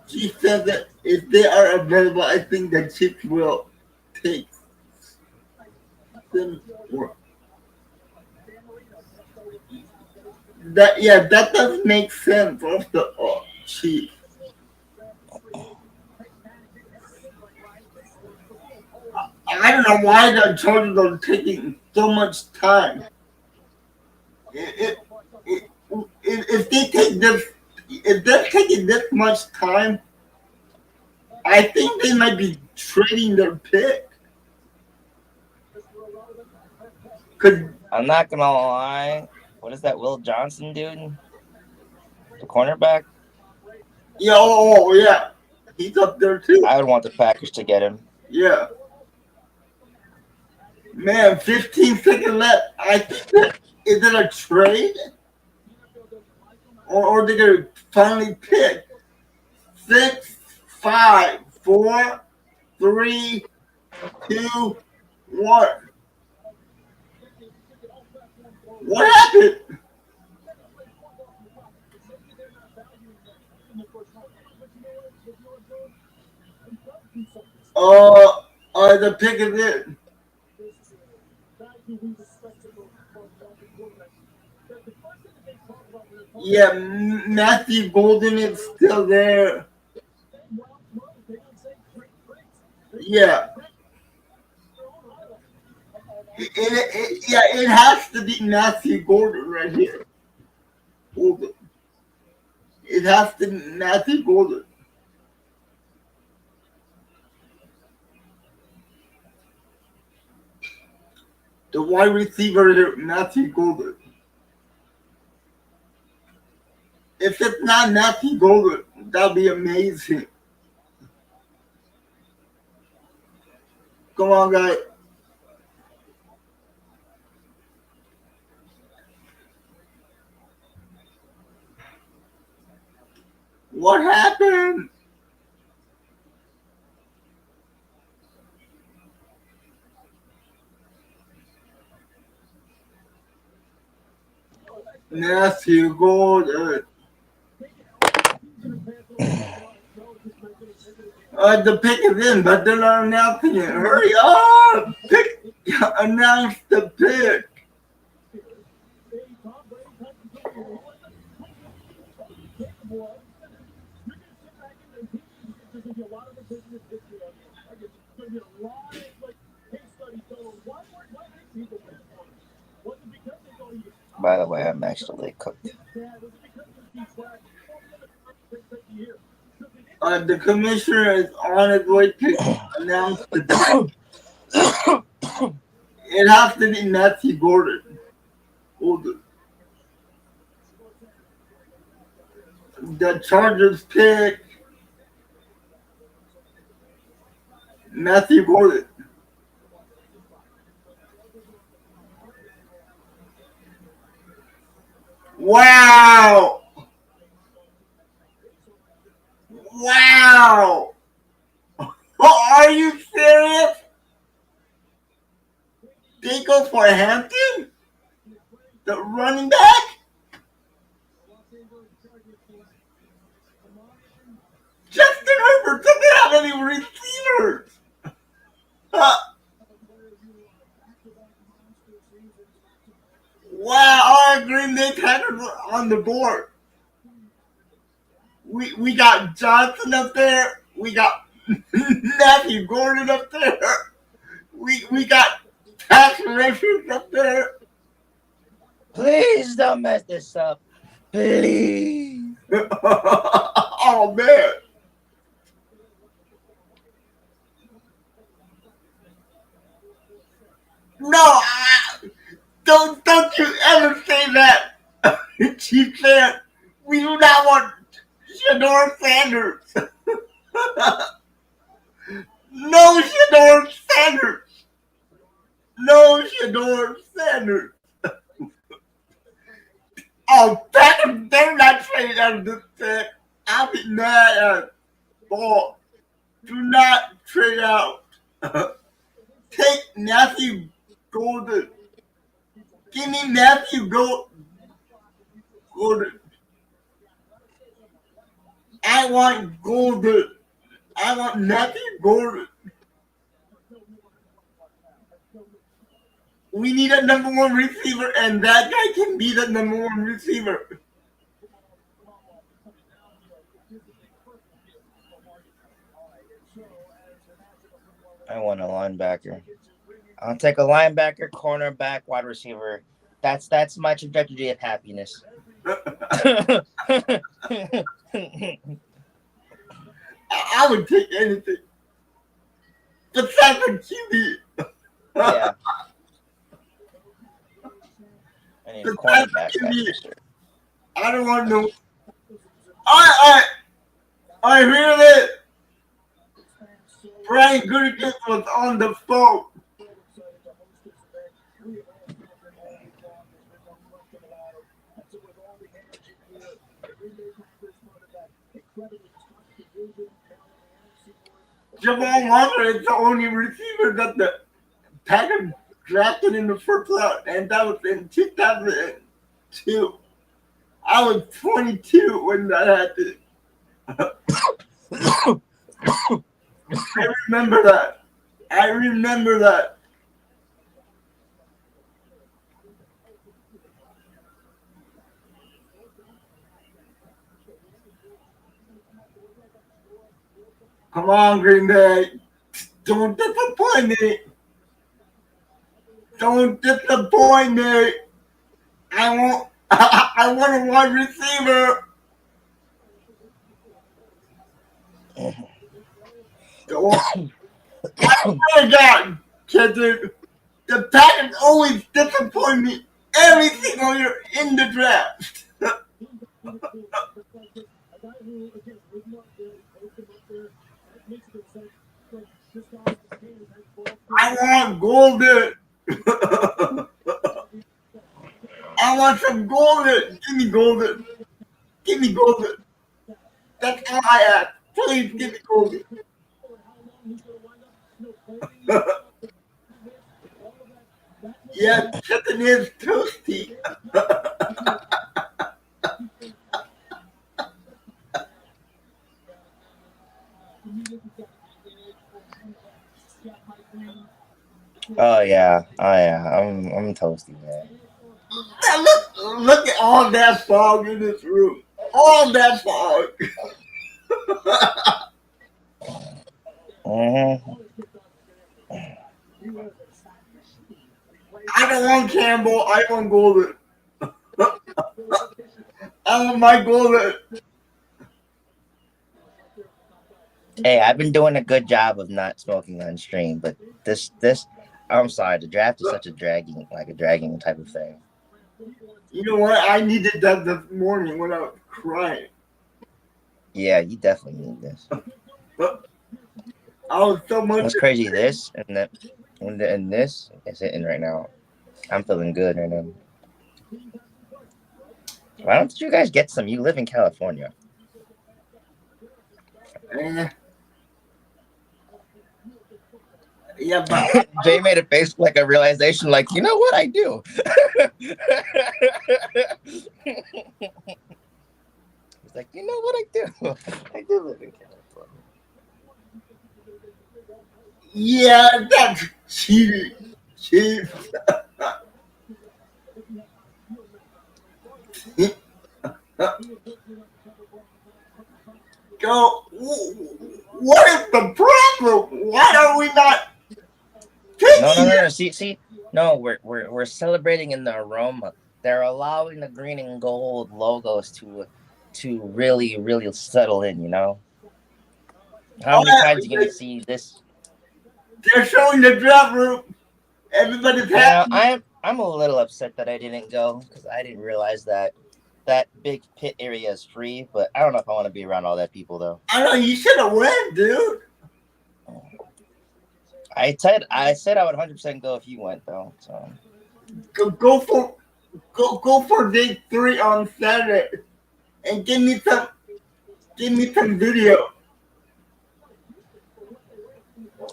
She said that if they are available, I think the Chiefs will take them. That does make sense of the Chiefs. I don't know why the Chargers are taking so much time. If they take this, if they're taking this much time, I think they might be trading their pick. I'm not gonna lie. What is that Will Johnson dude? The cornerback? Yeah. He's up there too. I would want the Packers to get him. Yeah. Man, 15 seconds left. I think that is it a trade? Or they're gonna finally pick 6, 5, 4, 3, 2, 1. What happened? The pick is in. Yeah, Matthew Golden is still there. Yeah. It has to be Matthew Golden right here. Golden. It has to be Matthew Golden. The wide receiver here, Matthew Golden. If it's not Matthew Golden, that'd be amazing. Come on, guys. What happened? Matthew Golden. The pick is in, but they're not announcing it. Hurry up! Announce the pick. By the way, I'm actually cooked. The commissioner is on his way to announce the pick. It has to be Matthew Golden. The Chargers pick Matthew Golden. Wow! Wow! Are you serious? They go for Hampton? The running back? Justin Herbert doesn't have any receivers. Wow, our Green Bay Packers are on the board. We got Johnson up there. We got Matthew Gordon up there. We got Pat Richards up there. Please don't mess this up. Please. Oh man. No, don't Shador Sanders. No Shador Sanders. No Shador Sanders. Oh, they're not trading out of this pick. I'll be mad at ball. Do not trade out. Take Matthew Golden. Give me Matthew Golden. I want Golden. I want Matthew Golden. We need a number one receiver, and that guy can be the number one receiver. I want a linebacker. I'll take a linebacker, cornerback, wide receiver. That's my trajectory of happiness. I would take anything. Besides a QB. Yeah. I need a cornerback. That's for sure. I don't want no. I hear that Brian Gutekunst was on the phone. Jamal Walker is the only receiver that the Packers drafted in the first round, and that was in 2002. I was 22 when that happened. I remember that. Come on, Green Bay. Don't disappoint me. I want a wide receiver. Oh my God, Kendrick. The Packers always disappoint me every single year in the draft. I want Golden. I want some Golden. Give me Golden. That's all I ask. Please give me Golden. Yeah, chicken is toasty. Oh yeah. I'm toasty, man. Now look at all that fog in this room. All that fog. I don't want Campbell. I want Golden. I want my Golden. Hey, I've been doing a good job of not smoking on stream, but this I'm sorry, the draft is such a dragging type of thing. You know what? I needed that this morning when I was crying. Yeah, you definitely need this. I was so much. What's crazy, this and this is hitting right now. I'm feeling good right now. Why don't you guys get some? You live in California. Yeah, but Jay made a face like a realization, like, you know what I do. He's like, you know what I do. I do live in California. yeah, that's cheating. Go. What is the problem? Why are we not? No. See. No, we're celebrating in the aroma. They're allowing the green and gold logos to really, really settle in. You know. How many times are you gonna see this? They're showing the draft room. Everybody's happy. Yeah, I'm a little upset that I didn't go because I didn't realize that that big pit area is free, but I don't know if I want to be around all that people though. I know you should have went, dude. I said I would 100% go if you went though. So Go for day 3 on Saturday, and give me some video.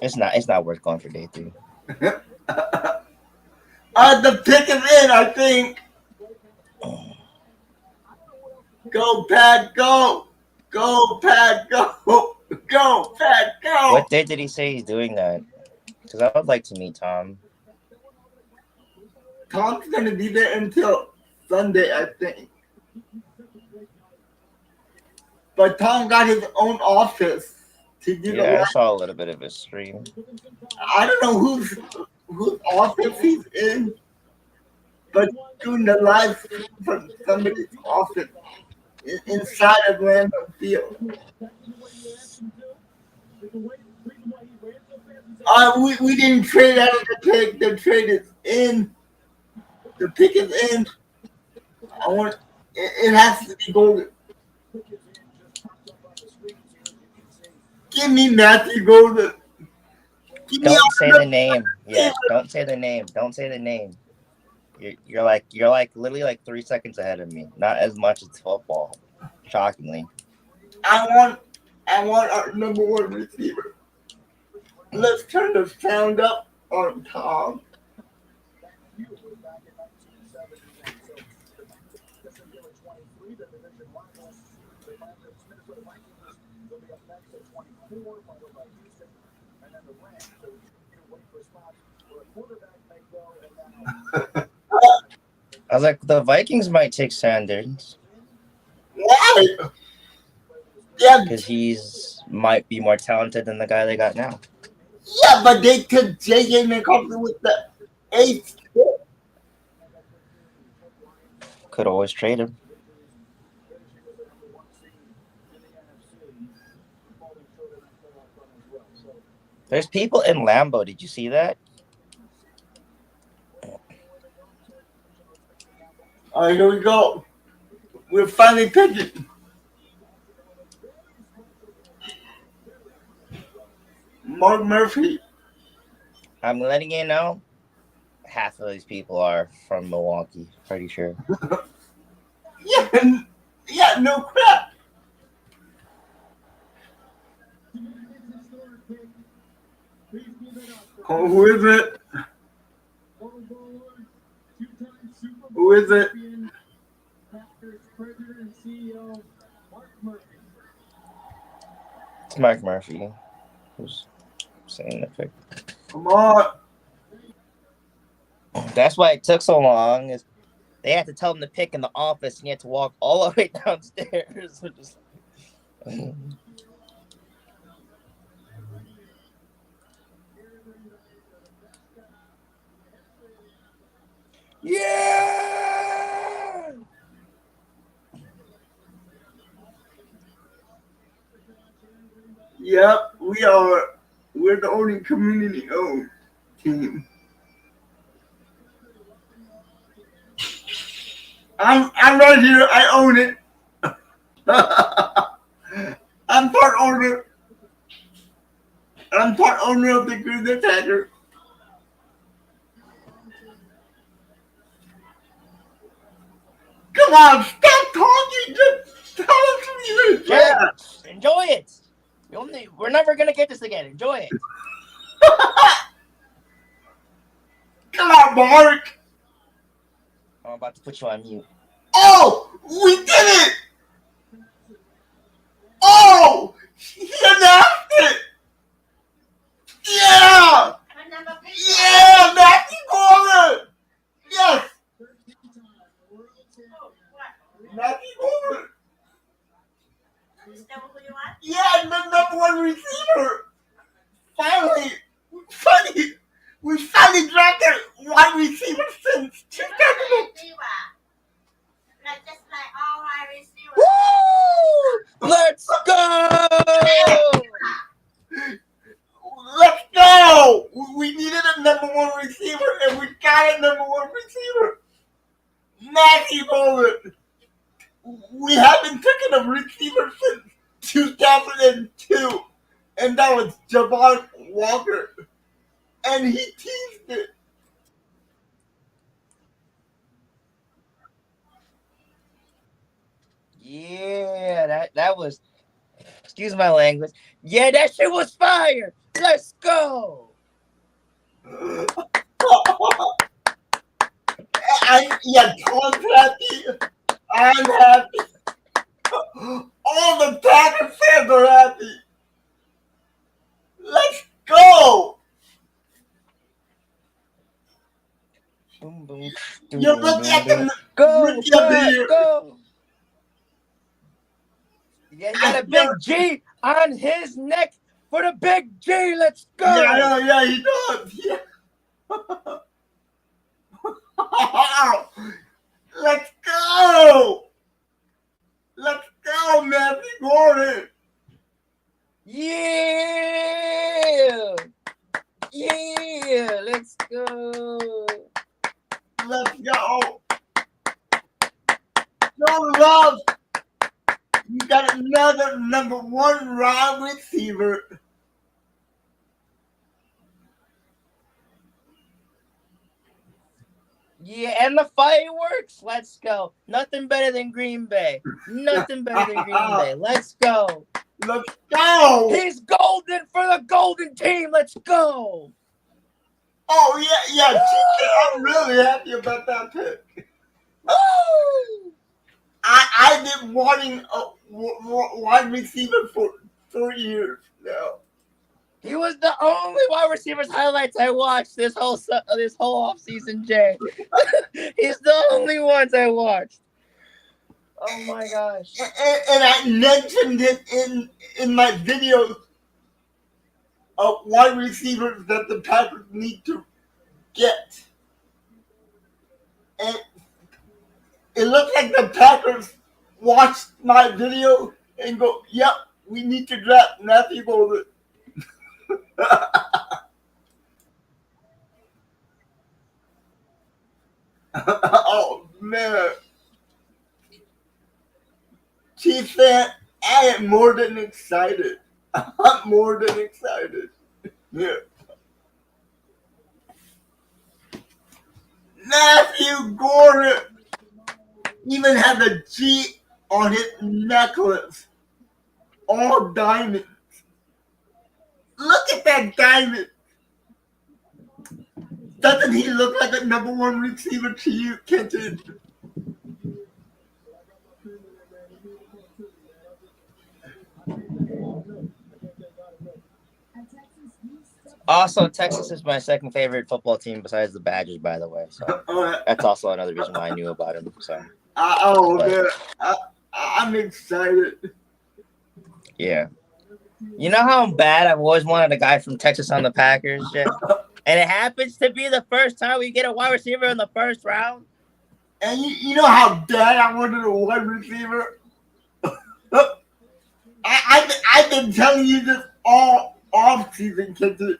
it's not worth going for day 3. The pick is in, I think. Go, Pat, go! Go, Pat, go! Go, Pat, go! What day did he say he's doing that? Because I would like to meet Tom. Tom's gonna be there until Sunday, I think. But Tom got his own office to do the Yeah, I live. saw a little bit of his stream. I don't know whose office he's in, but doing the live stream from somebody's office inside of Lambeau Field. We didn't trade out of the pick. The trade is in. The pick is in. It has to be golden. Give me Matthew Golden. Don't say the name. Yes, don't say the name. Don't say the name. You're like literally like 3 seconds ahead of me. Not as much as football. Shockingly. I want our number 1 receiver. Let's turn the sound up on Tom. I was like, the Vikings might take Sanders. Why? Yeah, because he's might be more talented than the guy they got now. Yeah, but they took J.J. McCarthy with the 8th pick. Could always trade him. There's people in Lambeau. Did you see that? All right, here we go. We're finally picking. Mark Murphy. I'm letting you know, half of these people are from Milwaukee. Pretty sure. Yeah, no crap. Oh, who is it? Who is it? It's Mark Murphy. Who's saying the pick? Come on. That's why it took so long. Is they had to tell him to pick in the office, and he had to walk all the way downstairs. Yeah. Yep, we're the only community-owned team. I'm right here. I own it. I'm part owner. I'm part owner of the Green Attacker. Come on, stop talking. Just tell us you enjoy it. Enjoy it. We're never gonna get this again. Enjoy it. Come on, Mark. I'm about to put you on mute. Oh, we did it. Oh, he announced it. Yeah. Yeah, Matthew Golden. Yes. Matthew Golden. Yeah, the number 1 receiver. Finally, we finally drafted wide receiver since 2000. Woo! Let's go! Let's go! We needed a number 1 receiver, and we got a number 1 receiver. Matthew Golden. 2002, and that was Javon Walker, and he teased it. Yeah, that was. Excuse my language. Yeah, that shit was fire. Let's go. Tom's happy. I'm happy. All the Packers fans are happy. Let's go. Boom, boom, You look at the go, rookie of the year. go. Yeah, he got a big G on his neck for the big G. Let's go. Yeah, he does. Yeah. Let's go. Let's go, Matthew Gordon. Yeah. Yeah, let's go. Let's go. No love. You got another number one wide receiver. Yeah, and the fireworks. Let's go. Nothing better than Green Bay. Nothing better than Green Bay. Let's go. Let's go. He's golden for the golden team. Let's go. Oh, yeah. I'm really happy about that pick. I've been wanting a wide receiver for 3 years now. He was the only wide receivers highlights I watched this whole offseason, Jay. He's the only ones I watched. Oh my gosh. And I mentioned it in my videos of wide receivers that the Packers need to get. And it looks like the Packers watched my video and go, yep, we need to draft Matthew Golden. Oh, man. Chief fan, I am more than excited. I'm more than excited. Yeah. Matthew Gordon even had a G on his necklace. All diamonds. Look at that diamond. Doesn't he look like a number one receiver to you, Kenton? Also, Texas is my second favorite football team besides the Badgers, by the way. So that's also another reason why I knew about him. So. Man, I'm excited. Yeah. You know how bad I've always wanted a guy from Texas on the Packers, Jay? And it happens to be the first time we get a wide receiver in the first round. And you know how bad I wanted a wide receiver? I've been telling you this all offseason, Kenton.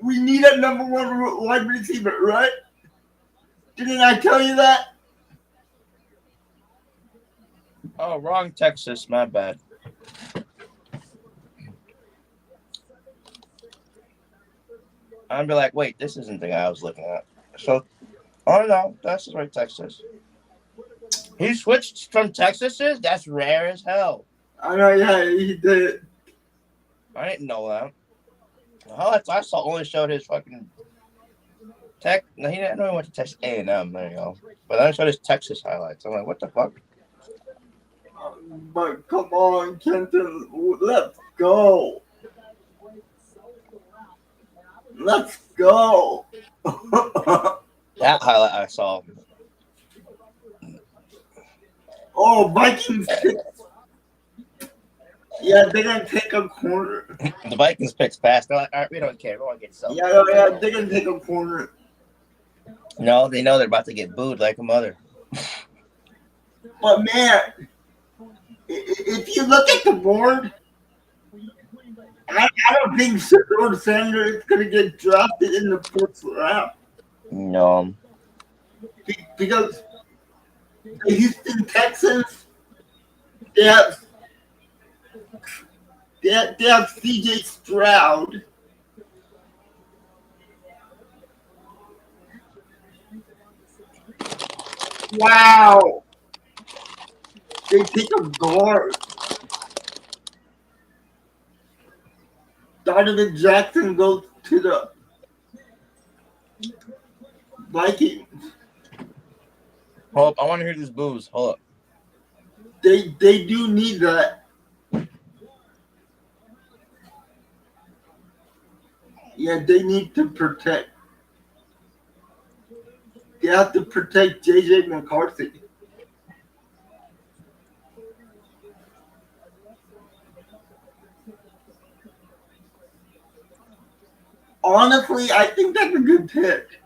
We need a number one wide receiver, right? Didn't I tell you that? Oh, wrong Texas. My bad. I'd be like, wait, this isn't the guy I was looking at. So, oh no, that's the right Texas. He switched from Texas's? That's rare as hell. I know, yeah, he did. I didn't know that. Highlights I saw only showed his fucking tech. No, he didn't know he went to Texas A&M. There you go. But then I showed his Texas highlights. I'm like, what the fuck? But come on, Kenton, let's go. Let's go. That highlight I saw. Oh, Vikings. Yeah, they're going to take a corner. The Vikings picks fast. They're like, all right, we don't care. We want to get self. Yeah, they're going to take a corner. No, they know they're about to get booed like a mother. But, man, if you look at the board, I don't think Shedeur Sanders is going to get drafted in the first round. No. Because the Houston Texans, they have They have CJ Stroud. Wow. They take a guard. Donovan Jackson goes to the Vikings. Hold up, I want to hear these boos. Hold up. They do need that. Yeah, they need to protect. They have to protect JJ McCarthy. Honestly, I think that's a good pick.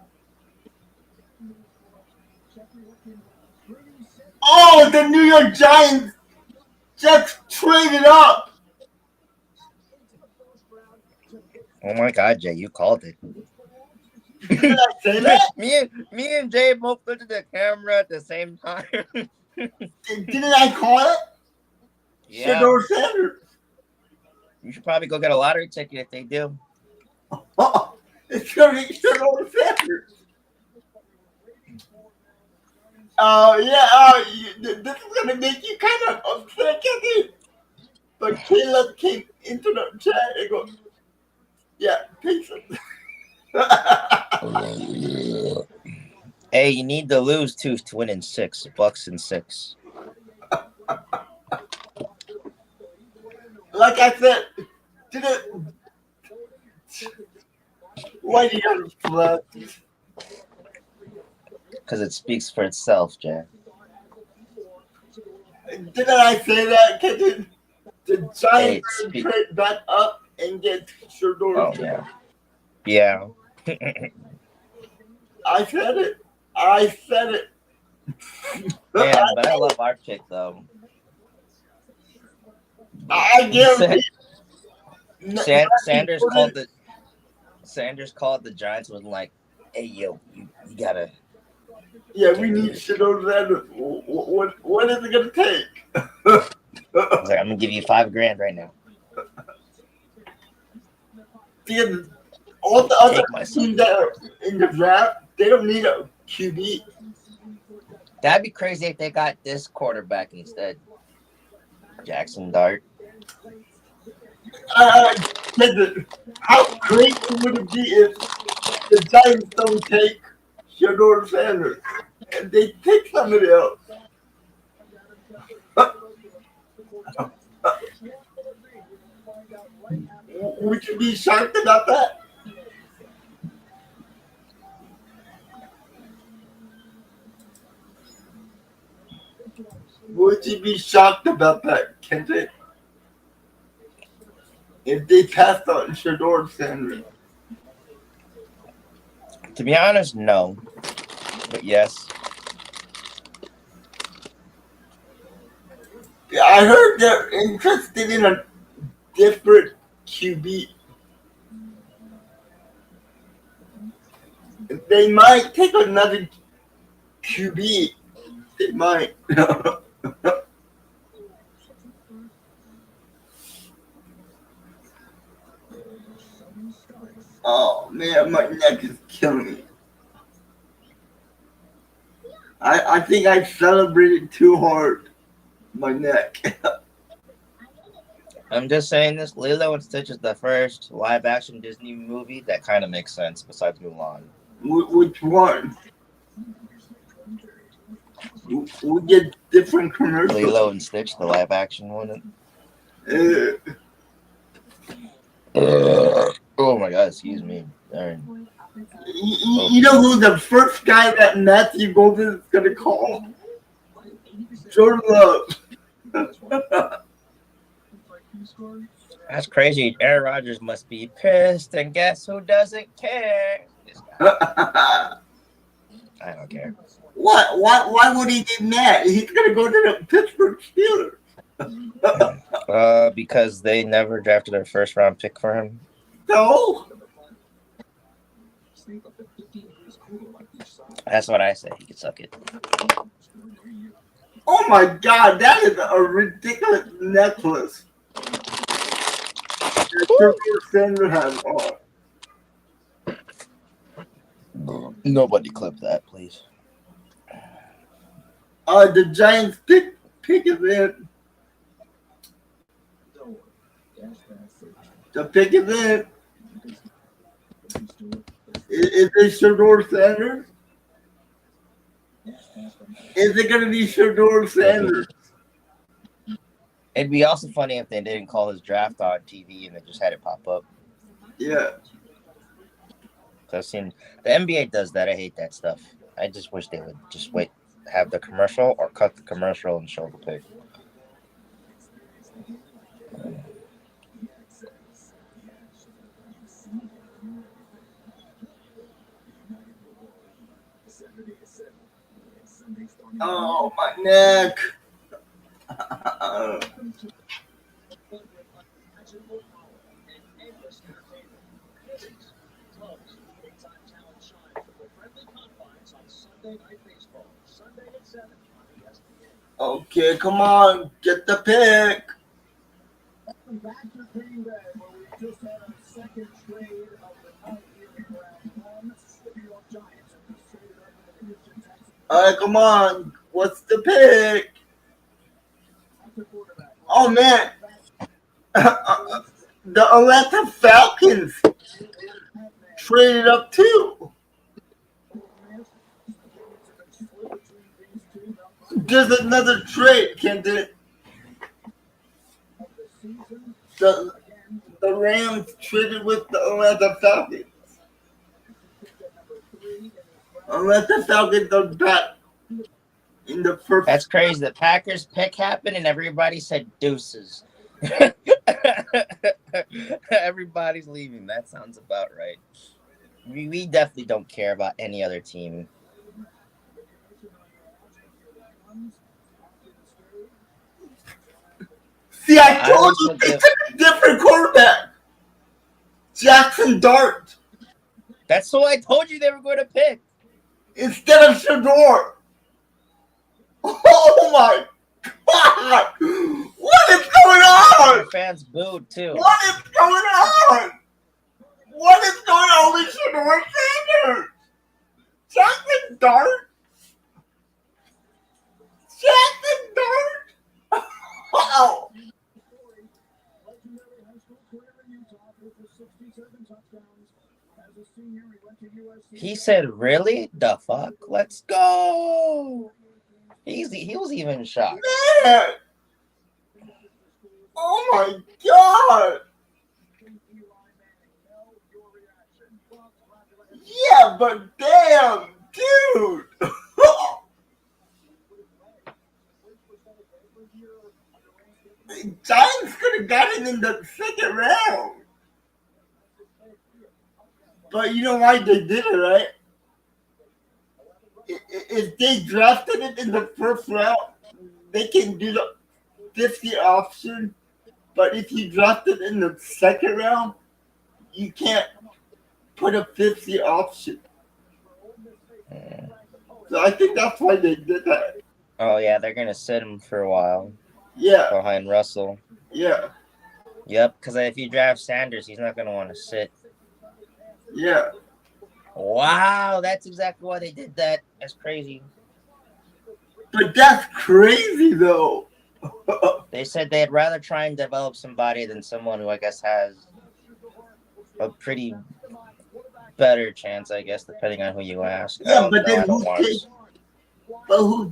Oh, the New York Giants just traded up. Oh my God, Jay, you called it. Did I say that? me and Jay both looked at the camera at the same time. Didn't I call it? Yeah. Shador Sanders. You should probably go get a lottery ticket if they do. Oh, it's going to be Shador Sanders. This is going to make you kind of upset, Kenny. But Caleb came into the chat and goes, yeah, patience. Hey, you need to lose two to win in 6. Bucks in 6. Like I said, why do you have to flex? Because it speaks for itself, Jay. Didn't I say that, Kenny? The Giants Hey, trade back up and get Shador. Oh, yeah. Yeah. I said it. Man, Yeah, but I love our pick, though. I guarantee. Sanders called the Giants was like, hey, yo, you gotta. Yeah, we need Shador Sanders. What is it gonna take? I was like, I'm gonna give you $5,000 right now. Because all the other teams that are in the draft, they don't need a QB. That'd be crazy if they got this quarterback instead. Jackson Dart. How great would it be if the Giants don't take Shador Sanders and they take somebody else? Would you be shocked about that? Would you be shocked about that, Kendrick? If they passed on Shador Sanders? To be honest, no. But yes. Yeah, I heard they're interested in a different QB. They might take another QB. They might. Oh man, my neck is killing me. I think I celebrated too hard. My neck. I'm just saying this. Lilo and Stitch is the first live-action Disney movie that kind of makes sense besides Mulan. Which one? We get different commercials. Lilo and Stitch, the live-action one. Oh my God! Excuse me. Darn. You know who the first guy that Matthew Golden is gonna call? Jordan Love. That's crazy. Aaron Rodgers must be pissed, and guess who doesn't care? This guy. I don't care. What? Why would he get mad? He's gonna go to the Pittsburgh Steelers. Because they never drafted a first-round pick for him. No. That's what I say. He can suck it. Oh my God, that is a ridiculous necklace. Shador Sanders have on? Nobody clip that, please. The Giants pick is in. The pick is in. Is it Shador Sanders? Is it going to be Shador Sanders? It'd be also funny if they didn't call his draft on TV and they just had it pop up. Yeah. I've seen the NBA does that. I hate that stuff. I just wish they would just have the commercial or cut the commercial and show the pick. Oh, my neck. Okay, come on. Get the pick. All right, come on. What's the pick? Oh, man. The Atlanta Falcons traded up too. There's another trade, Kenton. The Rams traded with the Atlanta Falcons. Atlanta Falcons are back in the first. That's crazy. The Packers pick happened and everybody said deuces. Everybody's leaving. That sounds about right. We definitely don't care about any other team. See, I told you they took a different quarterback. Jackson Dart. That's what I told you they were going to pick. Instead of Shador. Oh my God! What is going on? The fans booed too. What is going on? What is going on with Shador Sanders? Jackson Dart? Jackson Dart? Oh. He said, "Really? The fuck? Let's go!" He was even shocked. Man. Oh my God! Yeah, but damn, dude! The Giants could have gotten in the second round. But you know why they did it, right? If they drafted it in the first round, they can do the 50 option. But if you draft it in the second round, you can't put a 50 option. So I think that's why they did that. Oh yeah, they're gonna sit him for a while. Yeah. Behind Russell. Yeah. Yep, because if you draft Sanders, he's not gonna want to sit. Yeah. Wow, that's exactly why they did that. That's crazy. But that's crazy though. They said they'd rather try and develop somebody than someone who I guess has a pretty better chance, I guess, depending on who you ask. Yeah, but then who takes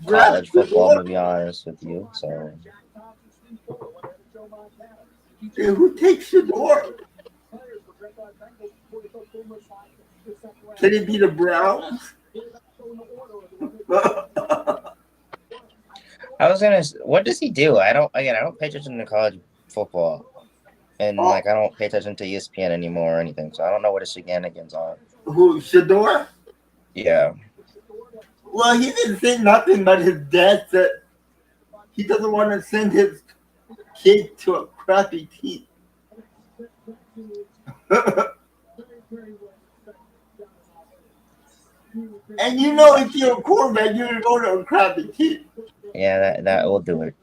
college football, to be honest with you. So who takes Shador? Can it be the Browns? what does he do? I don't pay attention to college football. And I don't pay attention to ESPN anymore or anything. So I don't know what his shenanigans are. Who, Shador? Yeah. Well, he didn't say nothing, but his dad said he doesn't want to send his kid to a crappy team. And you know, if you're a quarterback, you're going to go to a crappy team. Yeah, that will do it.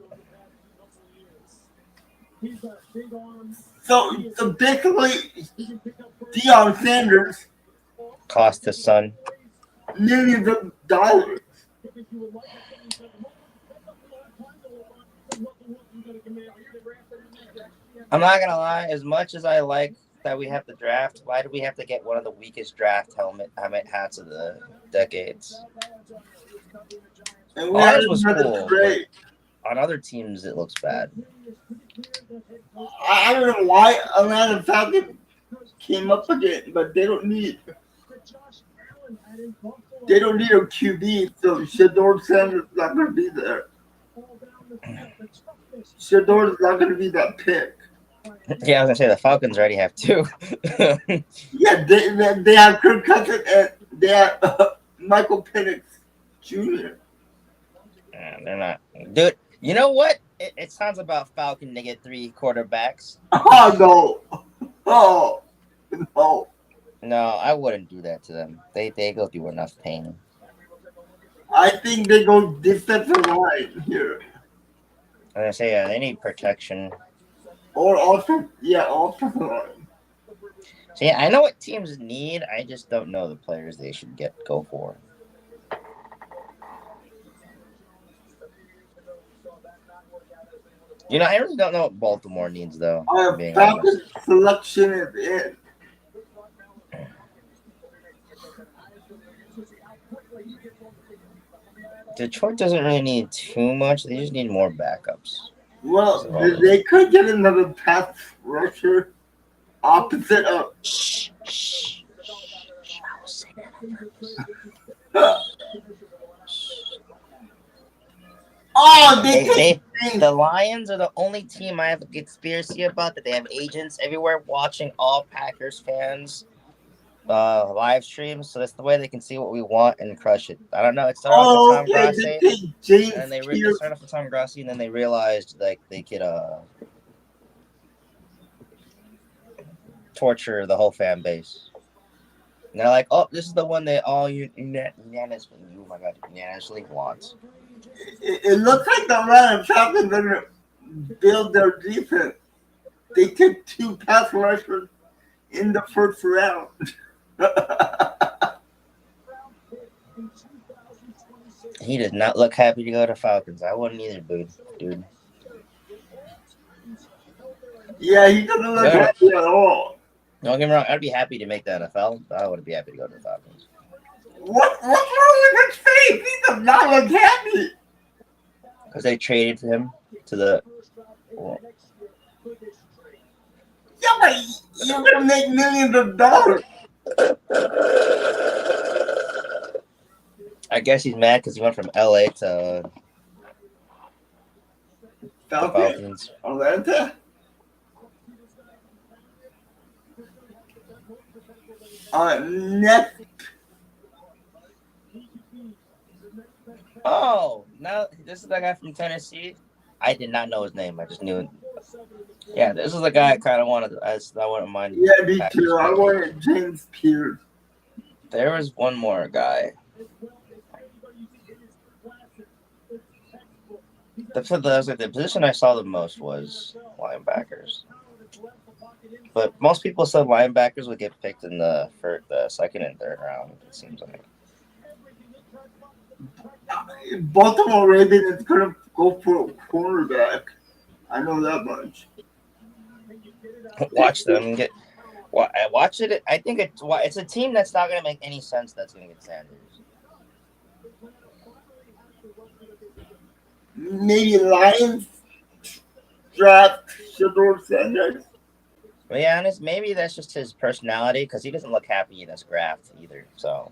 So basically, Deion Sanders, Cost his son. millions of dollars. I'm not gonna lie. As much as I like that we have the draft, why do we have to get one of the weakest draft helmet hats of the decades? And we had Ours was another cool, but trade. on other teams it looks bad. I don't know why Atlanta Falcons came up again, but they don't need a QB, so Shador Sanders is not going to be there. Shador is not going to be that pick. Yeah, I was gonna say the Falcons already have two. Yeah, they have Kirk Cousins and they have Michael Penix Jr. Yeah, they're not, dude. You know what? It sounds about Falcon to get 3 quarterbacks. Oh no! Oh no! No, I wouldn't do that to them. They go through enough pain. I think they go defensive line here I was gonna say they need protection. or offensive. Yeah, offensive line. So yeah, I know what teams need. I just don't know the players they should go for. You know, I really don't know what Baltimore needs though. Being Falcon honest. selection is in. Detroit doesn't really need too much. They just need more backups. Well, they could get another pass rusher opposite of. Shh, shh, shh. I will say that. Oh, The Lions are the only team I have a conspiracy about that they have agents everywhere watching all Packers fans live streams, so that's the way they can see what we want and crush it. I don't know. It started off with Tom Grassi, and they started off with Tom Grassi, and then they realized like they could torture the whole fan base. And they're like, "Oh, this is the one they all unanimously want." It looks like the Atlanta Falcons are going to build their defense. They took 2 pass rushers in the first round. He does not look happy to go to Falcons. I wouldn't either, dude. Yeah, he doesn't look happy at all. Don't get me wrong. I'd be happy to make the NFL, but I wouldn't be happy to go to the Falcons. What's wrong with his face? He does not look happy. Because they traded him to the. Well, yeah, but you're going to make millions of dollars. I guess he's mad because he went from LA to Falcons. Atlanta? Next. Oh, now this is the guy from Tennessee. I did not know his name. I just knew it. Yeah, this is the guy I kind of wanted. I wouldn't mind. Yeah, me too. I wanted James Pierce. There was one more guy. The position I saw the most was linebackers. But most people said linebackers would get picked in the second and third round, it seems like. Baltimore Ravens is going to go for a cornerback. I know that much. Watch them get. Watch it. I think it's a team that's not going to make any sense that's going to get Sanders. Maybe Lions draft Shador Sanders. To be honest, maybe that's just his personality because he doesn't look happy in this draft either. So.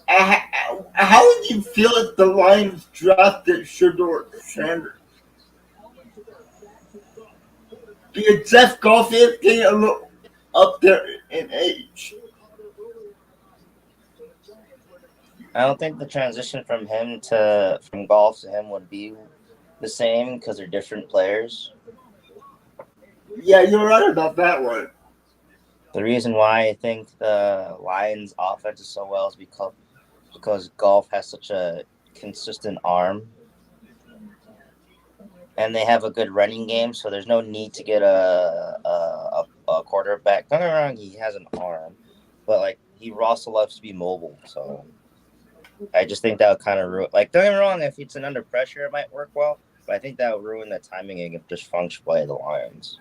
How would you feel if the Lions drafted Shador Sanders? Because Jeff Goff is getting a little up there in age. I don't think the transition from golf to him would be the same because they're different players. Yeah, you're right about that one. The reason why I think the Lions' offense is so well is because golf has such a consistent arm. and they have a good running game, so there's no need to get a quarterback. Don't get me wrong, he has an arm, but like he also loves to be mobile. So I just think that would kind of ruin. Like, don't get me wrong, if it's an under pressure, it might work well, but I think that would ruin the timing and just function play of the Lions.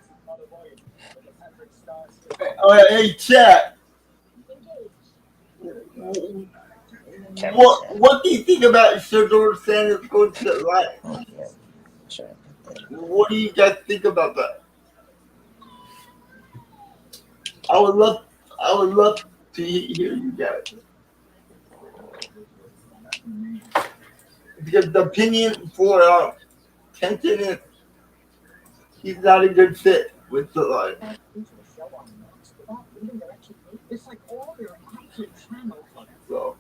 Oh, hey, chat. What do you think about Shador Sanders going to the Lions? Oh, yeah. Sure. What do you guys think about that? I would love to hear you guys. Because the opinion for Kenton is he's not a good fit with the Lions. So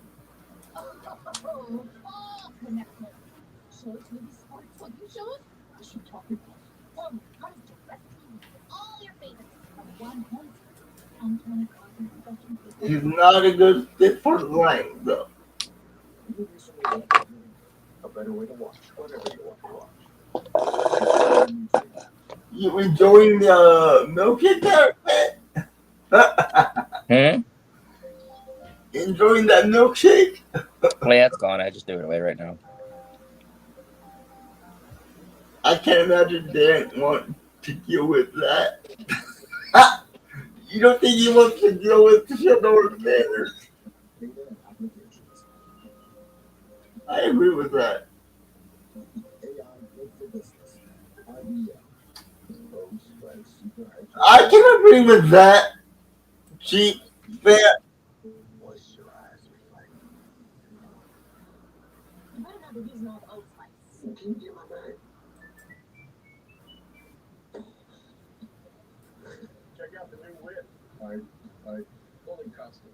he's not a good fit for the Lions, though. You enjoying the milkshake there? Enjoying that milkshake? Well, yeah, it's gone. I just threw it away right now. I can't imagine Dan wanting to deal with that. You don't think he wants to deal with Shador Sanders? I agree with that. I can agree with that. Cheap fan. Check out the new whip. I fully custom.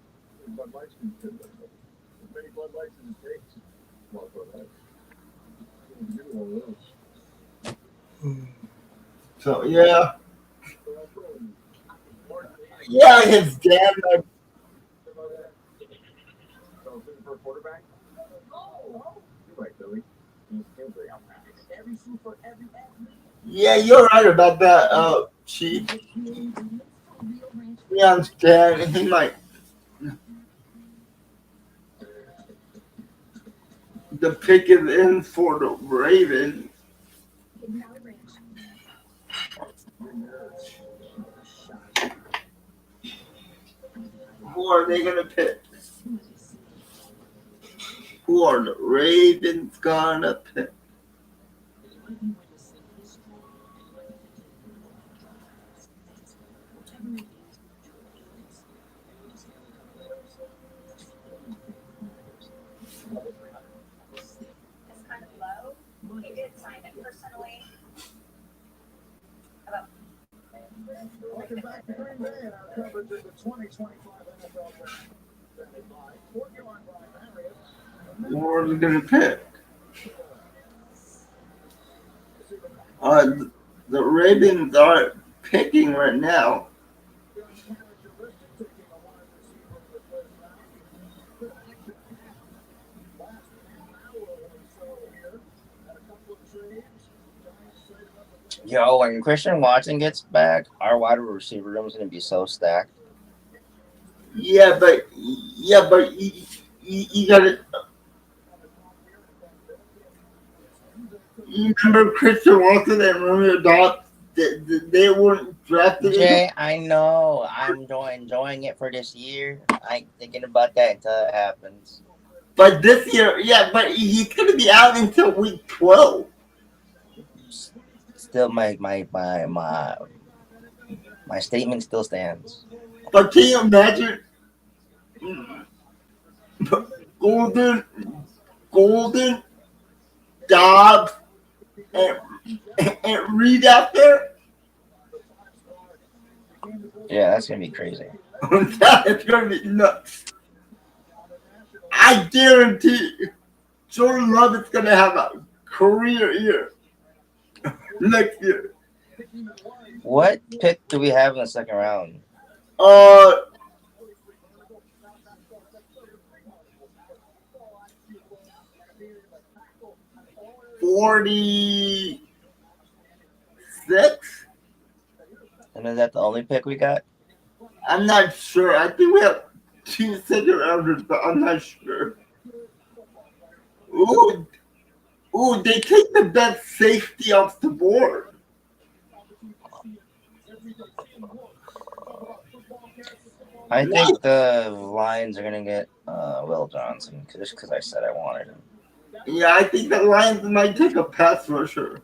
Bud Light's been good. As many Bud Lights as it takes. Well, Bud Light. Do one of those. So yeah. Yeah, his dad. So looking for a quarterback? You're right, Billy. He's still very Yeah, you're right about that, Chief. Leon's dad, he might. The pick is in for the Ravens. Who are they gonna pick? Who are the Ravens gonna pick? It's kind of low. He did sign it personally. Welcome back to Green Bay and our coverage of the 2025 NFL Draft. Presented by Formula by Marriott. Who are they gonna pick? The Ravens are picking right now. Yo, when Christian Watson gets back, our wide receiver room is going to be so stacked. Yeah, but you gotta. You remember Christian Watson and Romeo Dobbs? They weren't drafted. Jay, I know. I'm enjoying it for this year. I ain't thinking about that until it happens. But this year, yeah, but he's gonna be out until week 12. Still, my statement still stands. But can you imagine Golden, Dobbs, and Reed out there? Yeah, that's gonna be crazy. It's gonna be nuts. I guarantee Jordan Love is gonna have a career year next year. What pick do we have in the second round? 40. 6. And is that the only pick we got? I'm not sure. I think we have 2 second rounders, but I'm not sure. Ooh, ooh, they take the best safety off the board. I think the Lions are gonna get Will Johnson just because I said I wanted him. Yeah, I think the Lions might take a pass rusher.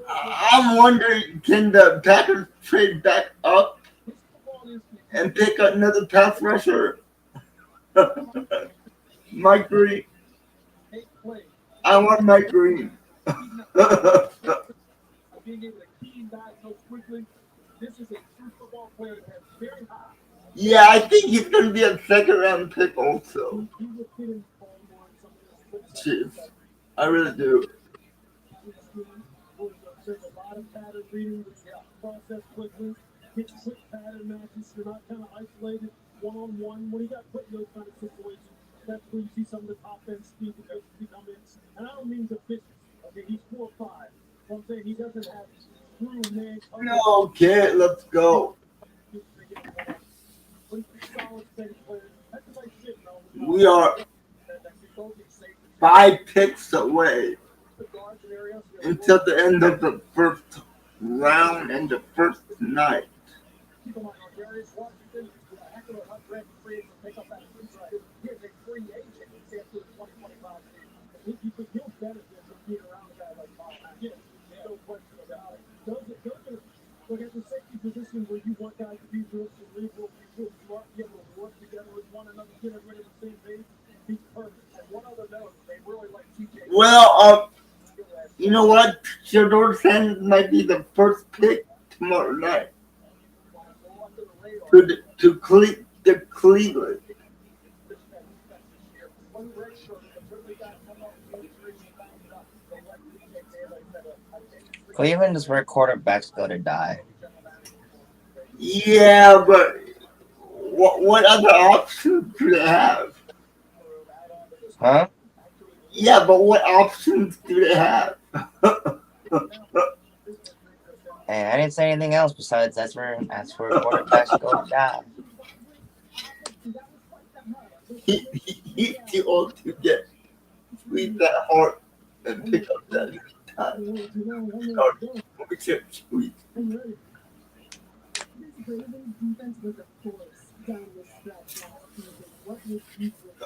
I'm wondering, can the Packers trade back up and pick another pass rusher? Mike Green. I want Mike Green. Yeah, I think he's going to be a second round pick also. Jeez, I really do. Okay, let's go. We are 5 picks away until the end of the first round and the first night. Well, you know what? Shador Sanders might be the first pick tomorrow night to Cleveland. Cleveland is where quarterbacks go to die. Yeah, but what other options do they have? Huh? Yeah, but what options do they have? Hey, I didn't say anything else besides that's where quarterbacks go to die. He's too old to get squeeze that hard and pick up that time. We should squeeze.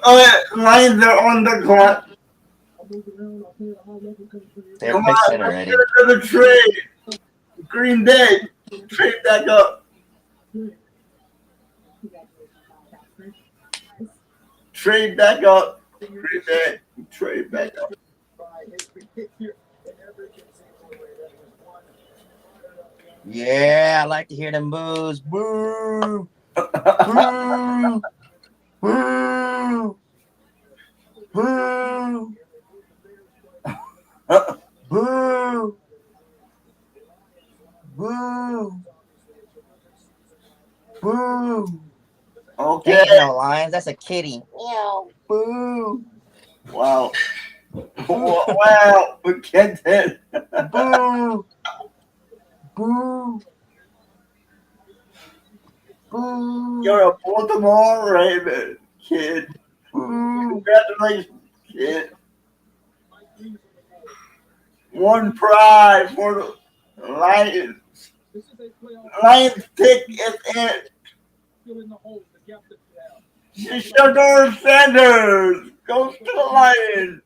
Oh, yeah, Lions are on the clock. They're Come picks on, in let's already. get another trade. Green Bay, trade back up. Trade back up. Green Bay, trade back up. Yeah, I like to hear them boos. Boo! Boo! Boo! Boo! Boo! Boo! Boo! Okay. That ain't no Lions. That's a kitty. Meow. Boo! Wow. Wow. We can't hit. Boo! Boo! Boo! You're a Baltimore Raven, kid. Boo! Congratulations, kid. One prize for the Lions. Lions pick is it. Shador Sanders goes to the Lions.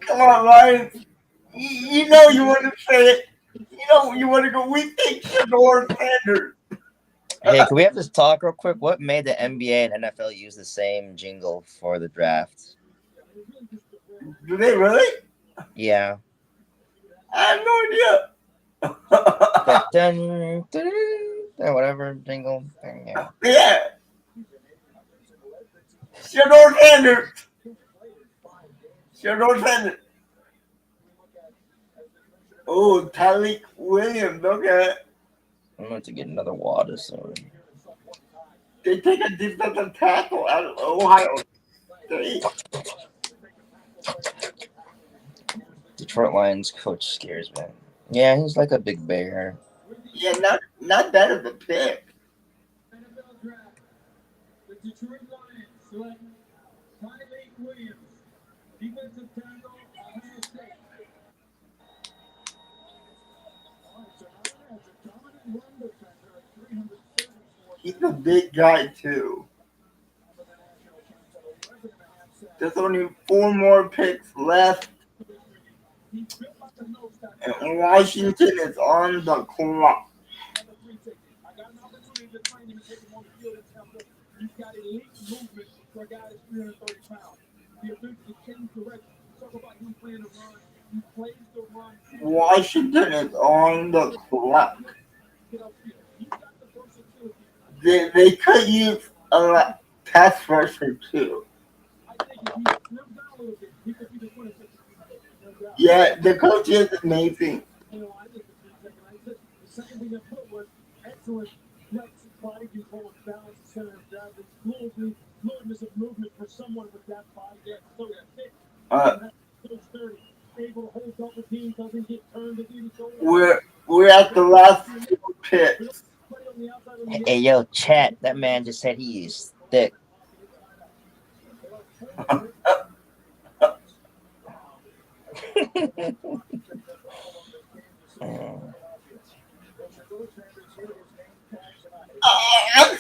Come on, Lions. You know you want to say it. You know you want to go. We think Shador Sanders. Hey, can we have this talk real quick? What made the NBA and NFL use the same jingle for the draft? Do they really? Yeah. I have no idea. That dun, dun, or whatever jingle thing. Yeah. Yeah. Shador Sanders. Shador Sanders. Oh, Tyreek Williams. Okay. I'm going to get another water soon. They take a defensive tackle out of Ohio State. Detroit Lions coach scares me. Yeah, he's like a big bear. Yeah, not that of a pick. NFL draft. The Detroit Lions select Tylee Williams, defensive tackle, Ohio State. All right, so now that's a dominant run defender at 334 He's a big guy too. for the national champs at 11 and a half sacks. There's only 4 more picks left, He's built like a nose tackle. and Washington is on the clock. Number 3 safety. I got an opportunity to train him and take him on the field and tell him he's got elite movement for a guy that's 330 pounds. The ability to change direction. Talk about him playing the run. He plays the run. Washington is on the clock. Get upfield. He's got the versatility. They could use a pass rusher too. I think if he slims down a little bit, he could be the 26th. No doubt. Yeah, the coach is amazing. You know, I think the second thing I put was excellent flex, body control, and balance, center of gravity, fluidness of movement for someone with that body. Yeah, so thick. Those 30, able to hold double team, doesn't get turned to either shoulder. We're at the last 2 picks. Hey, yo, chat. That man just said he is thick. I'm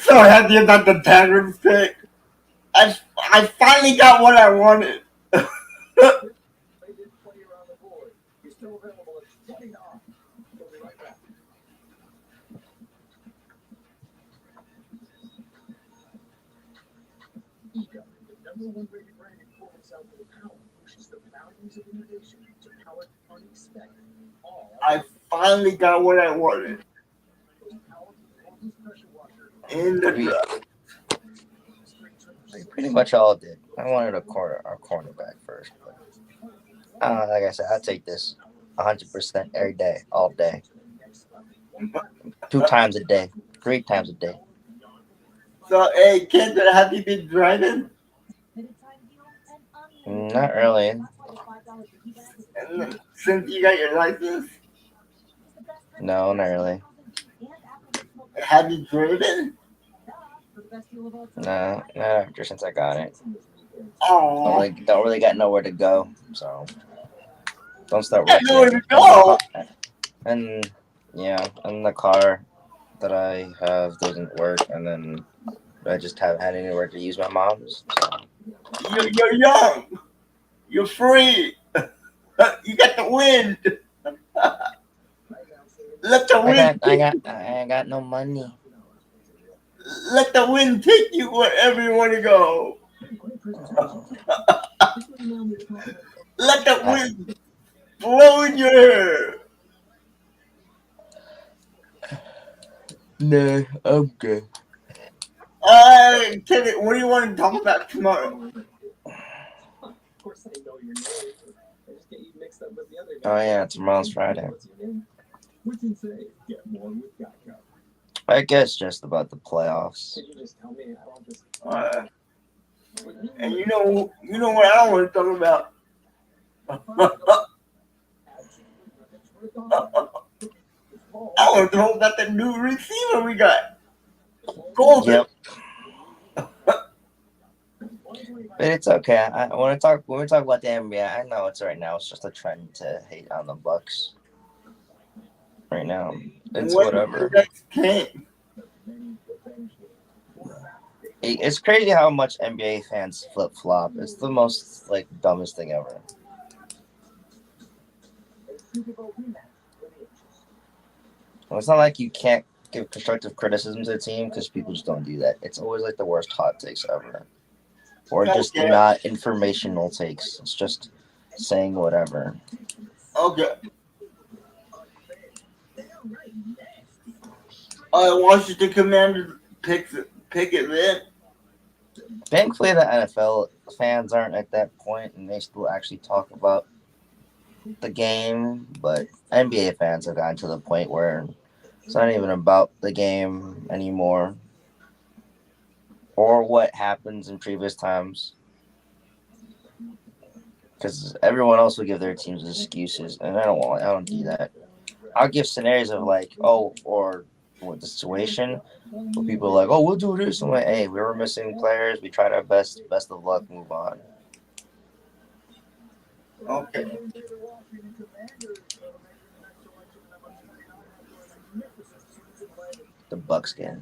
so happy about the Tigers pick. I finally got what I wanted. They did play around the board. He's still available at $20. We'll be right back. Ego, the #1 rated brand in corporate South Power, pushes the values of innovation to power unexpected. All I finally got what I wanted those powerful cordless pressure washer. in the draft. We pretty much all did. I wanted a cornerback first, but like I said, I take this 100% every day, all day, 2 times a day, 3 times a day. So, hey, Kendra, have you been driving? Not really. And since you got your license, No, not really. have you driven? No, not after since I got it. Oh, Don't really got nowhere to go, so don't start got working. nowhere to go. And yeah, and the car that I have doesn't work, and then I just haven't had anywhere to use my mom's. So. You're young. You're free. You got the wind. Let the wind. I got no money. Let the wind take you wherever you want to go. Let the wind blow in your hair. No, I'm good. Kenny, what do you want to talk about tomorrow? Of course, I know your name. I just get you mixed up with the other Oh yeah, tomorrow's Friday. What's your name? What's it say? Get more with Geico. I guess just about the playoffs. Could you just tell me? I don't just. And you know what I don't want to talk about. I want to talk about the new receiver we got. Golden. Yep. But it's okay. I when we talk about the NBA, I know it's right now. It's just a trend to hate on the Bucks. Right now, it's whatever. It's crazy how much NBA fans flip flop. It's the most dumbest thing ever. Well, it's not like you can't give constructive criticism to the team because people just don't do that. It's always the worst hot takes ever, or just not informational takes. It's just saying whatever. Okay. Washington Commanders pick it then. Thankfully, the NFL fans aren't at that point, and they still actually talk about the game. But NBA fans have gotten to the point where it's not even about the game anymore. or what happens in previous times. Because everyone else will give their teams excuses, and I don't do that. I'll give scenarios of like, oh, or what the situation where people are like, oh, we'll do this. I'm like, hey, we were missing players. We tried our best. Best of luck. Move on. Okay. The Bucks getting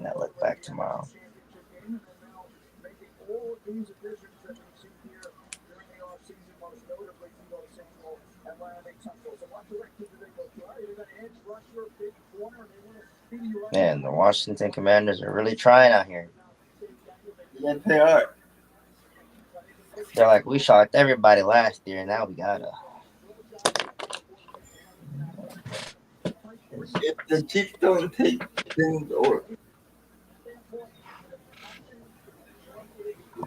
that look back tomorrow. Man, the Washington Commanders are really trying out here. Yes, they are. They're like, we shocked everybody last year, and now we gotta. If the Chiefs don't take things or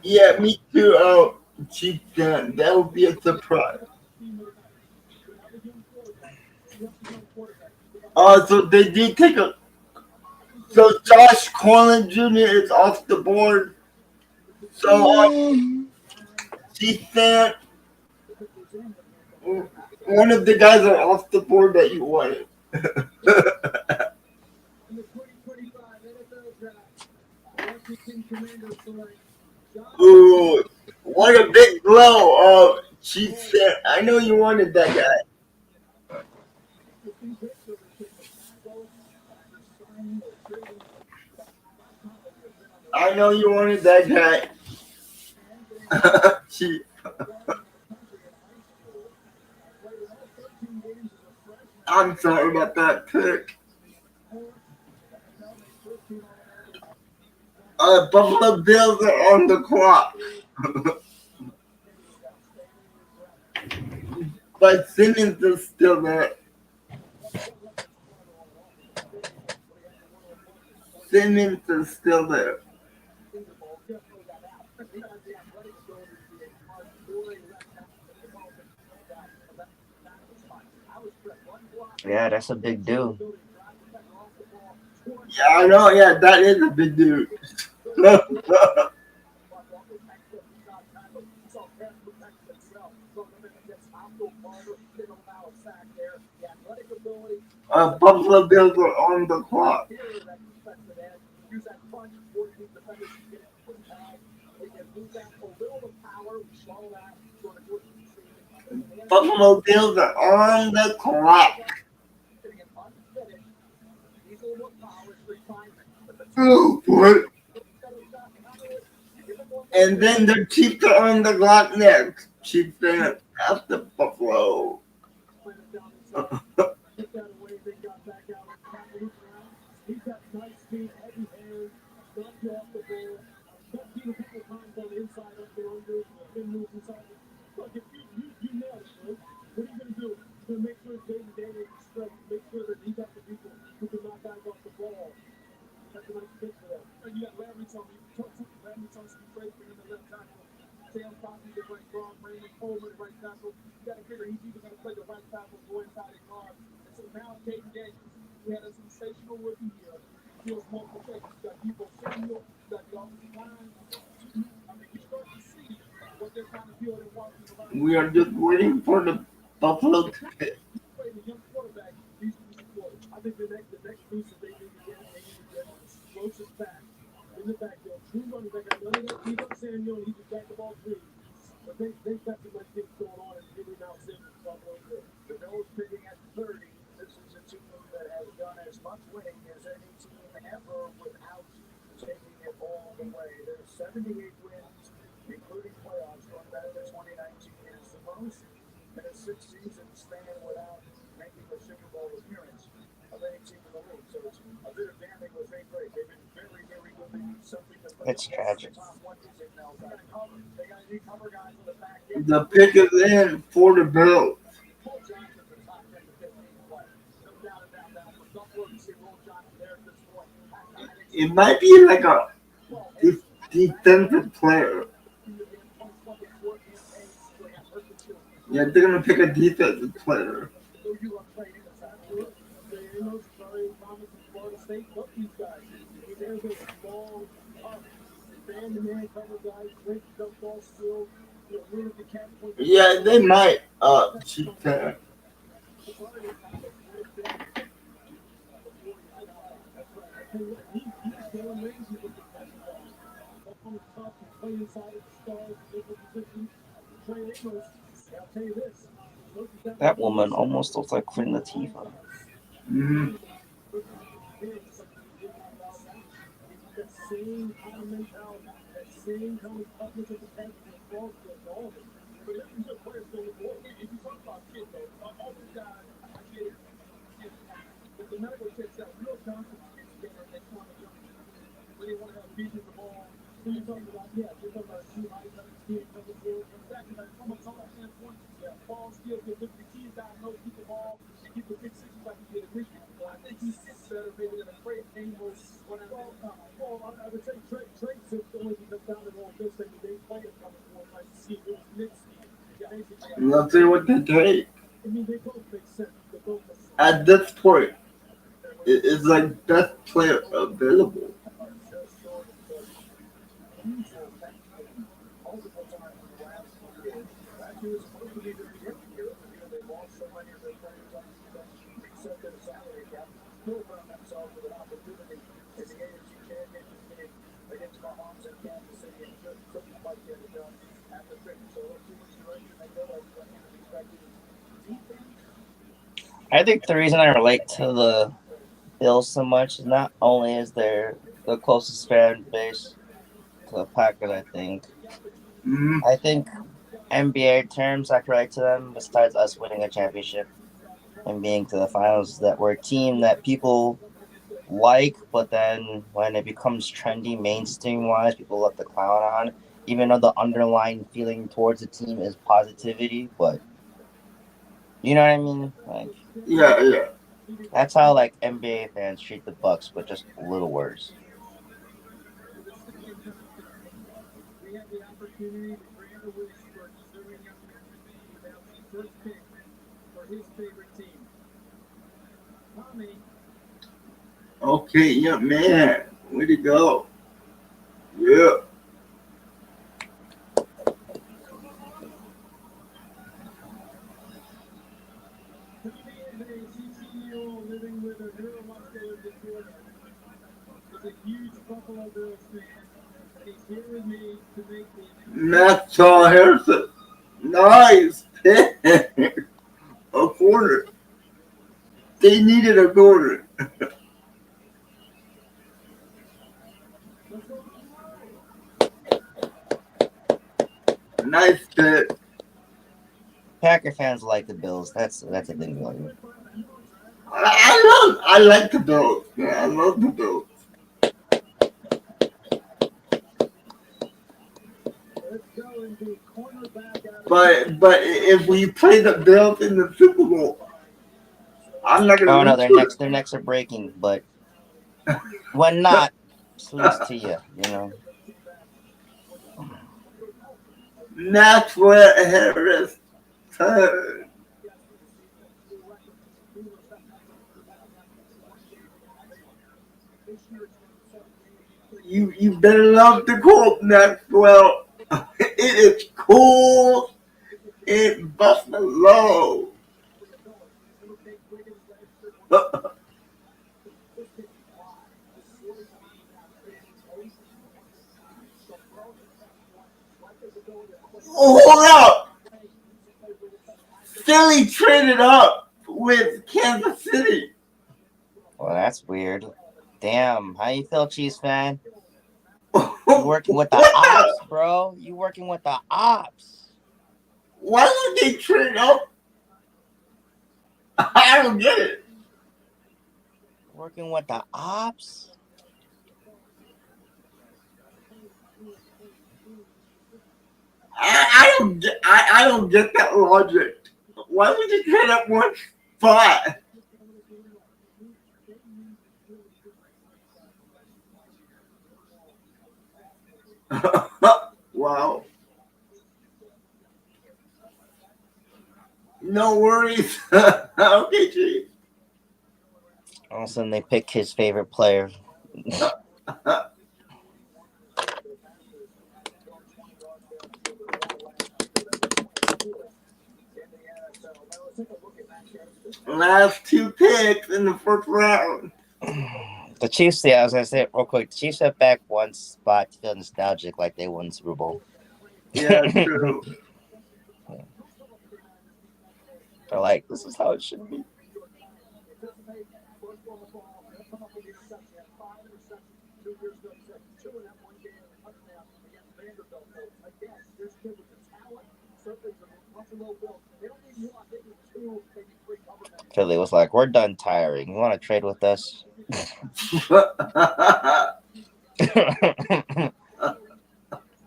yeah, me too. Chiefs that would be a surprise. So they did take a. So Josh Collins Jr. is off the board. So Chiefs fan, one of the guys are off the board that you wanted. Ooh, what a big blow! Chiefs fan, I know you wanted that guy. I know you wanted that guy. Chief. I'm sorry about that pick. Buffalo Bills are on the clock. But Simmons is still there. Simmons is still there. Yeah, that's a big deal. Yeah, I know. Yeah, that is a big dude. Buffalo Bills are on the clock. Buffalo Bills are on the clock. Oh, boy. And then the Chiefs are on the clock next. Chiefs fan after Buffalo. We are just waiting for the Buffalo to pick. It's tragic. The pick is in for the Bills. It might be like a defensive player. Yeah, they're gonna pick a defensive player. Yeah, they might cheat that. That woman almost looks like Queen Latifah. Mm-hmm. And I'll tell you what they take. At this point, it's like best player available. I think the reason I relate to the Bills so much is not only is they're the closest fan base to the Packers, Mm-hmm. I think NBA terms I can relate to them besides us winning a championship and being to the finals that we're a team that people like, but then when it becomes trendy mainstream wise, people love to clown on, even though the underlying feeling towards the team is positivity, but you know what I mean? Like Yeah, yeah. that's how like NBA fans treat the Bucks, but just a little worse. Okay, yeah, man. Way to go. Yeah. Matt Harrison. Nice pick. A corner. They needed a corner. Nice pick. Packer fans like the Bills. That's a thing. I like the Bills. Yeah, I love the Bills. But if we play the Bills in the Super Bowl, I'm not gonna Oh no, root for it. their necks are breaking, but when not, salutes to you. You know. That's where Harris turn. You better love the cold, Maxwell. It is cool in Buffalo. Oh, hold up! Philly traded up with Kansas City. Well, that's weird. Damn, how you feel, Chiefs fan? You What working with the the? ops, bro? You working with the ops? Why would they trade up? I don't get it. Working with the ops? I don't get that logic. Why would you trade up one spot? Wow. No worries. Okay, Chief. All of a sudden, they pick his favorite player. Last two picks in the first round. The Chiefs, yeah, I was gonna say real quick. The Chiefs went back one spot to feel nostalgic, like they won the Super Bowl. Yeah, true. They're like, this is how it should be. Philly was like, we're done tiring. You want to trade with us?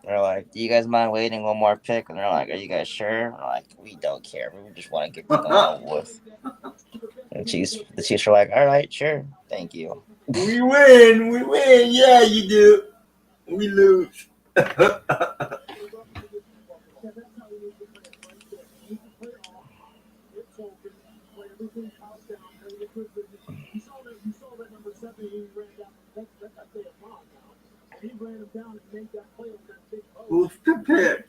They're like, do you guys mind waiting one more pick? And they're like, are you guys sure? We're like, we don't care. We just want to get this going over with. And the Chiefs are like, all right, sure. Thank you. We win. Yeah, you do. We lose. Who's the pick?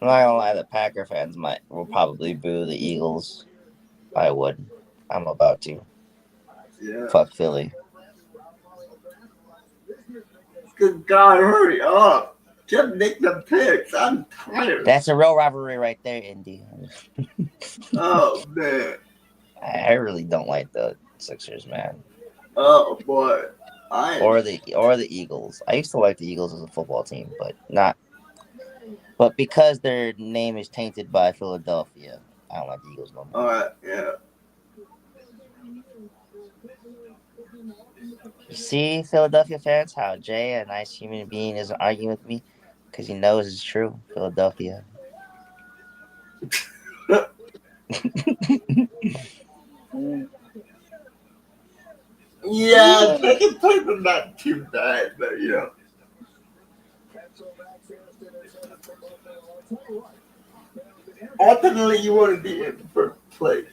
I'm not gonna lie, the Packer fans will probably boo the Eagles. I would. I'm about to. Yeah. Fuck Philly. Good God, hurry up. Just make the picks. I'm tired. That's a real rivalry right there, Indy. Oh, man. I really don't like the Sixers, man. Oh, boy. Or the Eagles. I used to like the Eagles as a football team, but because their name is tainted by Philadelphia, I don't like the Eagles no more. All right, yeah. You see, Philadelphia fans, how Jay, a nice human being, isn't arguing with me because he knows it's true. Philadelphia. Yeah, second place is not too bad, but you know. Ultimately, you want to be in first place.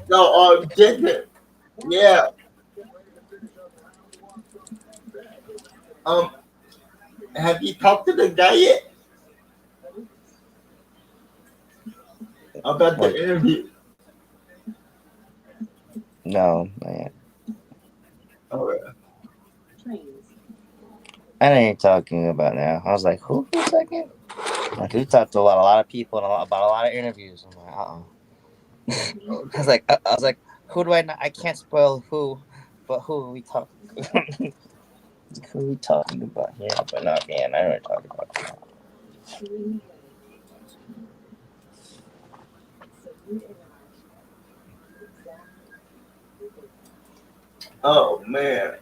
So, Jason, yeah. Um, have you talked to the guy yet about the interview? No, not yet. Okay. I know you're talking about now. I was like, who for a second? Like, we talked to a lot of people and about a lot of interviews. I'm like, I was like, who do I know? I can't spoil who, but who are we talking? Who are we talking about? Yeah, but not man. I know what you're talking about. Oh man.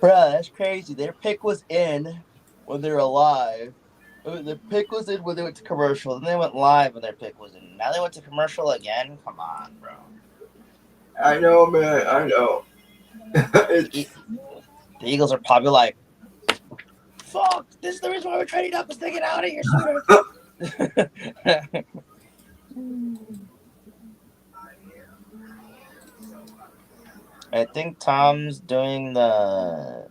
Bruh, that's crazy. Their pick was in when they were alive. The pick was in when they went to commercial. Then they went live when their pick was in. Now they went to commercial again? Come on, bro. I know, man. I know. The Eagles are probably like, fuck, this is the reason why we're trading up is to get out of here sooner. I think Tom's doing the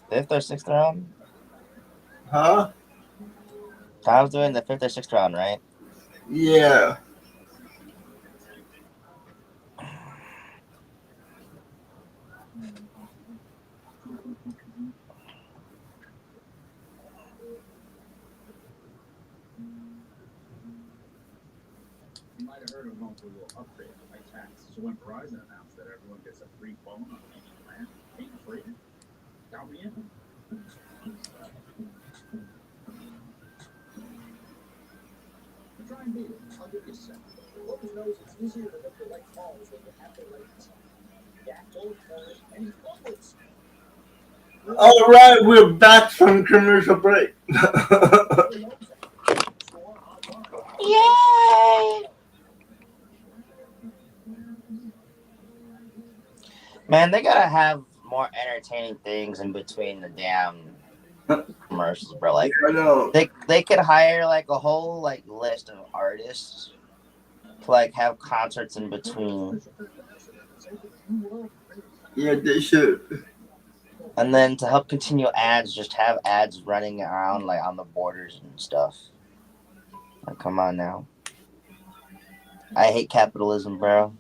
5th or 6th round. Huh? Tom's doing the 5th or 6th round, right? Yeah. You might have heard of going for a little upgrade on my tax. So when Verizon announced that everyone gets a free phone on any plan, ain't free. Count me in. Try and beat it. I'll give you a second. Logan knows it's easier to make the right calls when you have the right team. Gackel, and he fumbles. All right, we're back from commercial break. Yay! Man, they gotta have more entertaining things in between the damn commercials, bro. Like I know. they could hire like a whole like list of artists to like have concerts in between, Yeah, they should. and then to help continue ads, just have ads running around like on the borders and stuff. Like, come on now. I hate capitalism, bro.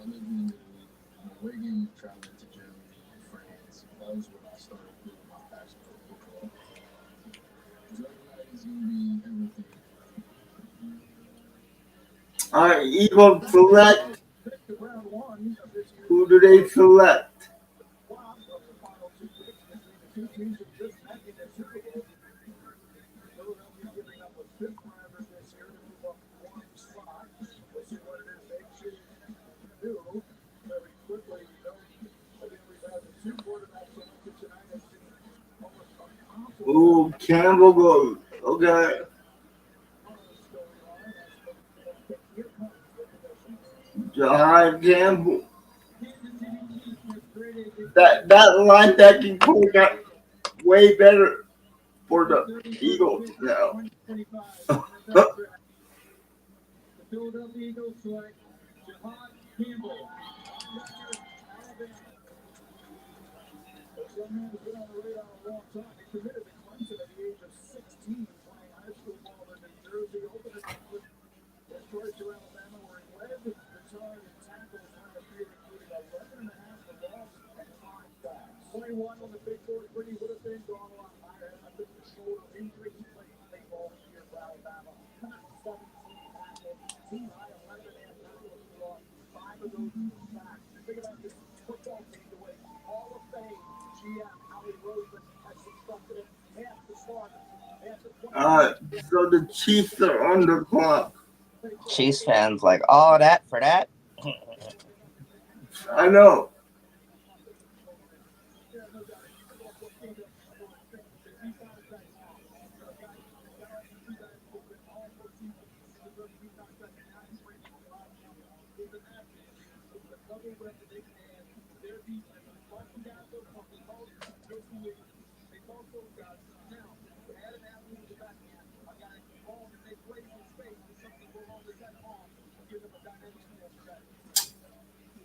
I lived in Norway, traveling to Germany and France. That was when I started feeling my passion for football. It's gonna be everything. Alright, Eagle select. Pick the round one of this year's Who do they select? flop of the final two picks between the two teams that just met in the Super Bowl. Philadelphia giving up a fifth rounder this year to move up one spot. We'll see what it is they choose to do. Very quickly, again, we've had the two quarterbacks selected tonight. It's been almost impossible. Ooh, Campbell goes. Okay. Jahan Campbell. That linebacking core got way better for the Eagles now. The Philadelphia Eagles select Jahan Campbell. This young man has been on the radar a long time. He committed to Clemson at the age of 16, playing high school ball in New Jersey. Opened his career to Alabama, where he led the charge in tackles last year, including 11 and a half for loss and 5 sacks. 21 on the big board, but he would have been gone a lot higher. I think the shoulder injury. He played ball this year for Alabama. 17 tackles, team high 11 and a half tackles for loss, 5 of those sacks. Think about this football team, the way Hall of Fame GM Howie Roseman has constructed it. Half the starters, half the Alright, so the Chiefs are on the clock. Chiefs fans like all that for that. I know.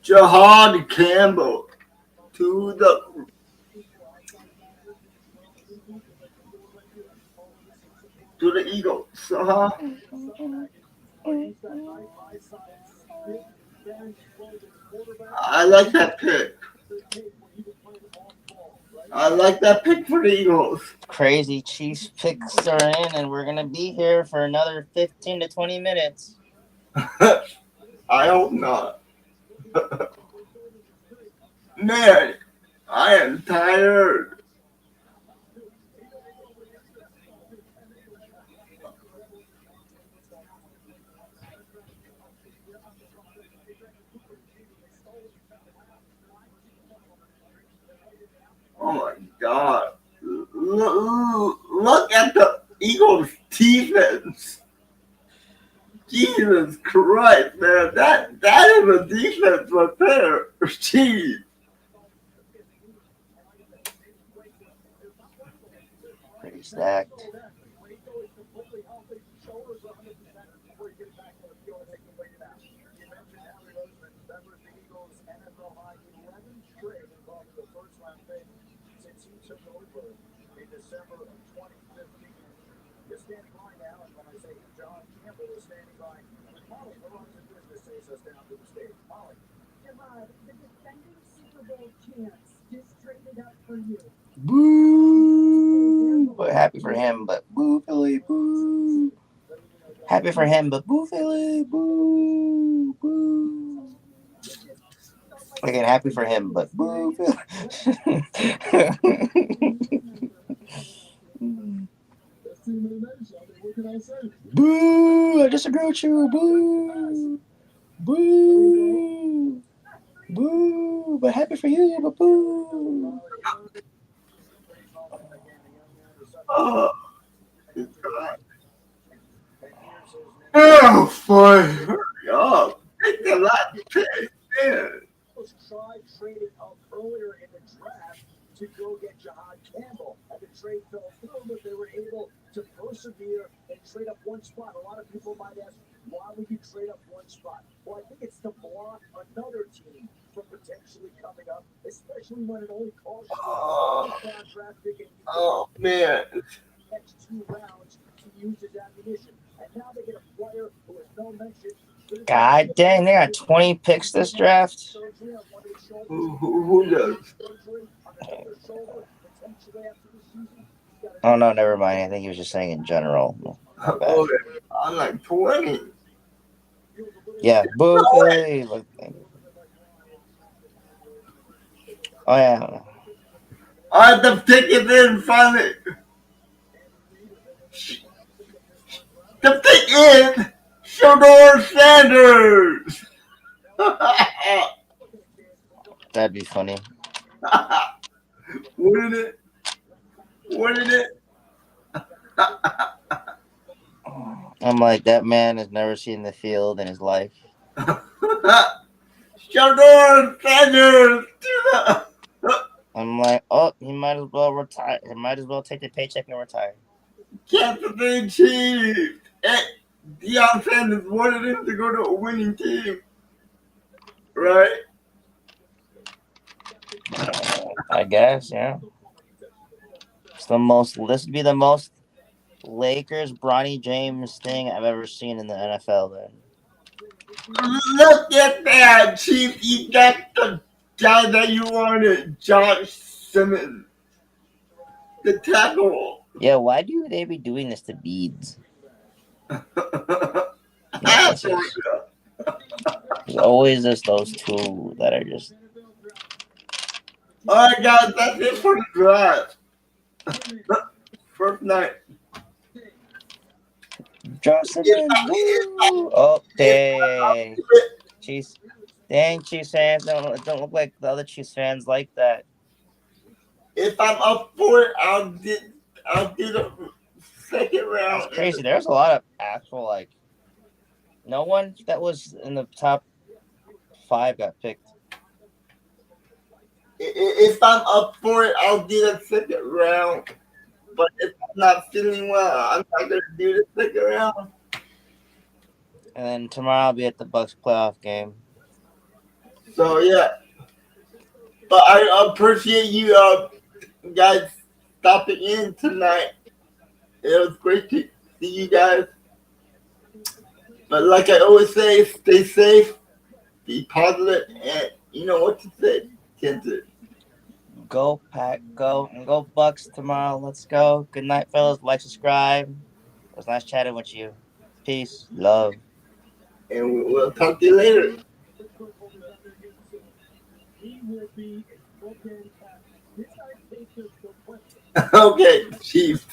Jahan Campbell to the Eagles. I like that pick. I like that pick for the Eagles. Crazy Chiefs picks are in, and we're gonna be here for another 15 to 20 minutes. I hope not. Man, I am tired. Oh my God. Look at the Eagles defense. Jesus Christ, man. That is a defense right there. Jeez. Pretty stacked. The defending Super Bowl champs just traded up for you. Boo! But happy for him, but boo Philly, boo. Happy for him, but boo Philly, boo, boo. Again, happy for him, but boo Philly. Boo! I disagree with you. Boo! Boo! Boo! but happy for you, but boo. Oh, oh boy, hurry up. Take a lot to take. Man. Tried trading up earlier in the draft to go get Jahad Campbell, and the trade fell through, but they were able to persevere and trade up one spot. A lot of people might ask, why would you trade up one spot? Well, I think it's to block another team from potentially coming up, especially when it only costs you a draft pick and you Oh man. next 2 rounds to use as ammunition. And now they get a player who has no mention. God dang, they got 20 picks this draft. Who does? Oh no, never mind. I think he was just saying in general. My bad. Oh, I'm like 20. Yeah, boo Philly. Oh yeah. I had to pick it in finally. The pick in Shador Sanders. That'd be funny. Wouldn't it? Wouldn't it? I'm like, that man has never seen the field in his life. Shador Sanders. I'm like, oh, he might as well retire. He might as well take the paycheck and retire. Kansas City Chiefs. Hey, Deion Sanders wanted him to go to a winning team. Right? I guess, yeah. It's the most. This would be the most Lakers Bronny James thing I've ever seen in the NFL. Then Look at that, Chief. You got the guy that you wanted, Josh Simmons, the tackle. yeah, why do they be doing this to beads? That's There's always just those two that are just. All right, guys, that's it for the draft. First night. Justin, oh, dang. Chiefs. Dang, Chiefs fans don't look like the other Chiefs fans like that. If I'm up for it, I'll get a second round. That's crazy. There's a lot of actual, like, no one that was in the top 5 got picked. If I'm up for it, I'll get a second round. But if I'm not feeling well, I'm not going to do the second round. And then tomorrow I'll be at the Bucks playoff game. So, yeah. But I appreciate you guys stopping in tonight. It was great to see you guys. But like I always say, stay safe, be positive, and you know what to say, Kendrick. Go Pack, go, and go Bucks tomorrow. Let's go. Good night, fellas. Like, subscribe. It was nice chatting with you. Peace, love. And we'll talk to you later. Okay, Chief.